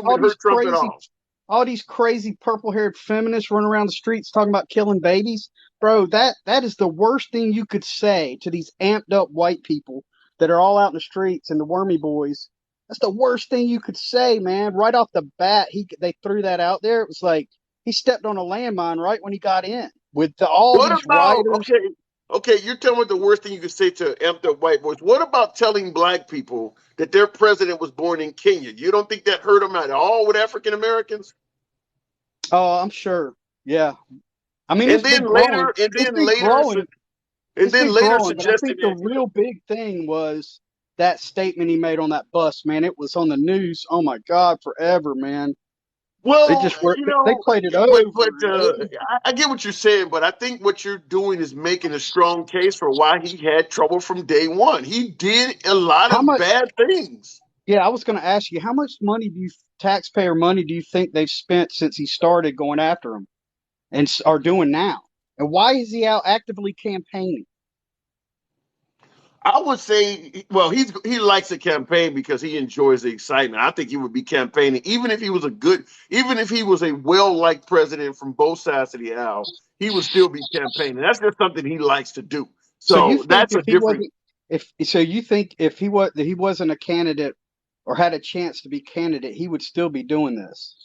all these crazy purple-haired feminists running around the streets talking about killing babies, bro. That is the worst thing you could say to these amped up white people that are all out in the streets and the wormy boys. That's the worst thing you could say, man. Right off the bat, they threw that out there. It was like he stepped on a landmine right when he got in with all these writers. Okay, you're telling me the worst thing you could say to amped up white boys. What about telling black people that their president was born in Kenya? You don't think that hurt them at all with African Americans? Oh, I'm sure. Yeah. I mean, and then later suggested. I think the real big thing was that statement he made on that bus, man. It was on the news. Oh my God, forever, man. They Well, just were, you they know, played it but over and over. I get what you're saying, but I think what you're doing is making a strong case for why he had trouble from day one. He did a lot How of much? bad things. Yeah, I was going to ask you, how much money taxpayer money do you think they've spent since he started going after him and are doing now? And why is he out actively campaigning? I would say, well, he likes the campaign because he enjoys the excitement. I think he would be campaigning even if he was even if he was a well-liked president from both sides of the aisle, he would still be campaigning. That's just something he likes to do. So you So think that's a if he different. wasn't, if so you think if he wasn't a candidate or had a chance to be candidate, he would still be doing this?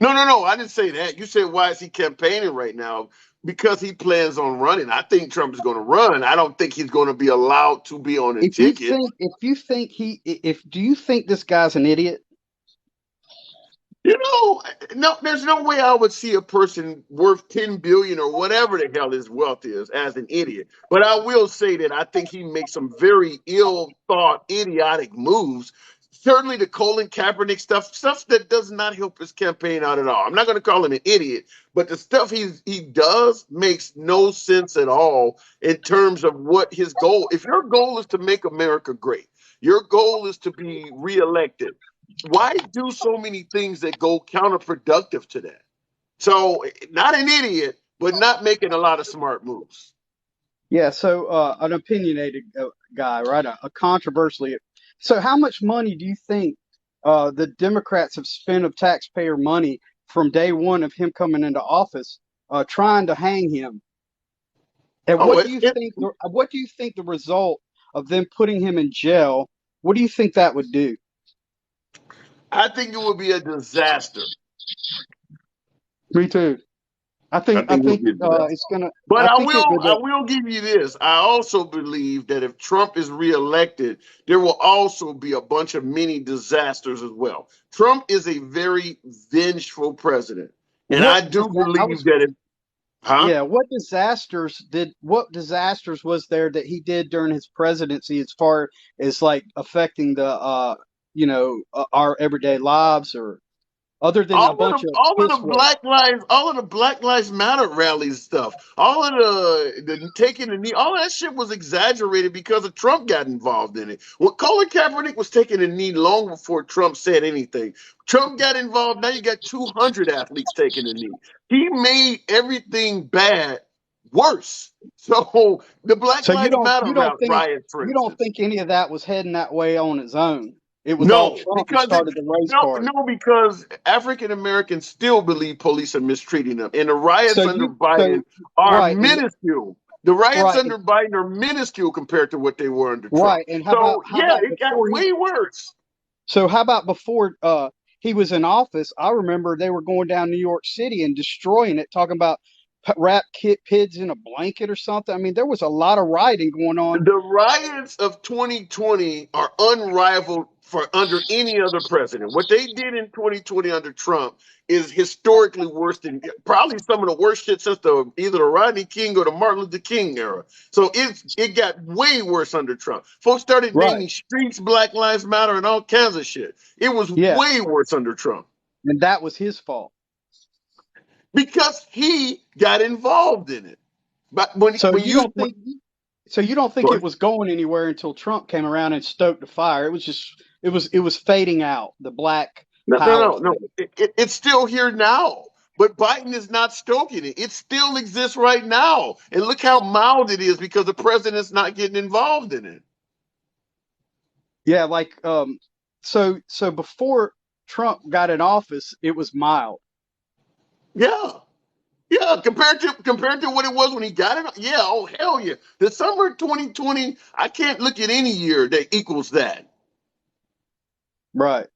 No, no, no. I didn't say that. You said why is he campaigning right now? Because he plans on running. I think Trump is going to run. I don't think he's going to be allowed to be on a ticket. If do you think this guy's an idiot? You know, no, there's no way I would see a person worth 10 billion or whatever the hell his wealth is as an idiot. But I will say that I think he makes some very ill thought, idiotic moves. Certainly the Colin Kaepernick stuff that does not help his campaign out at all. I'm not going to call him an idiot, but the stuff he does makes no sense at all in terms of what his goal. If your goal is to make America great, your goal is to be reelected, why do so many things that go counterproductive to that? So, not an idiot, but not making a lot of smart moves. Yeah, so an opinionated guy, right? A controversially. So how much money do you think the Democrats have spent of taxpayer money from day one of him coming into office, trying to hang him? And Oh, what do you think the result of them putting him in jail? What do you think that would do? I think it would be a disaster. Me too. I think it would be a disaster. It's gonna. But I think it would. I will give you this. I also believe that if Trump is reelected, there will also be a bunch of mini disasters as well. Trump is a very vengeful president, and I do I believe was that if, huh? Yeah, what disasters was there that he did during his presidency as far as like affecting the our everyday lives, or other than a bunch of piss waste? All of the Black Lives Matter rallies stuff, all of the taking the knee, all that shit was exaggerated because of Trump got involved in it. Well, Colin Kaepernick was taking a knee long before Trump said anything. Trump got involved. Now you got 200 athletes taking a knee. He made everything bad worse. So the Black So Lives Matter riots, for you don't instance. think any of that was heading that way on its own? It was all No, Trump who because it started the race no part. no because African Americans still believe police are mistreating them, and the riots under So Biden are right and minuscule. The riots right under Biden are minuscule compared to what they were under Trump. right and So how yeah, about it got before he way worse. So how about before he was in office? I remember they were going down New York City and destroying it, talking about kids in a blanket or something. I mean, there was a lot of rioting going on. The riots of 2020 are unrivaled for under any other president. What they did in 2020 under Trump is historically worse than probably some of the worst shit since either the Rodney King or the Martin Luther King era. So it got way worse under Trump. Folks started Right. naming streets Black Lives Matter and all kinds of shit. It was Yeah. way worse under Trump And that was his fault. because he got involved in it. But So when you you don't think it was going anywhere until Trump came around and stoked the fire. It was just it was fading out, the black power No. thing. It's still here now. But Biden is not stoking it. It still exists right now. And look how mild it is because the president's not getting involved in it. Yeah, like so before Trump got in office, it was mild. Yeah. Yeah, compared to what it was when he got it. Yeah, oh hell yeah. The summer of 2020, I can't look at any year that equals that. Right.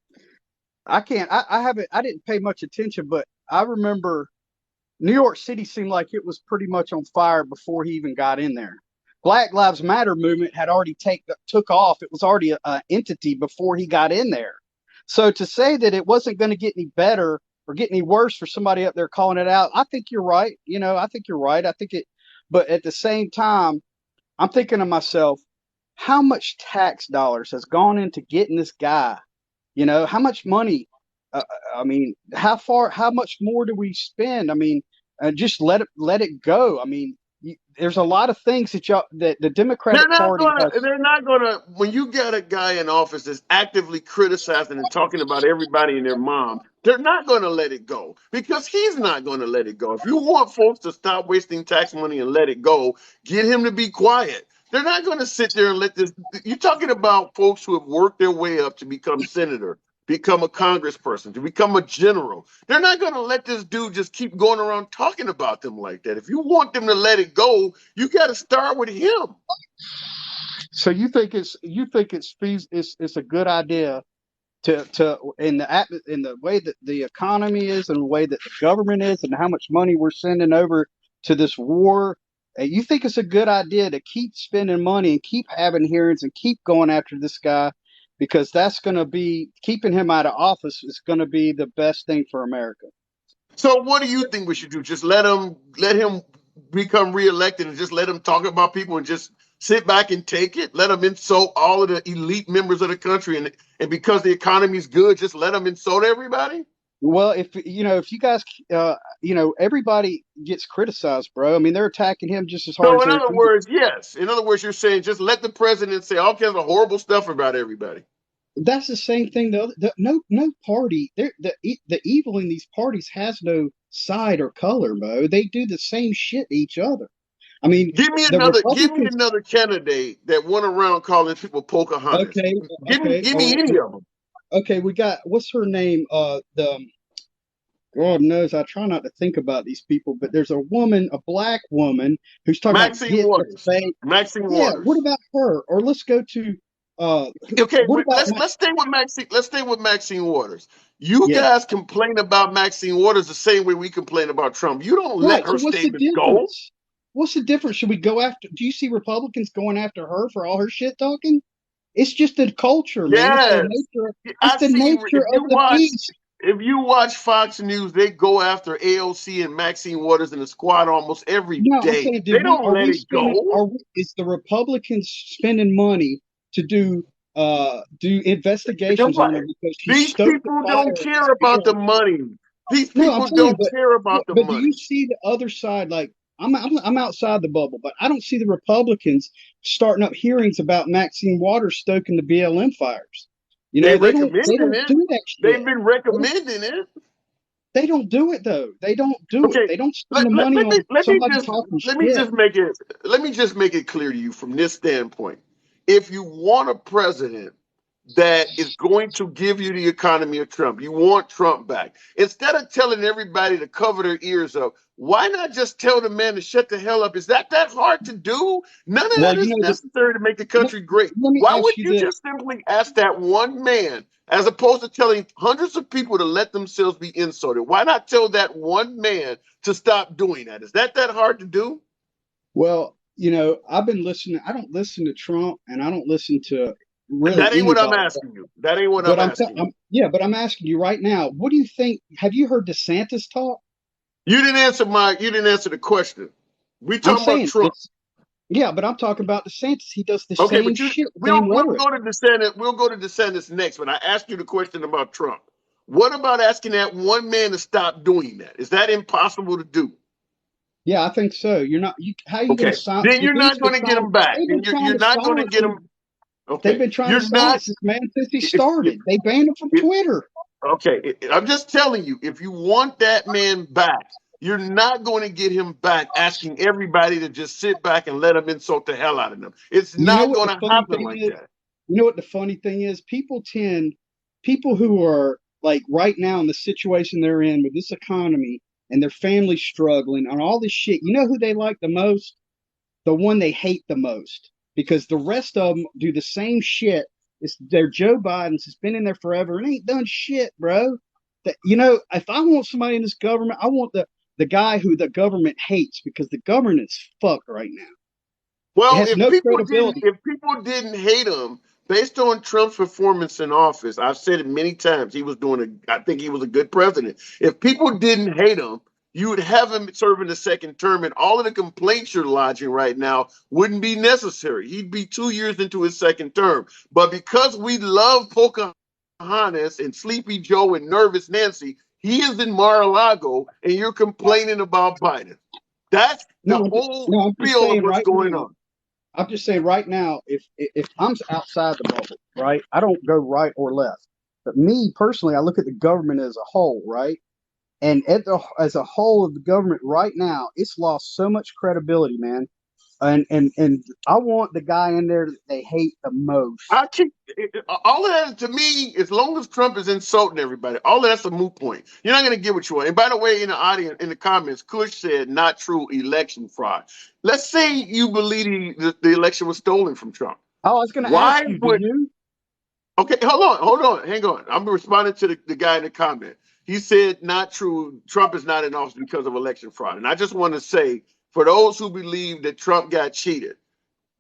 I didn't pay much attention, but I remember New York City seemed like it was pretty much on fire before he even got in there. Black Lives Matter movement had already took off. It was already a entity before he got in there. So to say that it wasn't going to get any better or get any worse for somebody up there calling it out, I think you're right. I think you're right. But at the same time, I'm thinking to myself, how much tax dollars has gone into getting this guy? How much money I mean, how much more do we spend? I mean, just let it go. I mean, there's a lot of things that the Democratic Party has. They're not gonna, when you got a guy in office that's actively criticizing and talking about everybody and their mom, they're not gonna let it go because he's not gonna let it go. If you want folks to stop wasting tax money and let it go, get him to be quiet. They're not gonna sit there and let this. You're talking about folks who have worked their way up to become senator, become a congressperson, to become a general. They're not going to let this dude just keep going around talking about them like that. If you want them to let it go, you got to start with him. So you think it's a good idea to in the way that the economy is and the way that the government is and how much money we're sending over to this war. You think it's a good idea to keep spending money and keep having hearings and keep going after this guy because that's going to be keeping him out of office is going to be the best thing for America. So what do you think we should do? Just let him become reelected and just let him talk about people and just sit back and take it? Let him insult all of the elite members of the country and because the economy's good, just let him insult everybody? Well, if you guys, everybody gets criticized, bro. I mean, they're attacking him just as hard So as in they're. other words, yes. In other words, you're saying just let the president say all kinds of horrible stuff about everybody. That's the same thing. No party. The evil in these parties has no side or color, Mo. They do the same shit to each other. I mean, Give me the Republicans. another candidate that went around calling people Pocahontas. Okay, Give okay, me any of them. okay. We got what's her name? The God knows I try not to think about these people, but there's a woman, a black woman, who's talking about Maxine get the Waters. fake. Maxine Yeah, what Waters. about her? Or let's go to Okay, what about let's stay with Maxine. Let's stay with Maxine Waters. You yeah. guys complain about Maxine Waters the same way we complain about Trump. You don't let Right. her So what's the statements go. difference? What's the difference? Should we go after? Do you see Republicans going after her for all her shit talking? It's just the culture, man. It's the Yes, nature. It's I the see. nature of the beast. If you watch Fox News, they go after AOC and Maxine Waters and the squad almost every No, I'm day. saying, They don't are let we it spending? go. Is the Republicans spending money to do investigations on her because she These stoked the people fire don't of this care about the bill? money. These No, I'm people saying, don't care about the but do you money. see the other side? Like I'm outside the bubble, but I don't see the Republicans starting up hearings about Maxine Waters stoking the BLM fires. They They recommending don't it. do that They've shit. been They don't, recommending it. they don't do it though. They don't do it. Okay, They don't spend the money on somebody talking let me shit. just make it clear to you from this standpoint. If you want a president that is going to give you the economy of Trump, you want Trump back. Instead of telling everybody to cover their ears up, why not just tell the man to shut the hell up? Is that hard to do? None of Well, that is necessary to make the let, country great. let me Why ask would you you this. just simply ask that one man as opposed to telling hundreds of people to let themselves be insulted? Why not tell that one man to stop doing that? Is that hard to do? Well, I've been listening. I don't listen to Trump, and I don't listen to really That ain't what I'm anybody. asking you. That ain't what But I'm asking you. yeah, but I'm asking you right now. What do you think? Have you heard DeSantis talk? You didn't answer the question. We I'm talking about saying Trump. it's yeah, but I'm talking about DeSantis. He does the Okay, same but shit, same we'll rhetoric. go to DeSantis. We'll go to DeSantis next. But I asked you the question about Trump. What about asking that one man to stop doing that? Is that impossible to do? Yeah, I think so. You're not. How are you going to Okay, silence? then The you're dude's not been going to get trying. him back. They've been trying You're to not going to silence get him. him. They've Okay, been trying to you're not. silence this man since he If, started. They banned him from if, Twitter. Okay, I'm just telling you, if you want that man back, you're not going to get him back asking everybody to just sit back and let him insult the hell out of them. It's You know not what going the to funny happen thing like is? that. You know what the funny thing is? People who are like right now in the situation they're in with this economy and their families struggling and all this shit. You know who they like the most? The one they hate the most because the rest of them do the same shit. They're Joe Biden's. It's been in there forever and ain't done shit, bro. If I want somebody in this government, I want the guy who the government hates because the government is fucked right now. It Well, has no credibility. if people didn't hate him based on Trump's performance in office, I've said it many times. I think he was a good president. If people didn't hate him, you would have him serving the second term, and all of the complaints you're lodging right now wouldn't be necessary. He'd be 2 years into his second term. But because we love Pocahontas Pocahontas and Sleepy Joe and Nervous Nancy. He is in Mar-a-Lago, and you're complaining about Biden. That's the whole I'm just feel of saying what's right going now. on. I'm just saying right now, if I'm outside the bubble, right, I don't go right or left. But me personally, I look at the government as a whole, right? And as a whole of the government right now, it's lost so much credibility, man. And I want the guy in there that they hate the most. I keep all of that to me. As long as Trump is insulting everybody, all of that's a moot point. You're not going to get what you want. And by the way, in the audience, in the comments, Kush said, "Not true, election fraud." Let's say you believe the election was stolen from Trump. Oh, I was going to Why ask you, do would? you? Okay, hold on, hang on. I'm responding to the guy in the comment. He said, "Not true. Trump is not in office because of election fraud." And I just want to say, for those who believe that Trump got cheated,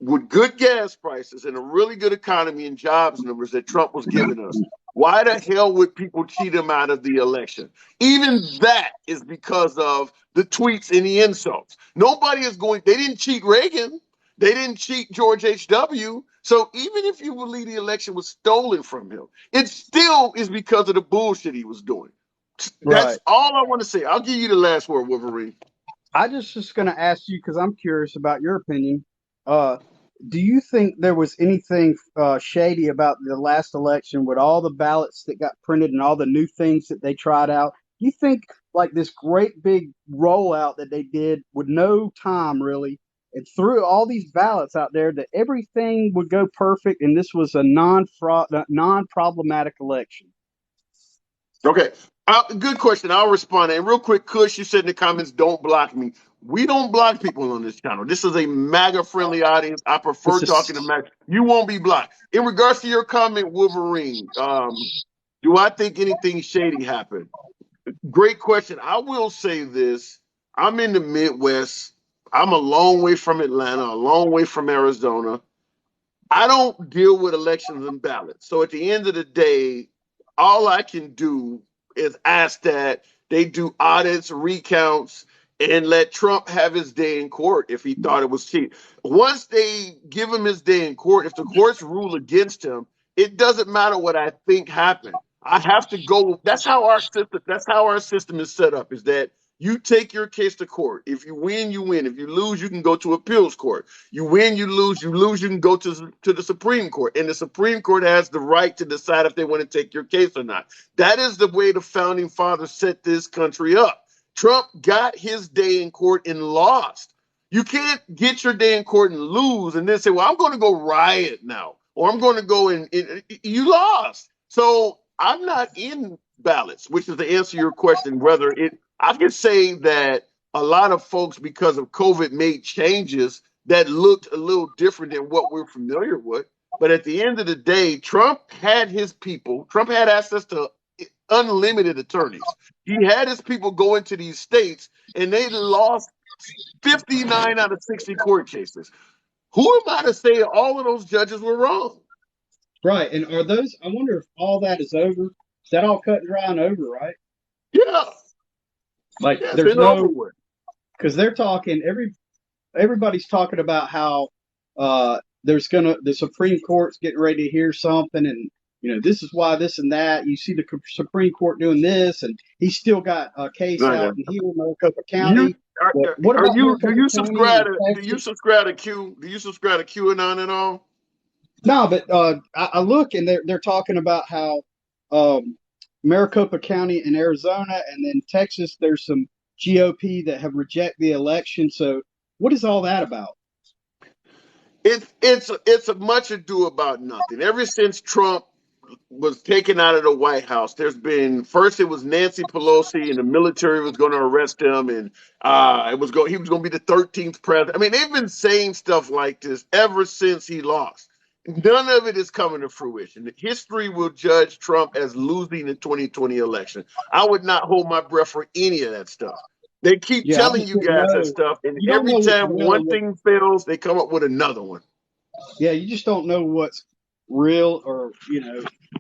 with good gas prices and a really good economy and jobs numbers that Trump was giving us, why the hell would people cheat him out of the election? Even that is because of the tweets and the insults. Nobody is going, they didn't cheat Reagan. They didn't cheat George H.W. So even if you believe the election was stolen from him, it still is because of the bullshit he was doing. That's Right. all I want to say. I'll give you the last word, Wolverine. I just going to ask you because I'm curious about your opinion. Uh, do you think there was anything shady about the last election with all the ballots that got printed and all the new things that they tried out? Do you think like this great big rollout that they did with no time really and threw all these ballots out there that everything would go perfect and this was a non-problematic election? Okay. Good question. I'll respond. And real quick, Kush, you said in the comments, don't block me. We don't block people on this channel. This is a MAGA friendly audience. I prefer This talking to is MAGA. You won't be blocked. In regards to your comment, Wolverine, do I think anything shady happened? Great question. I will say this. I'm in the Midwest. I'm a long way from Atlanta, a long way from Arizona. I don't deal with elections and ballots. So at the end of the day, all I can do is ask that they do audits, recounts, and let Trump have his day in court if he thought it was cheap. Once they give him his day in court, if the courts rule against him, it doesn't matter what I think happened. I have to go. That's how our system is set up, is that you take your case to court. If you win, you win. If you lose, you can go to appeals court. You win, you lose, you can go to the Supreme Court. And the Supreme Court has the right to decide if they want to take your case or not. That is the way the founding fathers set this country up. Trump got his day in court and lost. You can't get your day in court and lose and then say, well, I'm going to go riot now, or I'm going to go and you lost. So I'm not in ballots, which is to answer your question, whether I can say that a lot of folks, because of COVID, made changes that looked a little different than what we're familiar with. But at the end of the day, Trump had his people. Trump had access to unlimited attorneys. He had his people go into these states, and they lost 59 out of 60 court cases. Who am I to say all of those judges were wrong? right. And are those? I wonder if all that is over. Is that all cut and dry and over? Right. Yeah. Like Yeah, it's there's been over no with. because they're talking everybody's talking about how the Supreme Court's getting ready to hear something and this is why this and that. You see the Supreme Court doing this and he's still got a case I out know. in here in Maricopa You County. But what about do Maricopa you County subscribe and to Texas? Q? Do you subscribe to QAnon at all? No, but I look and they're talking about how Maricopa County in Arizona and then Texas there's some GOP that have rejected the election. So what is all that about? It's a much ado about nothing. Ever since Trump was taken out of the White House, there's been first it was Nancy Pelosi and the military was going to arrest him, and he was going to be the 13th president. I mean, they've been saying stuff like this ever since he lost. None of it is coming to fruition. History will judge Trump as losing the 2020 election. I would not hold my breath for any of that stuff. They keep Yeah, I telling just you didn't guys that know. stuff, and You don't every know what's time real one and what. thing fails, they come up with another one. Yeah, you just don't know what's real or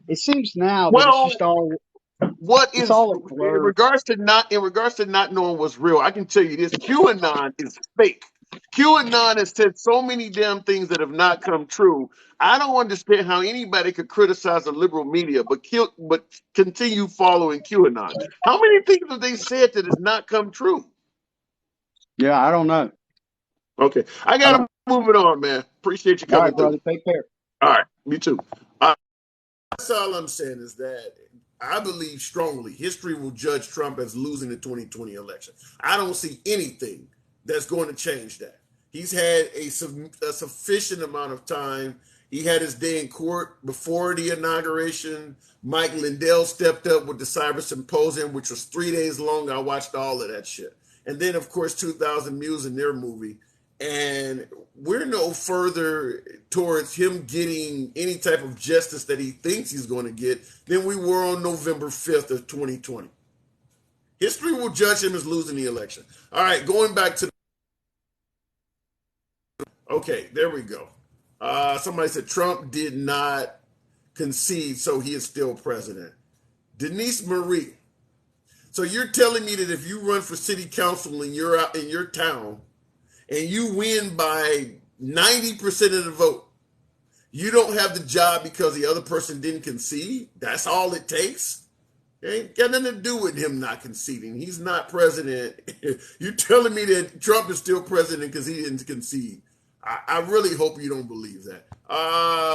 It seems now that it's Well, just all what it's is all a blur. in regards to not knowing what's real, I can tell you this: QAnon is fake. QAnon has said so many damn things that have not come true. I don't understand how anybody could criticize the liberal media, but continue following QAnon. How many things have they said that has not come true? Yeah, I don't know. Okay, I I don't. gotta move it on, man. Appreciate you All coming right, through. brother. Take care. All right, me too. That's all I'm saying is that I believe strongly history will judge Trump as losing the 2020 election. I don't see anything that's going to change that. He's had a sufficient amount of time. He had his day in court before the inauguration. Mike Lindell stepped up with the Cyber Symposium, which was 3 days long. I watched all of that shit. And then, of course, 2000 Mules in their movie. And we're no further towards him getting any type of justice that he thinks he's going to get than we were on November 5th of 2020. History will judge him as losing the election. All right, going back to okay, there we go. Somebody said Trump did not concede, so he is still president. Denise Marie. So you're telling me that if you run for city council in your town and you win by 90% of the vote, you don't have the job because the other person didn't concede? That's all it takes? It ain't got nothing to do with him not conceding. He's not president. You're telling me that Trump is still president because he didn't concede. I really hope you don't believe that.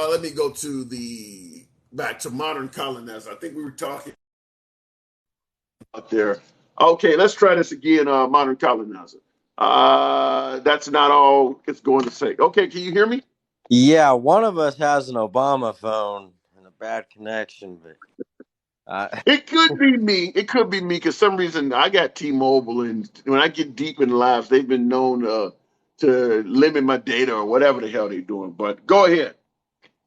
Let me go to back to modern colonizer. I think we were talking out there. Okay, let's try this again, modern colonizer. That's not all it's going to say. Okay, can you hear me? Yeah, one of us has an Obama phone and a bad connection, but It could be me. It could be me because some reason I got T-Mobile, and when I get deep in lives, they've been known to limit my data or whatever the hell they're doing. But go ahead.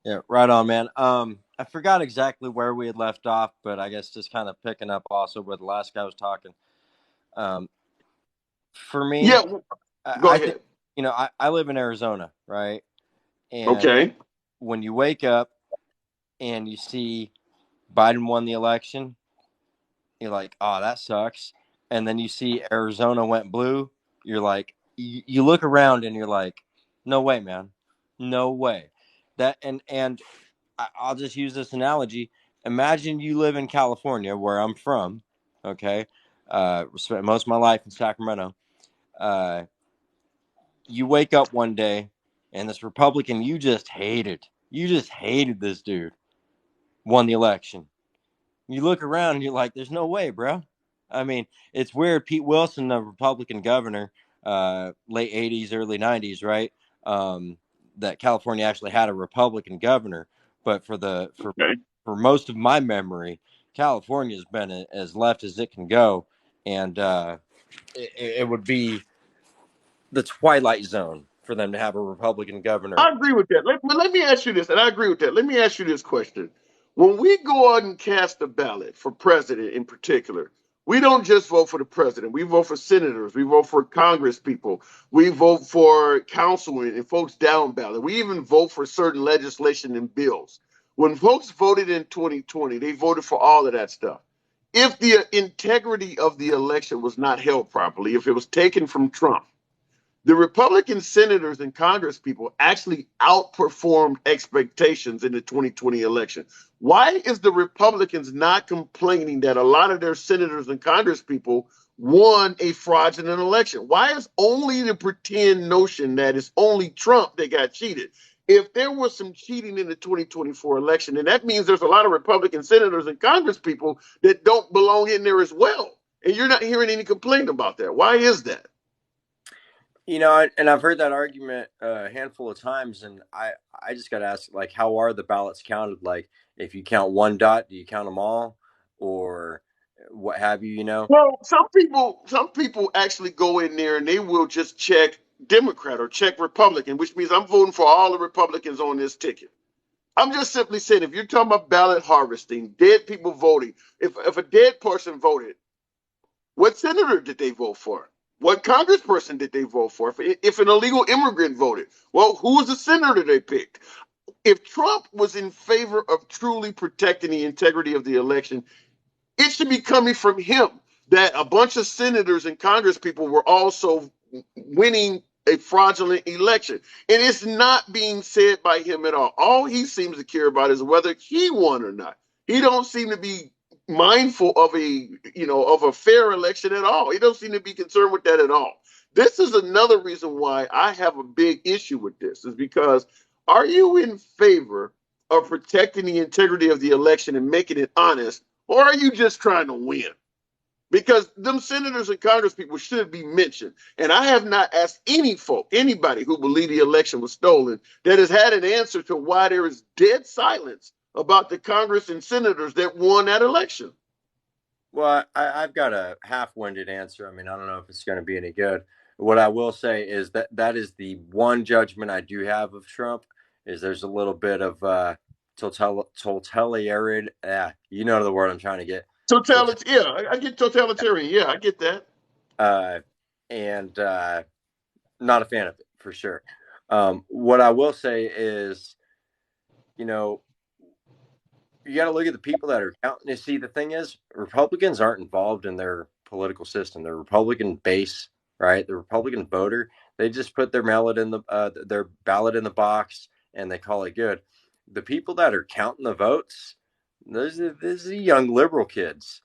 yeah, right on, man. I forgot exactly where we had left off, but I guess just kind of picking up also where the last guy was talking. For me, Yeah, go I think, ahead. I live in Arizona, right? And Okay. when you wake up and you see Biden won the election, you're like, oh, that sucks. And then you see Arizona went blue, you're like, you look around and you're like, no way, man. No way. That and I'll just use this analogy. Imagine you live in California, where I'm from, okay? Spent most of my life in Sacramento. You wake up one day and this Republican you just hated this dude won the election. You look around and you're like, there's no way, bro. I mean, it's weird. Pete Wilson, the Republican governor, late 80s, early 90s, right? That California actually had a Republican governor. But Okay. for most of my memory, California's been as left as it can go. And it would be the twilight zone for them to have a Republican governor. I agree with that. Let me ask you this, and I agree with that. Let me ask you this question. When we go out and cast a ballot for president in particular, we don't just vote for the president. We vote for senators. We vote for Congress people. We vote for councilmen and folks down ballot. We even vote for certain legislation and bills. When folks voted in 2020, they voted for all of that stuff. If the integrity of the election was not held properly, if it was taken from Trump, the Republican senators and Congress people actually outperformed expectations in the 2020 election. Why is the Republicans not complaining that a lot of their senators and Congress people won a fraudulent election? Why is only the pretend notion that it's only Trump that got cheated? If there was some cheating in the 2024 election, then that means there's a lot of Republican senators and Congress people that don't belong in there as well. And you're not hearing any complaint about that. Why is that? And I've heard that argument a handful of times, and I just got to ask, like, how are the ballots counted? Like, if you count one dot, do you count them all, or what have you? Well, some people actually go in there and they will just check Democrat or check Republican, which means I'm voting for all the Republicans on this ticket. I'm just simply saying, if you're talking about ballot harvesting, dead people voting, if a dead person voted, what senator did they vote for? What congressperson did they vote for? If an illegal immigrant voted, well, who was the senator they picked? If Trump was in favor of truly protecting the integrity of the election, it should be coming from him that a bunch of senators and congress people were also winning a fraudulent election. And it's not being said by him at all. All he seems to care about is whether he won or not. He don't seem to be mindful of a fair election at all. He don't seem to be concerned with that at all. This is another reason why I have a big issue with this, is because are you in favor of protecting the integrity of the election and making it honest, or are you just trying to win? Because them senators and Congress people should be mentioned. And I have not asked anybody who believe the election was stolen, that has had an answer to why there is dead silence about the Congress and senators that won that election. Well, I've got a half-winded answer. I mean, I don't know if it's going to be any good. What I will say is that is the one judgment I do have of Trump, is there's a little bit of totalitarian. You know the word I'm trying to get. Totalitarian. Yeah, I get totalitarian. Yeah, I get that. And not a fan of it for sure. What I will say is, you got to look at the people that are counting. You see, the thing is, Republicans aren't involved in their political system. They're Republican base, right? The Republican voter, they just put their ballot in the box and they call it good. The people that are counting the votes, those are young liberal kids.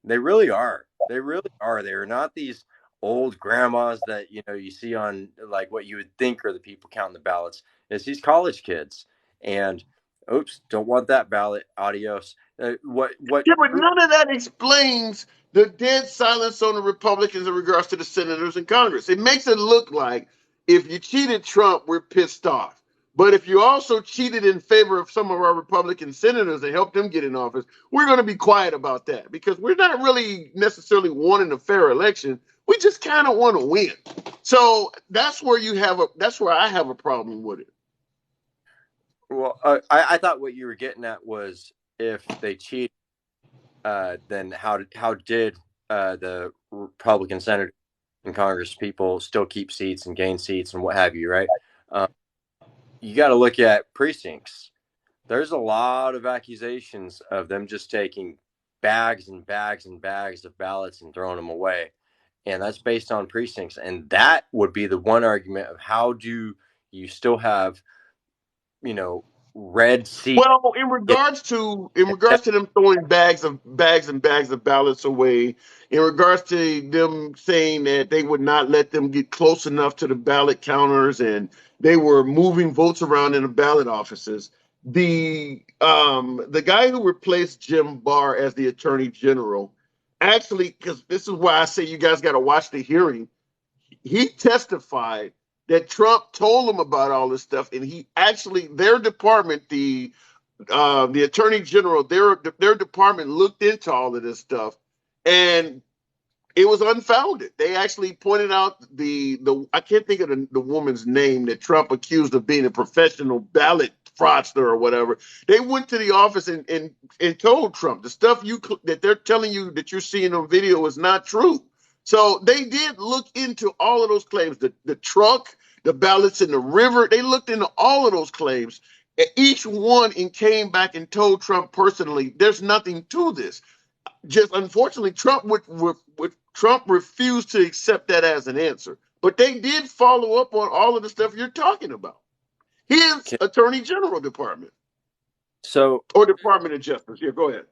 They really are. They really are. They are not these old grandmas that you see on, like, what you would think are the people counting the ballots. It's these college kids. And oops, don't want that ballot. Adios. What? Yeah, but none of that explains the dead silence on the Republicans in regards to the senators in Congress. It makes it look like if you cheated Trump, we're pissed off. But if you also cheated in favor of some of our Republican senators and helped them get in office, we're going to be quiet about that, because we're not really necessarily wanting a fair election. We just kind of want to win. So that's where I have a problem with it. Well, I thought what you were getting at was, if they cheat, then how did the Republican senators and Congress people still keep seats and gain seats and what have you, right? You got to look at precincts. There's a lot of accusations of them just taking bags and bags and bags of ballots and throwing them away. And that's based on precincts. And that would be the one argument of, how do you still have, red seats? Well, in regards to them throwing bags and bags of ballots away, in regards to them saying that they would not let them get close enough to the ballot counters and they were moving votes around in the ballot offices, the guy who replaced Jim Barr as the Attorney General, actually, because this is why I say you guys got to watch the hearing, he testified that Trump told him about all this stuff, and he actually, their department, the Attorney General, their department looked into all of this stuff, and it was unfounded. They actually pointed out the I can't think of the woman's name that Trump accused of being a professional ballot fraudster or whatever. They went to the office and told Trump the stuff that they're telling you that you're seeing on video is not true. So they did look into all of those claims, the truck, the ballots in the river. They looked into all of those claims, each one, and came back and told Trump personally, there's nothing to this. Just unfortunately, Trump refused to accept that as an answer. But they did follow up on all of the stuff you're talking about. His Attorney General department. Or Department of Justice. Yeah, go ahead.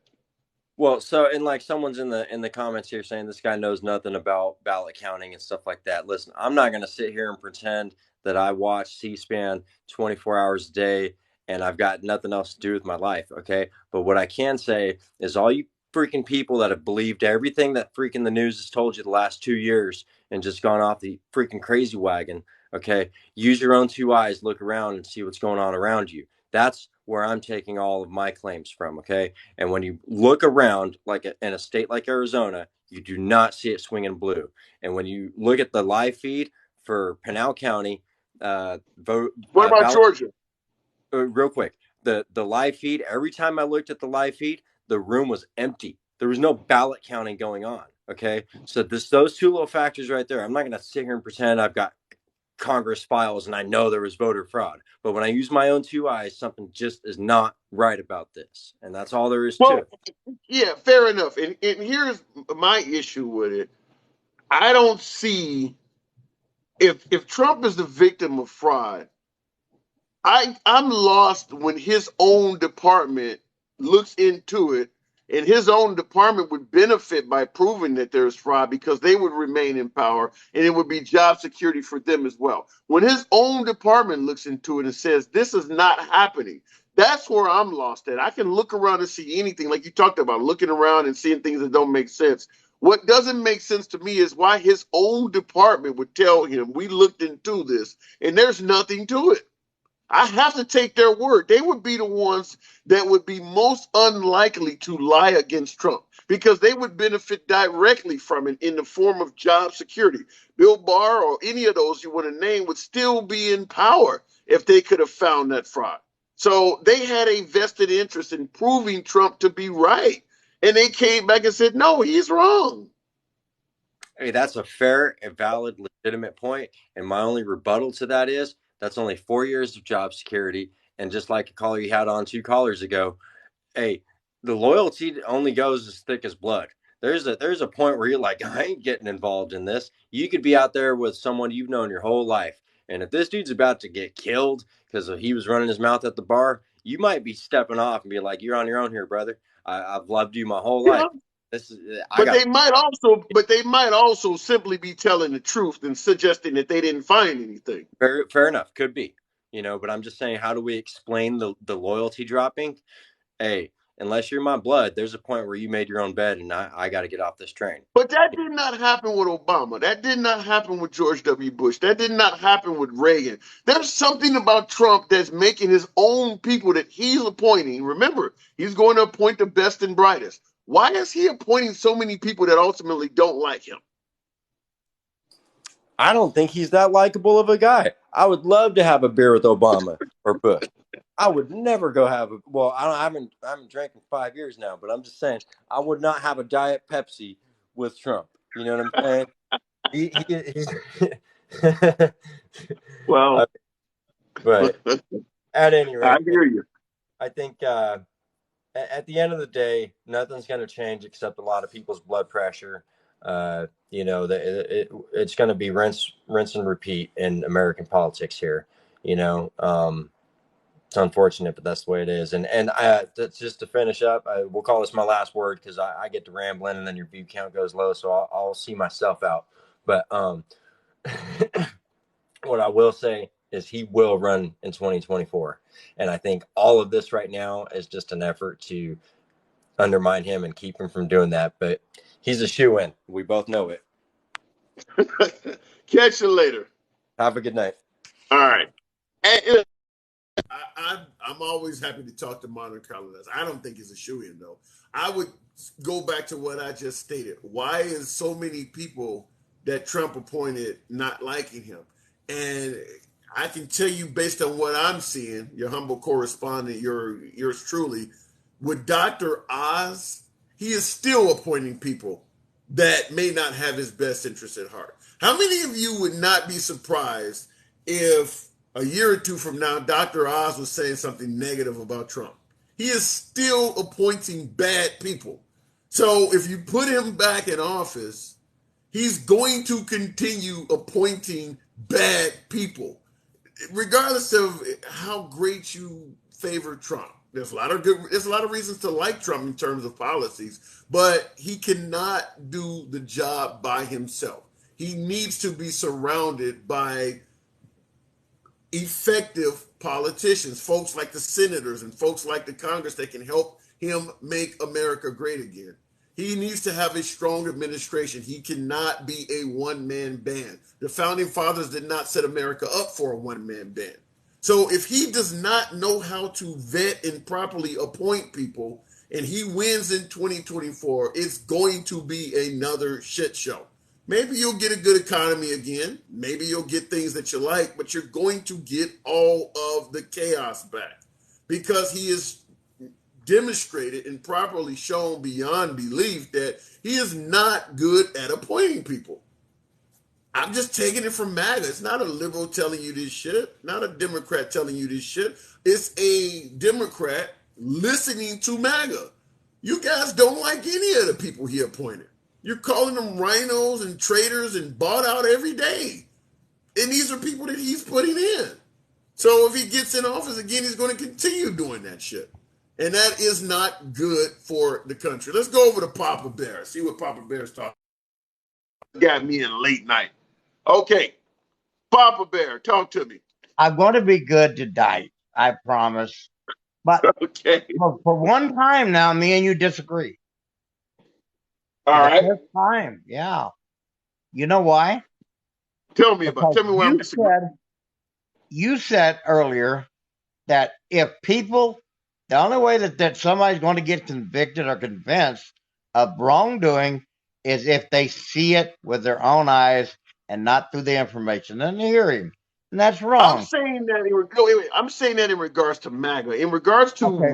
Well, and like someone's in the comments here saying this guy knows nothing about ballot counting and stuff like that. Listen, I'm not going to sit here and pretend that I watch C-SPAN 24 hours a day and I've got nothing else to do with my life, okay? But what I can say is, all you freaking people that have believed everything that freaking the news has told you the last 2 years and just gone off the freaking crazy wagon, okay? Use your own two eyes, look around and see what's going on around you. That's where I'm taking all of my claims from, okay? And when you look around, like in a state like Arizona, you do not see it swinging blue. And when you look at the live feed for Pinal County, what about Georgia? Real quick, the live feed, every time I looked at the live feed, the room was empty. There was no ballot counting going on, okay? So those two little factors right there, I'm not going to sit here and pretend I've got Congress files and I know there was voter fraud. But when I use my own two eyes, something just is not right about this. And that's all there is to it. Yeah, fair enough. And here's my issue with it. I don't see if Trump is the victim of fraud, I'm lost when his own department looks into it, and his own department would benefit by proving that there's fraud because they would remain in power and it would be job security for them as well. When his own department looks into it and says this is not happening, that's where I'm lost at. I can look around and see anything, like you talked about, looking around and seeing things that don't make sense. What doesn't make sense to me is why his own department would tell him, we looked into this and there's nothing to it. I have to take their word. They would be the ones that would be most unlikely to lie against Trump because they would benefit directly from it in the form of job security. Bill Barr or any of those you want to name would still be in power if they could have found that fraud. So they had a vested interest in proving Trump to be right. And they came back and said, no, he's wrong. Hey, that's a fair and valid, legitimate point. And my only rebuttal to that is that's only 4 years of job security. And just like a caller you had on 2 callers ago, hey, the loyalty only goes as thick as blood. There's a point where you're like, I ain't getting involved in this. You could be out there with someone you've known your whole life. And if this dude's about to get killed because he was running his mouth at the bar, you might be stepping off and be like, you're on your own here, brother. I've loved you my whole life. This is But they might also simply be telling the truth and suggesting that they didn't find anything. fair enough. Could be, but I'm just saying, how do we explain the loyalty dropping? Hey, unless you're my blood, there's a point where you made your own bed and I got to get off this train. But that did not happen with Obama. That did not happen with George W. Bush. That did not happen with Reagan. There's something about Trump that's making his own people that he's appointing. Remember, he's going to appoint the best and brightest. Why is he appointing so many people that ultimately don't like him? I don't think he's that likable of a guy. I would love to have a beer with Obama or Bush. I would never go have I haven't drank in 5 years now, but I'm just saying I would not have a Diet Pepsi with Trump. You know what I'm saying? Well, but at any rate, I hear you. I think at the end of the day, nothing's going to change except a lot of people's blood pressure. It's going to be rinse and repeat in American politics here. It's unfortunate, but that's the way it is. And that's just to finish up. We'll call this my last word because I get to rambling and then your view count goes low, so I'll see myself out. But what I will say is he will run in 2024, and I think all of this right now is just an effort to undermine him and keep him from doing that. But he's a shoo-in. We both know it. Catch you later. Have a good night. All right. And, I'm always happy to talk to modern colonists. I don't think he's a shoo-in, though. I would go back to what I just stated. Why is so many people that Trump appointed not liking him? And I can tell you based on what I'm seeing, your humble correspondent, yours truly, with Dr. Oz, he is still appointing people that may not have his best interest at heart. How many of you would not be surprised if a year or two from now, Dr. Oz was saying something negative about Trump? He is still appointing bad people. So if you put him back in office, he's going to continue appointing bad people, regardless of how great you favor Trump. There's a lot of reasons to like Trump in terms of policies, but he cannot do the job by himself. He needs to be surrounded by effective politicians, folks like the senators and folks like the Congress that can help him make America great again. He needs to have a strong administration. He cannot be a one-man band. The founding fathers did not set America up for a one-man band. So if he does not know how to vet and properly appoint people and he wins in 2024, it's going to be another shit show. Maybe you'll get a good economy again. Maybe you'll get things that you like, but you're going to get all of the chaos back because he is demonstrated and properly shown beyond belief that he is not good at appointing people. I'm just taking it from Maga. It's not a liberal telling you this shit, not a Democrat telling you this shit. It's a Democrat listening to Maga. You guys don't like any of the people he appointed. You're calling them rhinos and traitors and bought out every day. And these are people that he's putting in. So if he gets in office again, he's going to continue doing that shit. And that is not good for the country. Let's go over to Papa Bear. See what Papa Bear's talking. Got me in late night. Okay, Papa Bear, talk to me. I'm going to be good tonight, I promise. But Okay. for one time now, me and you disagree. All For the right. first time, yeah. You know why? Tell me Because where I'm disagreeing. you said earlier that if people, the only way that somebody's going to get convicted or convinced of wrongdoing is if they see it with their own eyes and not through the information and the hearing. And that's I'm wrong. saying that I'm saying that in regards to MAGA. In regards to Okay.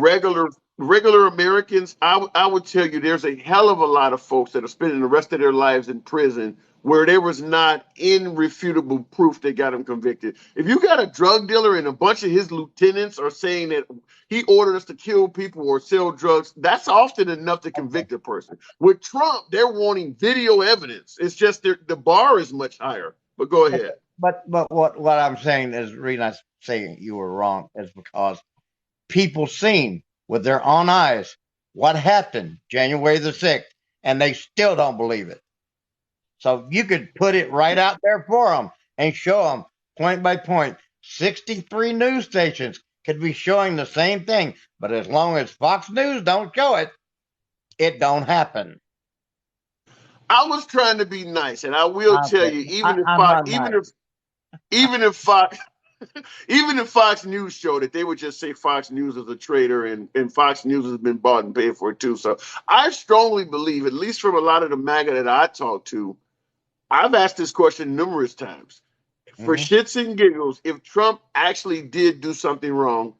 regular Americans, I would tell you there's a hell of a lot of folks that are spending the rest of their lives in prison where there was not irrefutable proof they got him convicted. If you got a drug dealer and a bunch of his lieutenants are saying that he ordered us to kill people or sell drugs, that's often enough to convict a person. With Trump, they're wanting video evidence. It's just the bar is much higher. But go ahead. But what I'm saying is the reason I'm saying you were wrong is because people seen with their own eyes what happened January the 6th, and they still don't believe it. So you could put it right out there for them and show them point by point. 63 news stations could be showing the same thing, but as long as Fox News don't show it, it don't happen. I was trying to be nice, and I will tell Okay. you, even if I'm Fox, not nice. even if Fox, even if Fox News showed it, they would just say Fox News is a traitor, and Fox News has been bought and paid for it too. So I strongly believe, at least from a lot of the MAGA that I talk to, I've asked this question numerous times. For shits and giggles, if Trump actually did do something wrong,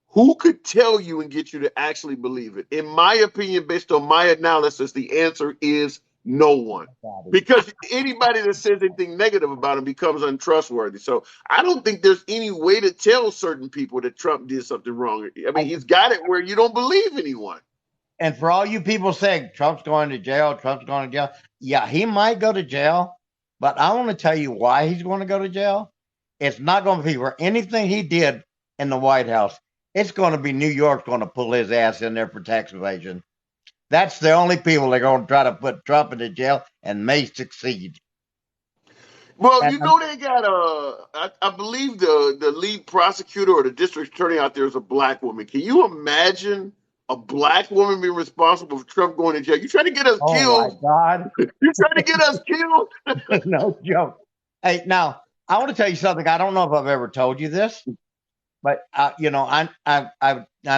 who could tell you and get you to actually believe it? In my opinion, based on my analysis, the answer is no one. Because anybody that says anything negative about him becomes untrustworthy. So I don't think there's any way to tell certain people that Trump did something wrong. I mean, he's got it where you don't believe anyone. And for all you people saying Trump's going to jail, Trump's going to jail, yeah, he might go to jail, but I want to tell you why he's going to go to jail. It's not going to be for anything he did in the White House. It's going to be New York's going to pull his ass in there for tax evasion. That's the only people that are going to try to put Trump into jail and may succeed. Well, you know they got I believe the lead prosecutor or the district attorney out there is a black woman. Can you imagine a black woman being responsible for Trump going to jail? You trying to get us killed? Oh my God! You trying to get us killed? No joke. Hey, now I want to tell you something. I don't know if I've ever told you this, but you know, I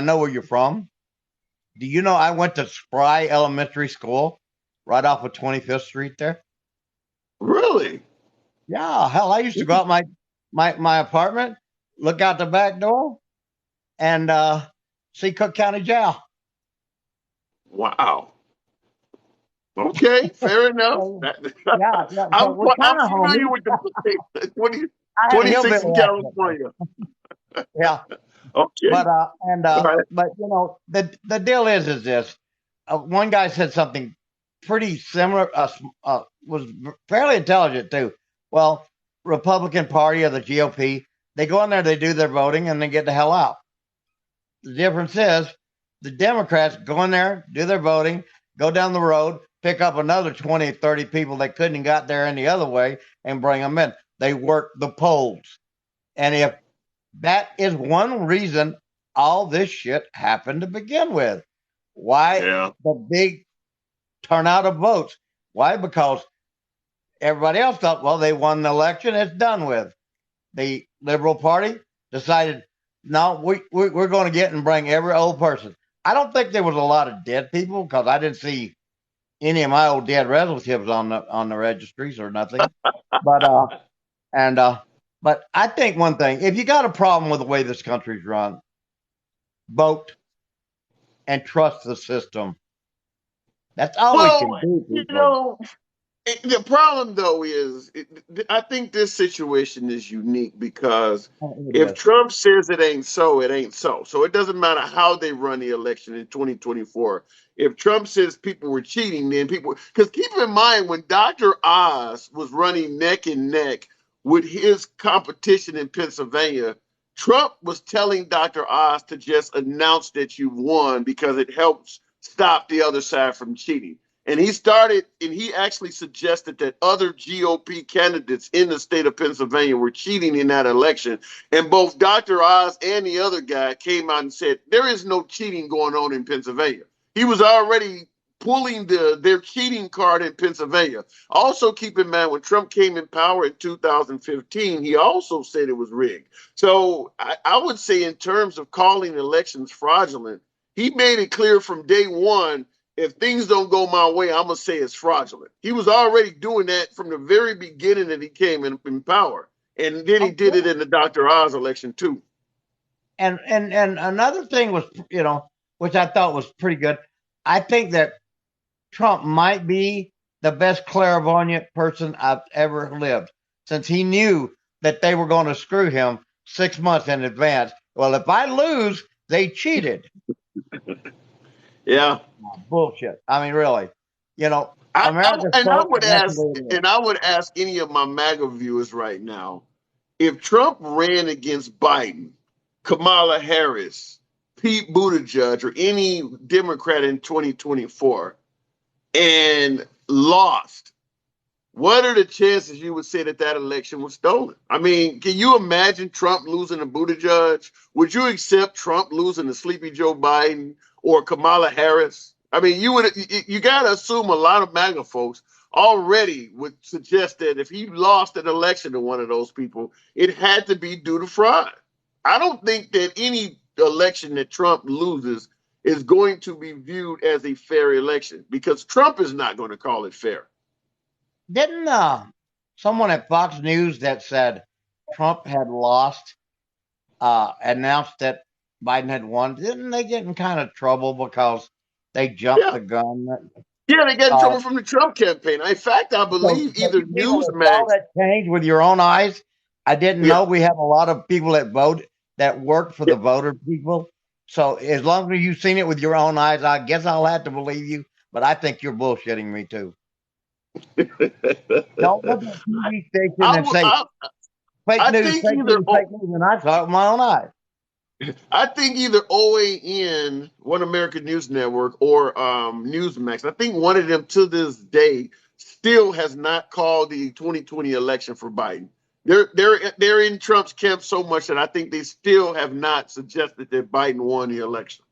know where you're from. Do you know I went to Spry Elementary School right off of 25th Street there? Really? Yeah, hell, I used to go out my apartment, look out the back door, and see Cook County Jail. Wow. Okay, fair enough. Yeah. I'm We're familiar with the 26 in hillbilly California. Yeah. Okay. But right. but you know the deal is this. One guy said something pretty similar. Was fairly intelligent too. Well, Republican Party or the GOP, they go in there, they do their voting, and they get the hell out. The difference is the Democrats go in there, do their voting, go down the road, pick up another 20, 30 people that couldn't have got there any other way, and bring them in. They work the polls, and if that is one reason all this shit happened to begin with. Why the big turnout of votes? Why? Because everybody else thought, well, they won the election, it's done with. The Liberal Party decided, no, we're going to get and bring every old person. I don't think there was a lot of dead people because I didn't see any of my old dead relatives on the registries or nothing. But but I think one thing, if you got a problem with the way this country's run, vote and trust the system. That's all we can do. You know, the problem though is, I think this situation is unique because if Trump says it ain't so, it ain't so. So it doesn't matter how they run the election in 2024. If Trump says people were cheating, then people, because keep in mind when Dr. Oz was running neck and neck with his competition in Pennsylvania, Trump was telling Dr. Oz to just announce that you won because it helps stop the other side from cheating. And he actually suggested that other GOP candidates in the state of Pennsylvania were cheating in that election. And both Dr. Oz and the other guy came out and said, there is no cheating going on in Pennsylvania. He was already pulling their cheating card in Pennsylvania. Also, keep in mind, when Trump came in power in 2015, he also said it was rigged. So I would say in terms of calling elections fraudulent, he made it clear from day one, if things don't go my way, I'm going to say it's fraudulent. He was already doing that from the very beginning that he came in power. And then he did it in the Dr. Oz election, too. And another thing was, which I thought was pretty good. I think that Trump might be the best clairvoyant person I've ever lived, since he knew that they were going to screw him 6 months in advance. Well, if I lose, they cheated. Yeah. Bullshit. I mean, really. I America. would ask any of my MAGA viewers right now, if Trump ran against Biden, Kamala Harris, Pete Buttigieg, or any Democrat in 2024 and lost, what are the chances you would say that election was stolen? I mean, can you imagine Trump losing to Buttigieg? Would you accept Trump losing to Sleepy Joe Biden or Kamala Harris? I mean, you got to assume a lot of MAGA folks already would suggest that if he lost an election to one of those people, it had to be due to fraud. I don't think that any election that Trump loses is going to be viewed as a fair election because Trump is not going to call it fair. Didn't someone at Fox News that said Trump had lost announced that Biden had won? Didn't they get in kind of trouble because they jumped the gun? Yeah, they got in trouble from the Trump campaign. In fact, I believe either Newsmax. That changed with your own eyes. I didn't know we have a lot of people that vote that work for the voter people. So as long as you've seen it with your own eyes, I guess I'll have to believe you. But I think you're bullshitting me too. Don't look at TV station and say fake news, and I saw it with my own eyes. I think either OAN, One American News Network, or Newsmax. I think one of them to this day still has not called the 2020 election for Biden. They're in Trump's camp so much that I think they still have not suggested that Biden won the election.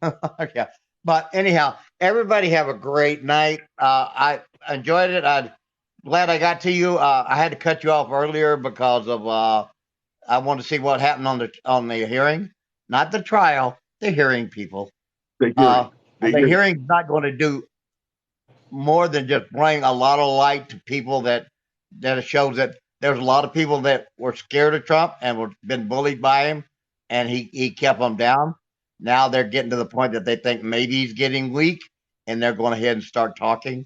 Yeah. But anyhow, everybody have a great night. I enjoyed it. I'm glad I got to you. I had to cut you off earlier because of I wanted to see what happened on the hearing, not the trial, the hearing, people. The hearing's not going to do more than just bring a lot of light to people that shows that there's a lot of people that were scared of Trump and were been bullied by him, and he kept them down. Now they're getting to the point that they think maybe he's getting weak, and they're going ahead and start talking.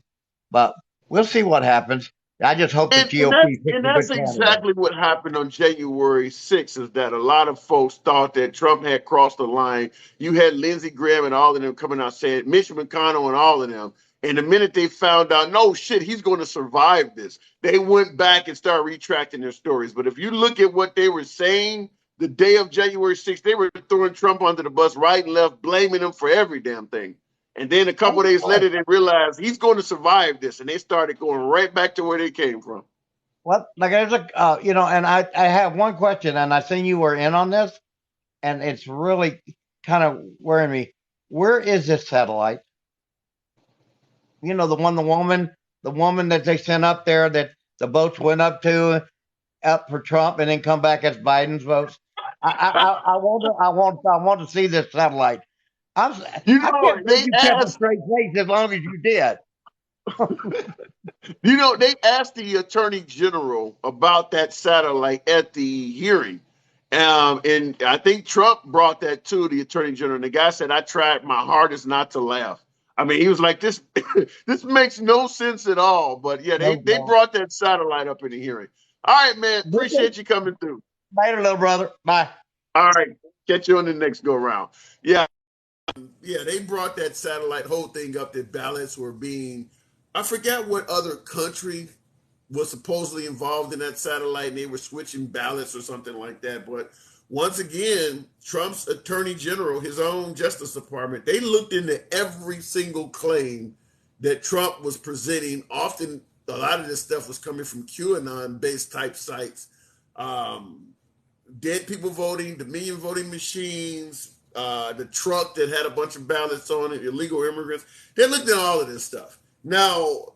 But we'll see what happens. I just hope the GOP. And that's exactly what happened on January 6th, is that a lot of folks thought that Trump had crossed the line. You had Lindsey Graham and all of them coming out saying, Mitch McConnell and all of them. And the minute they found out, no shit, he's going to survive this, they went back and started retracting their stories. But if you look at what they were saying the day of January 6th, they were throwing Trump under the bus right and left, blaming him for every damn thing. And then a couple of days later, they realized he's going to survive this, and they started going right back to where they came from. Well, like there's and I have one question, and I seen you were in on this, and it's really kind of worrying me. Where is this satellite? The woman that they sent up there that the votes went up for Trump and then come back as Biden's votes. I want to see this satellite. I can't believe you kept a straight face as long as you did. They asked the attorney general about that satellite at the hearing. And I think Trump brought that to the attorney general. And the guy said, I tried my hardest not to laugh. I mean, he was like, this makes no sense at all. But yeah, they brought that satellite up in the hearing. All right, man. Appreciate you coming through. Later, little brother. Bye. All right. Catch you on the next go round. Yeah. Yeah, they brought that satellite whole thing up that ballots were being, I forget what other country was supposedly involved in that satellite and they were switching ballots or something like that. But once again, Trump's attorney general, his own Justice Department, they looked into every single claim that Trump was presenting. Often, a lot of this stuff was coming from QAnon-based type sites. Dead people voting, Dominion voting machines, the truck that had a bunch of ballots on it, illegal immigrants. They looked at all of this stuff. Now,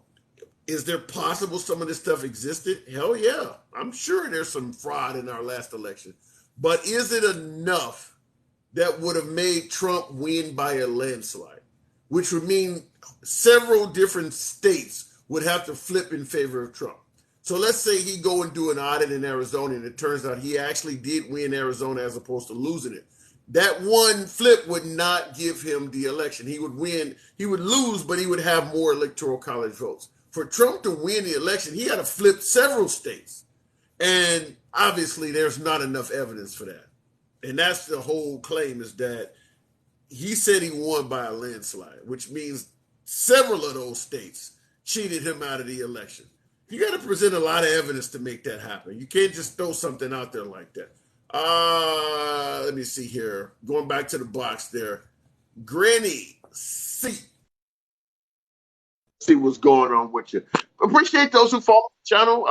is there possible some of this stuff existed? Hell yeah. I'm sure there's some fraud in our last election. But is it enough that would have made Trump win by a landslide? Which would mean several different states would have to flip in favor of Trump. So let's say he go and do an audit in Arizona and it turns out he actually did win Arizona as opposed to losing it. That one flip would not give him the election. He would win, he would lose, but he would have more electoral college votes. For Trump to win the election, he had to flip several states. And obviously there's not enough evidence for that. And that's the whole claim, is that he said he won by a landslide, which means several of those states cheated him out of the election. You got to present a lot of evidence to make that happen. You can't just throw something out there like that. Let me see here. Going back to the box there. Granny C. See what's going on with you. Appreciate those who follow the channel.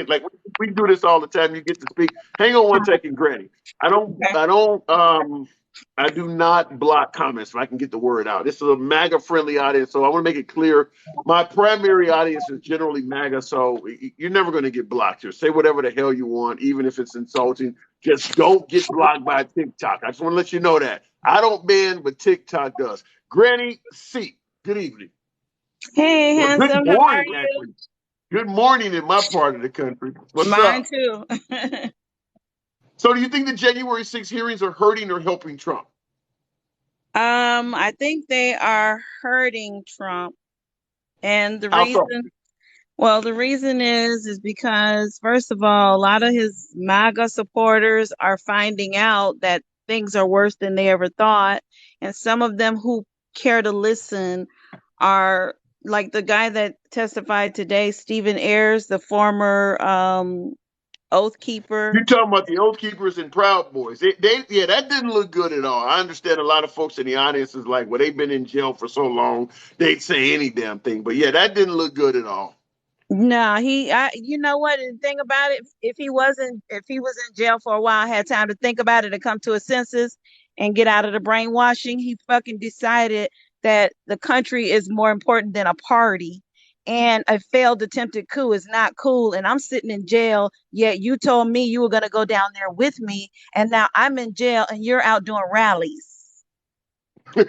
Like we do this all the time. You get to speak. Hang on one second, Granny. I do not block comments if I can get the word out. This is a MAGA friendly audience, so I want to make it clear. My primary audience is generally MAGA, so you're never going to get blocked here. Say whatever the hell you want, even if it's insulting. Just don't get blocked by TikTok. I just want to let you know that. I don't ban, but TikTok does. Granny C, good evening. Hey, Well, handsome, good how are morning, you? actually. Good morning in my part of the country. What's Mine up? too. So do you think the January 6 hearings are hurting or helping Trump? I think they are hurting Trump. And How so? the reason is because, first of all, a lot of his MAGA supporters are finding out that things are worse than they ever thought. And some of them who care to listen are like the guy that testified today, Stephen Ayers, the former Oath Keeper. You're talking about the Oath Keepers and Proud Boys. Yeah, that didn't look good at all. I understand a lot of folks in the audience is like, well, they've been in jail for so long, they'd say any damn thing. But yeah, that didn't look good at all. No, you know what? The thing about it, if he was in jail for a while, had time to think about it and come to his senses and get out of the brainwashing, he fucking decided that the country is more important than a party. And a failed attempted coup is not cool. And I'm sitting in jail, yet you told me you were going to go down there with me. And now I'm in jail and you're out doing rallies. and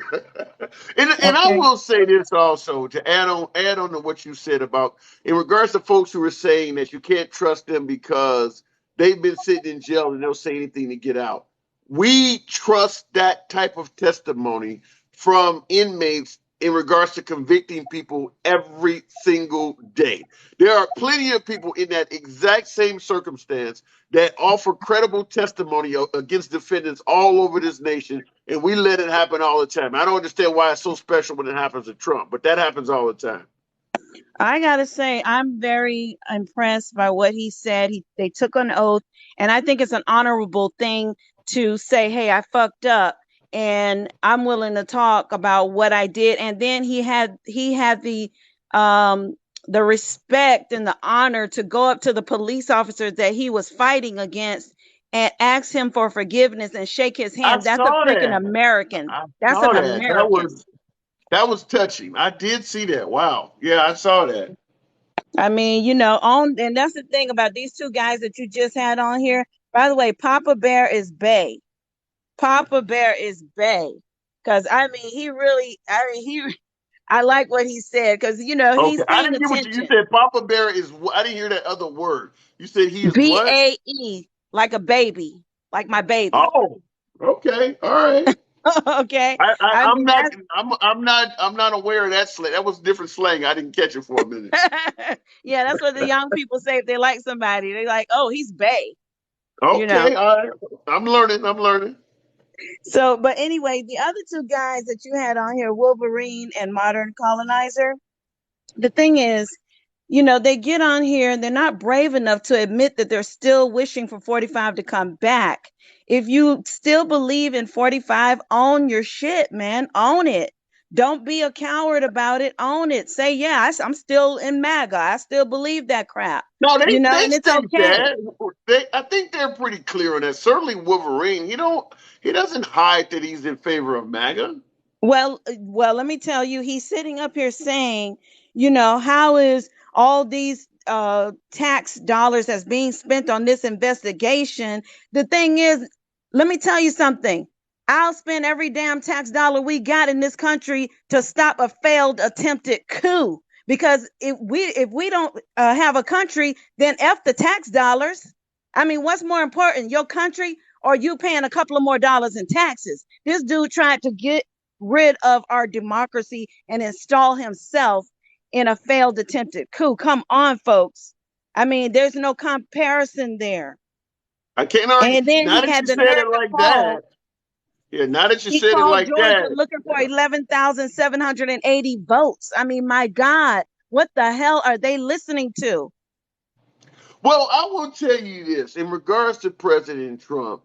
I will say this also to add on to what you said about in regards to folks who are saying that you can't trust them because they've been sitting in jail and they'll say anything to get out. We trust that type of testimony from inmates in regards to convicting people every single day. There are plenty of people in that exact same circumstance that offer credible testimony against defendants all over this nation, and we let it happen all the time. I don't understand why it's so special when it happens to Trump, but that happens all the time. I gotta say, I'm very impressed by what he said. They took an oath, and I think it's an honorable thing to say, "Hey, I fucked up, and I'm willing to talk about what I did." And then he had the respect and the honor to go up to the police officer that he was fighting against and ask him for forgiveness and shake his hand. That's a freaking American. That's an American. That was touching. I did see that. Wow. Yeah, I saw that. I mean, and that's the thing about these two guys that you just had on here. By the way, Papa Bear is Bay. Papa Bear is Bay. Because, I like what he said because, he's Okay, I paying didn't hear what you attention. said. Papa Bear is. I didn't hear that other word. You said he is what? BAE, like a baby, like my baby. Oh, okay, all right. Okay. I'm not aware of that slang. That was different slang. I didn't catch it for a minute. Yeah, that's what the young people say if they like somebody. They like, oh, he's Bay. Okay, all right. I'm learning. So, but anyway, the other two guys that you had on here, Wolverine and Modern Colonizer. The thing is, they get on here and they're not brave enough to admit that they're still wishing for 45 to come back. If you still believe in 45, own your shit, man. Own it. Don't be a coward about it. Own it. Say, yeah, I'm still in MAGA. I still believe that crap. No, they And it's state okay. that. I think they're pretty clear on that. Certainly Wolverine, he doesn't hide that he's in favor of MAGA. Well, let me tell you, he's sitting up here saying, how is all these tax dollars that's being spent on this investigation? The thing is, let me tell you something. I'll spend every damn tax dollar we got in this country to stop a failed attempted coup. Because if we don't have a country, then F the tax dollars. I mean, what's more important, your country or you paying a couple of more dollars in taxes? This dude tried to get rid of our democracy and install himself in a failed attempted coup. Come on, folks. I mean, there's no comparison there. I can't argue. And then Now he that you had the said nerve it to like call. that, yeah. Now that you He said it called like Georgia that, looking for yeah. 11,780 votes. I mean, my God, what the hell are they listening to? Well, I will tell you this in regards to President Trump.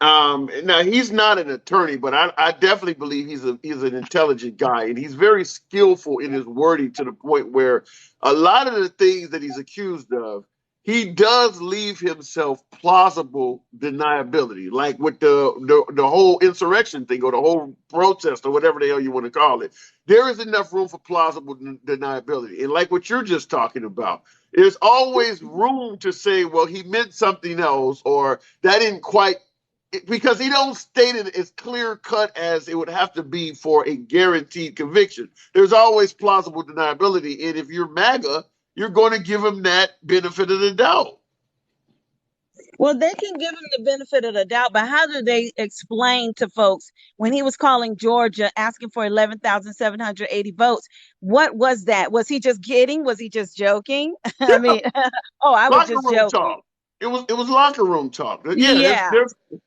Now he's not an attorney, but I definitely believe he's an intelligent guy, and he's very skillful in his wording to the point where a lot of the things that he's accused of, he does leave himself plausible deniability, like with the whole insurrection thing or the whole protest or whatever the hell you want to call it. There is enough room for plausible deniability, and like what you're just talking about, there's always room to say, well, he meant something else, or that didn't quite, because he don't state it as clear cut as it would have to be for a guaranteed conviction. There's always plausible deniability, and if you're MAGA, you're going to give him that benefit of the doubt. Well, they can give him the benefit of the doubt, but how do they explain to folks when he was calling Georgia asking for 11,780 votes? What was that? Was he just kidding? Was he just joking? I Yeah, mean, oh, I was locker just room joking. talk. It was locker room talk. Yeah, Yeah.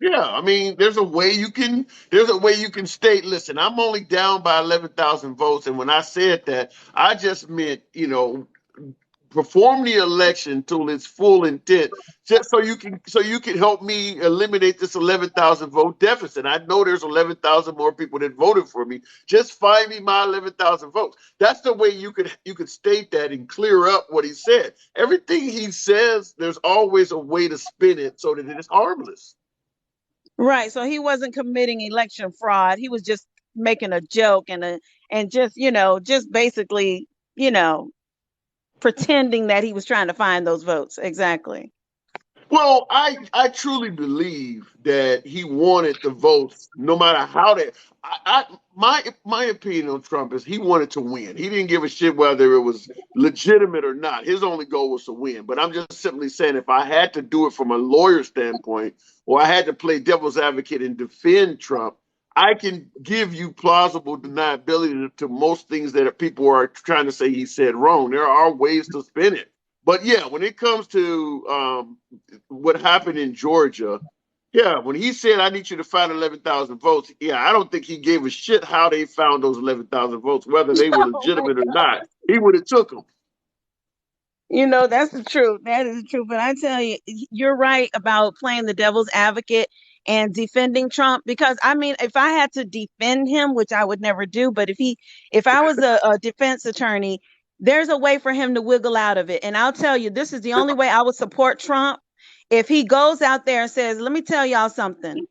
yeah. I mean, there's a way you can state. Listen, I'm only down by 11,000 votes, and when I said that, I just meant perform the election to its full intent, just so you can help me eliminate this 11,000 vote deficit. I know there's 11,000 more people that voted for me. Just find me my 11,000 votes. That's the way you could state that and clear up what he said. Everything he says, there's always a way to spin it so that it is harmless. Right. So he wasn't committing election fraud. He was just making a joke and just basically, you know, pretending that he was trying to find those votes. Exactly. Well, I truly believe that he wanted the votes, no matter how that. My opinion on Trump is he wanted to win. He didn't give a shit whether it was legitimate or not. His only goal was to win. But I'm just simply saying, if I had to do it from a lawyer standpoint, or I had to play devil's advocate and defend Trump, I can give you plausible deniability to most things that people are trying to say he said wrong. There are ways to spin it. But yeah, when it comes to what happened in Georgia, yeah, when he said, I need you to find 11,000 votes, yeah, I don't think he gave a shit how they found those 11,000 votes, whether they were Oh my legitimate or God. not. He would have took them. That's the truth. That is the truth. But I tell you, you're right about playing the devil's advocate and defending Trump. Because I mean, if I had to defend him, which I would never do, but if I was a defense attorney, there's a way for him to wiggle out of it. And I'll tell you, this is the only way I would support Trump. If he goes out there and says, let me tell y'all something,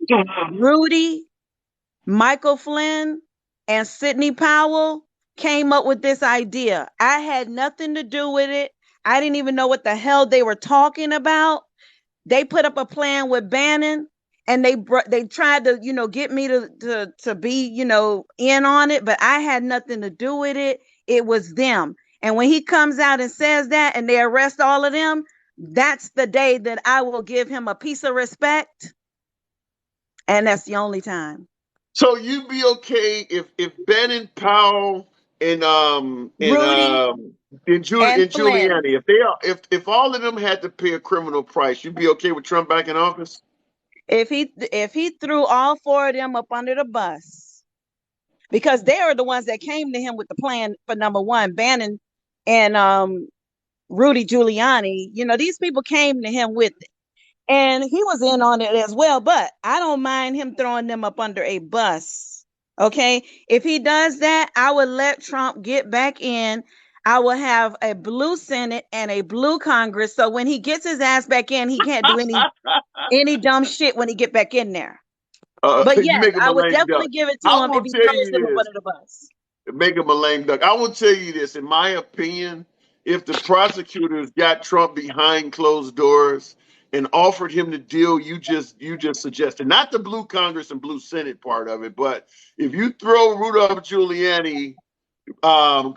Rudy, Michael Flynn, and Sidney Powell came up with this idea. I had nothing to do with it. I didn't even know what the hell they were talking about. They put up a plan with Bannon, and they tried to get me to be in on it, but I had nothing to do with it. It was them. And when he comes out and says that, and they arrest all of them, that's the day that I will give him a piece of respect, and that's the only time. So you'd be okay if Bannon, Powell, and Rudy and Flynn. Giuliani, if all of them had to pay a criminal price, you'd be okay with Trump back in office? If he threw all four of them up under the bus, because they are the ones that came to him with the plan for number one, Bannon and Rudy Giuliani, these people came to him with it. And he was in on it as well, but I don't mind him throwing them up under a bus. Okay. If he does that, I would let Trump get back in. I will have a blue Senate and a blue Congress. So when he gets his ass back in, he can't do any dumb shit when he get back in there. But You yes, make him I a would lame definitely duck. give it to I him if will he tell throws you them up this. under the bus. Make him a lame duck. I will tell you this. In my opinion, if the prosecutors got Trump behind closed doors and offered him the deal you just suggested, not the blue Congress and blue Senate part of it, but if you throw Rudolph Giuliani,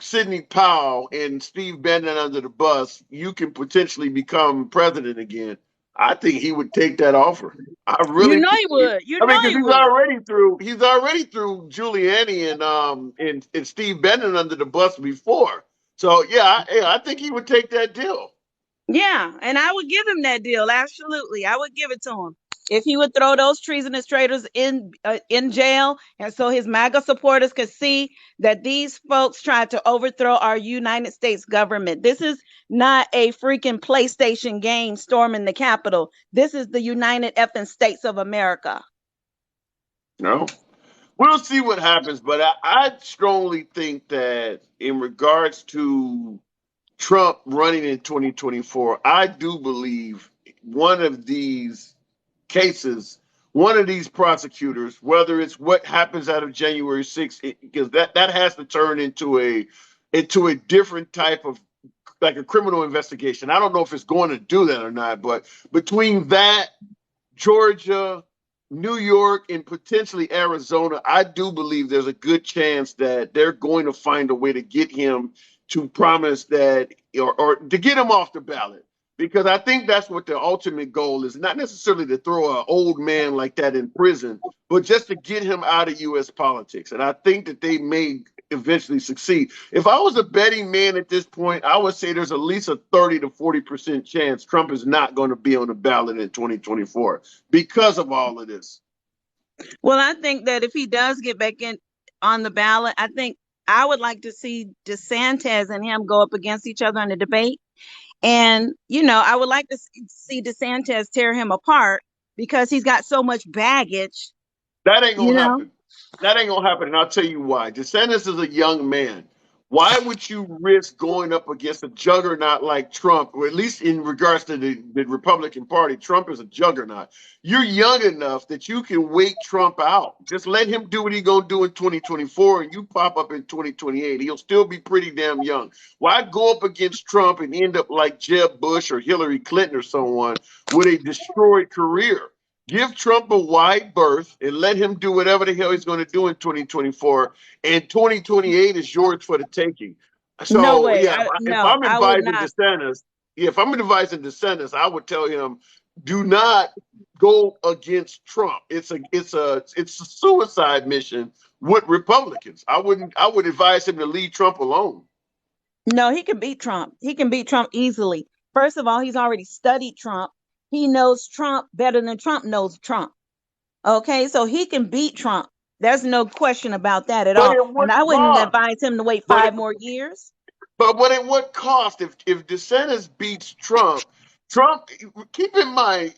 Sidney Powell, and Steve Bannon under the bus, you can potentially become president again. I think he would take that offer. I You really know think. he would. You I mean, know because he would. he's already threw Giuliani and Steve Bannon under the bus before. So yeah, I think he would take that deal. Yeah, and I would give him that deal. Absolutely, I would give it to him if he would throw those treasonous traitors in jail, and so his MAGA supporters could see that these folks tried to overthrow our United States government. This is not a freaking PlayStation game storming the Capitol. This is the United effing States of America. No, we'll see what happens, but I strongly think that in regards to Trump running in 2024, I do believe one of these cases, one of these prosecutors, whether it's what happens out of January 6th, because that has to turn into a different type of like a criminal investigation. I don't know if it's going to do that or not, but between that, Georgia, New York, and potentially Arizona, I do believe there's a good chance that they're going to find a way to get him to promise that or to get him off the ballot. Because I think that's what the ultimate goal is, not necessarily to throw an old man like that in prison, but just to get him out of U.S. politics. And I think that they may eventually succeed. If I was a betting man at this point, I would say there's at least a 30 to 40% chance Trump is not going to be on the ballot in 2024 because of all of this. Well, I think that if he does get back in on the ballot, I think I would like to see DeSantis and him go up against each other in a debate. And, I would like to see DeSantis tear him apart because he's got so much baggage, That ain't you gonna know? happen. That ain't gonna happen, and I'll tell you why. DeSantis is a young man. Why would you risk going up against a juggernaut like Trump, or at least in regards to the Republican Party? Trump is a juggernaut. You're young enough that you can wait Trump out. Just let him do what he's gonna do in 2024, and you pop up in 2028. He'll still be pretty damn young. Why go up against Trump and end up like Jeb Bush or Hillary Clinton or someone with a destroyed career? Give Trump a wide berth and let him do whatever the hell he's going to do in 2024. And 2028 is yours for the taking. No So, way. yeah, if No, I'm I would advising not. DeSantis, I would tell him, do not go against Trump. It's a suicide mission with Republicans. I would advise him to leave Trump alone. No, he can beat Trump. He can beat Trump easily. First of all, he's already studied Trump. He knows Trump better than Trump knows Trump. Okay, so he can beat Trump. There's no question about that at But all. at And what I wouldn't cost? advise him to wait But 5 more years. But at what cost? If DeSantis beats Trump, keep in mind,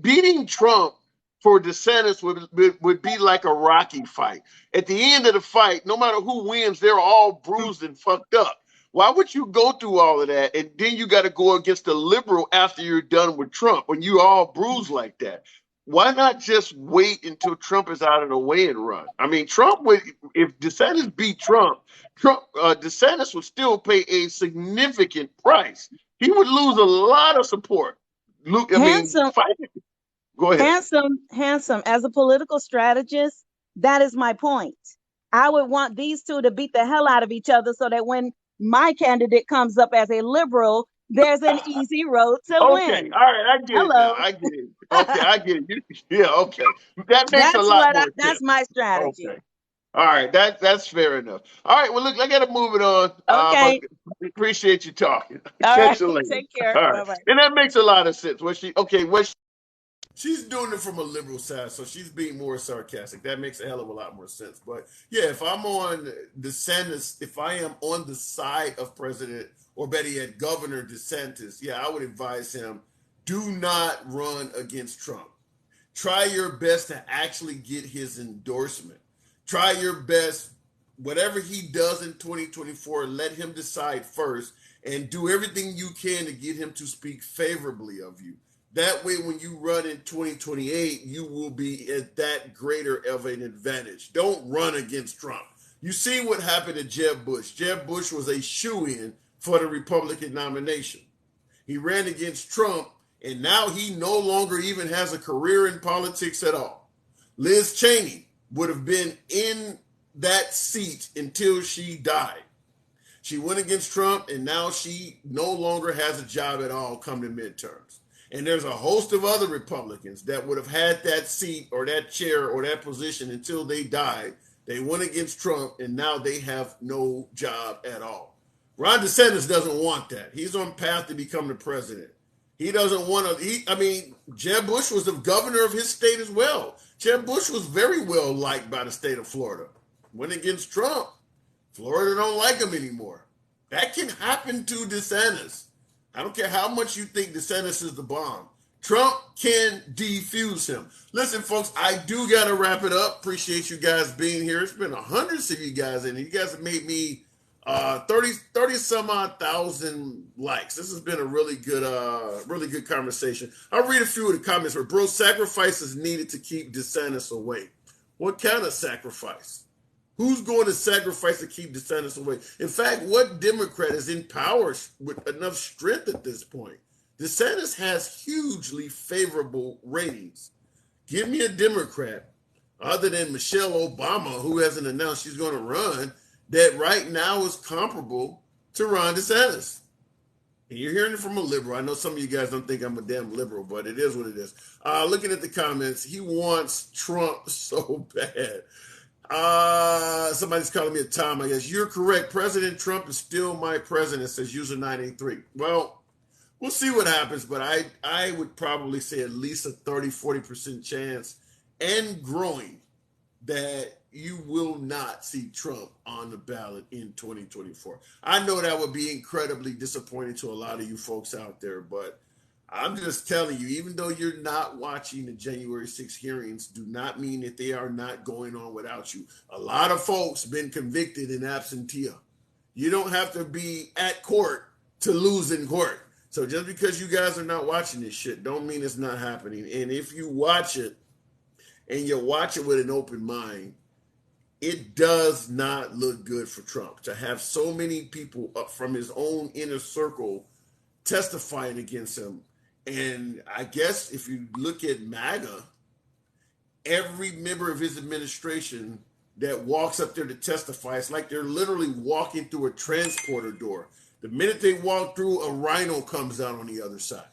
beating Trump for DeSantis would be like a Rocky fight. At the end of the fight, no matter who wins, they're all bruised and fucked up. Why would you go through all of that and then you got to go against a liberal after you're done with Trump when you all bruised like that? Why not just wait until Trump is out of the way and run? I mean, Trump would, if DeSantis beat DeSantis would still pay a significant price. He would lose a lot of support. I mean, Handsome, go ahead. handsome. As a political strategist, that is my point. I would want these two to beat the hell out of each other so that when my candidate comes up as a liberal, there's an easy road to Okay, win. all right, I get it now. Hello. I get it. Okay, I get it. Yeah, okay. That makes a lot more That's sense. my strategy. Okay. All right, that's fair enough. All right, well, look, I got to move it on. But Okay. appreciate you talking. All Catch right. you later. Take care. All right, Bye bye. and that makes a lot of sense. She's doing it from a liberal side, so she's being more sarcastic. That makes a hell of a lot more sense. But yeah, if I am on the side of President or better yet, Governor DeSantis, yeah, I would advise him, do not run against Trump. Try your best to actually get his endorsement. Try your best, whatever he does in 2024, let him decide first and do everything you can to get him to speak favorably of you. That way, when you run in 2028, you will be at that greater of an advantage. Don't run against Trump. You see what happened to Jeb Bush. Jeb Bush was a shoo-in for the Republican nomination. He ran against Trump, and now he no longer even has a career in politics at all. Liz Cheney would have been in that seat until she died. She went against Trump, and now she no longer has a job at all come the midterms. And there's a host of other Republicans that would have had that seat or that chair or that position until they died. They went against Trump, and now they have no job at all. Ron DeSantis doesn't want that. He's on path to become the president. He doesn't want to. Jeb Bush was the governor of his state as well. Jeb Bush was very well liked by the state of Florida. Went against Trump. Florida don't like him anymore. That can happen to DeSantis. I don't care how much you think DeSantis is the bomb. Trump can defuse him. Listen, folks, I do got to wrap it up. Appreciate you guys being here. It's been hundreds of you guys in. You guys have made me 30 some odd thousand likes. This has been a really good conversation. I'll read a few of the comments where, bro, sacrifice is needed to keep DeSantis away. What kind of sacrifice? Who's going to sacrifice to keep DeSantis away? In fact, what Democrat is in power with enough strength at this point? DeSantis has hugely favorable ratings. Give me a Democrat, other than Michelle Obama, who hasn't announced she's going to run, that right now is comparable to Ron DeSantis. And you're hearing it from a liberal. I know some of you guys don't think I'm a damn liberal, but it is what it is. Looking at the comments, he wants Trump so bad. Somebody's calling me a Tom. I guess you're correct. President Trump is still my president, says user 983. Well, we'll see what happens, but I would probably say at least a 30-40% chance and growing that you will not see Trump on the ballot in 2024. I know that would be incredibly disappointing to a lot of you folks out there, but I'm just telling you, even though you're not watching the January 6th hearings, do not mean that they are not going on without you. A lot of folks been convicted in absentia. You don't have to be at court to lose in court. So just because you guys are not watching this shit, don't mean it's not happening. And if you watch it, and you watch it with an open mind, it does not look good for Trump to have so many people up from his own inner circle testifying against him. And I guess if you look at Maga, every member of his administration that walks up there to testify, it's like they're literally walking through a transporter door. The minute they walk through, a rhino comes out on the other side,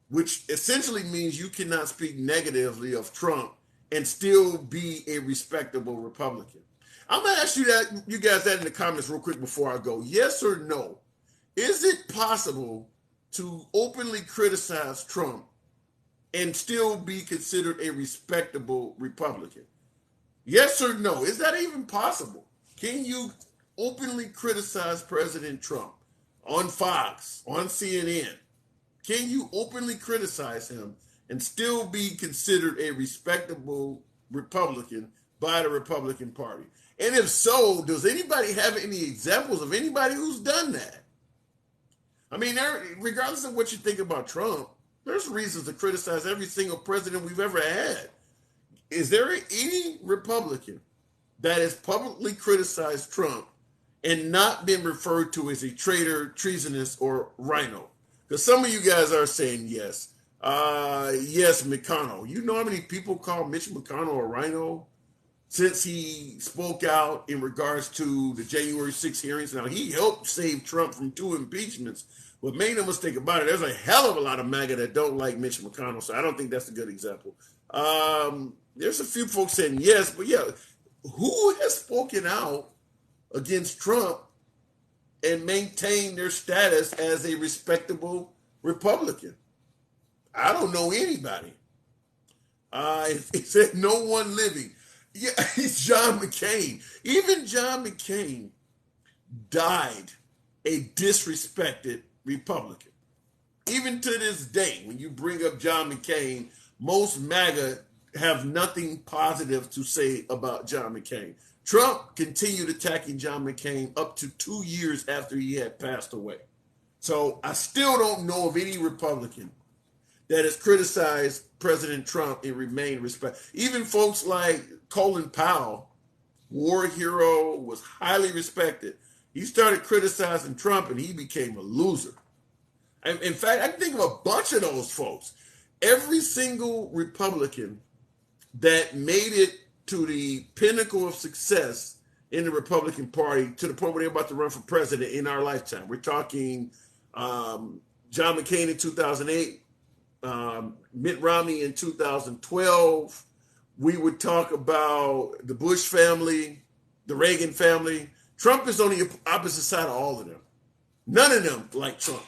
which essentially means you cannot speak negatively of Trump and still be a respectable Republican. I'm going to ask you guys that in the comments real quick before I go. Yes or no? Is it possible to openly criticize Trump and still be considered a respectable Republican? Yes or no? Is that even possible? Can you openly criticize President Trump on Fox, on CNN? Can you openly criticize him and still be considered a respectable Republican by the Republican Party? And if so, does anybody have any examples of anybody who's done that? I mean, regardless of what you think about Trump, there's reasons to criticize every single president we've ever had. Is there any Republican that has publicly criticized Trump and not been referred to as a traitor, treasonous, or rhino? Because some of you guys are saying yes. Yes, McConnell. You know how many people call Mitch McConnell a rhino since he spoke out in regards to the January 6th hearings? Now, he helped save Trump from 2 impeachments, but make no mistake about it, there's a hell of a lot of MAGA that don't like Mitch McConnell, so I don't think that's a good example. There's a few folks saying yes, but yeah, who has spoken out against Trump and maintained their status as a respectable Republican? I don't know anybody. It said no one living. Yeah, it's John McCain. Even John McCain died a disrespected Republican. Even to this day, when you bring up John McCain, most MAGA have nothing positive to say about John McCain. Trump continued attacking John McCain up to 2 years after he had passed away. So I still don't know of any Republican that has criticized President Trump and remained respectful. Even folks like Colin Powell, war hero, was highly respected. He started criticizing Trump and he became a loser. In fact, I can think of a bunch of those folks. Every single Republican that made it to the pinnacle of success in the Republican Party to the point where they're about to run for president in our lifetime. We're talking John McCain in 2008, Mitt Romney in 2012. We would talk about the Bush family, the Reagan family. Trump is on the opposite side of all of them. None of them like Trump.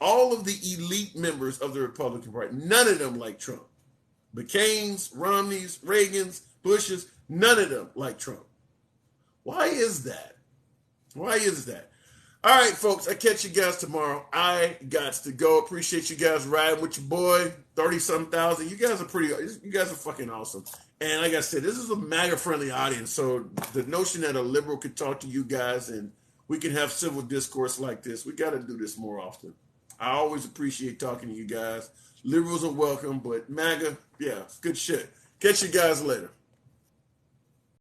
All of the elite members of the Republican Party, none of them like Trump. McCain's, Romney's, Reagan's, Bush's, none of them like Trump. Why is that? Why is that? All right, folks, I catch you guys tomorrow. I got to go. Appreciate you guys riding with your boy, 30-something thousand. You guys are fucking awesome. And like I said, this is a MAGA-friendly audience, so the notion that a liberal could talk to you guys and we can have civil discourse like this, we got to do this more often. I always appreciate talking to you guys. Liberals are welcome, but MAGA, yeah, good shit. Catch you guys later.